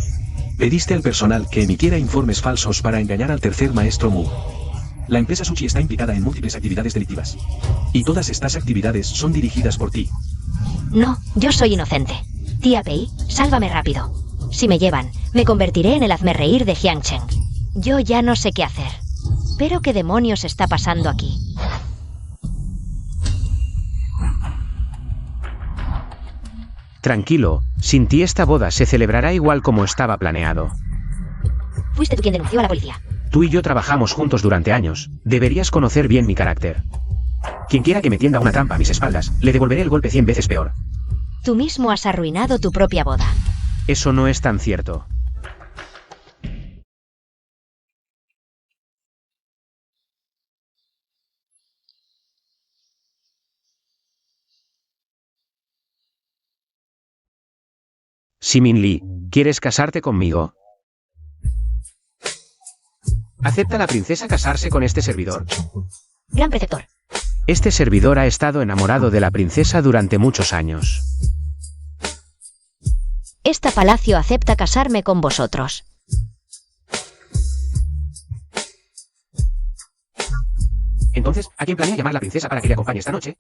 Pediste al personal que emitiera informes falsos para engañar al tercer maestro Mu. La empresa Suchi está implicada en múltiples actividades delictivas. Y todas estas actividades son dirigidas por ti. No, yo soy inocente. Tía Pei, sálvame rápido. Si me llevan, me convertiré en el hazmerreír de Jiangcheng. Yo ya no sé qué hacer. ¿Pero qué demonios está pasando aquí? Tranquilo, sin ti esta boda se celebrará igual como estaba planeado. Fuiste tú quien denunció a la policía. Tú y yo trabajamos juntos durante años. Deberías conocer bien mi carácter. Quien quiera que me tienda una trampa a mis espaldas, le devolveré el golpe 100 veces peor. Tú mismo has arruinado tu propia boda. Eso no es tan cierto. Simin Li, ¿quieres casarte conmigo? ¿Acepta la princesa casarse con este servidor? Gran preceptor. Este servidor ha estado enamorado de la princesa durante muchos años. Esta palacio acepta casarme con vosotros. Entonces, ¿a quién planea llamar la princesa para que le acompañe esta noche?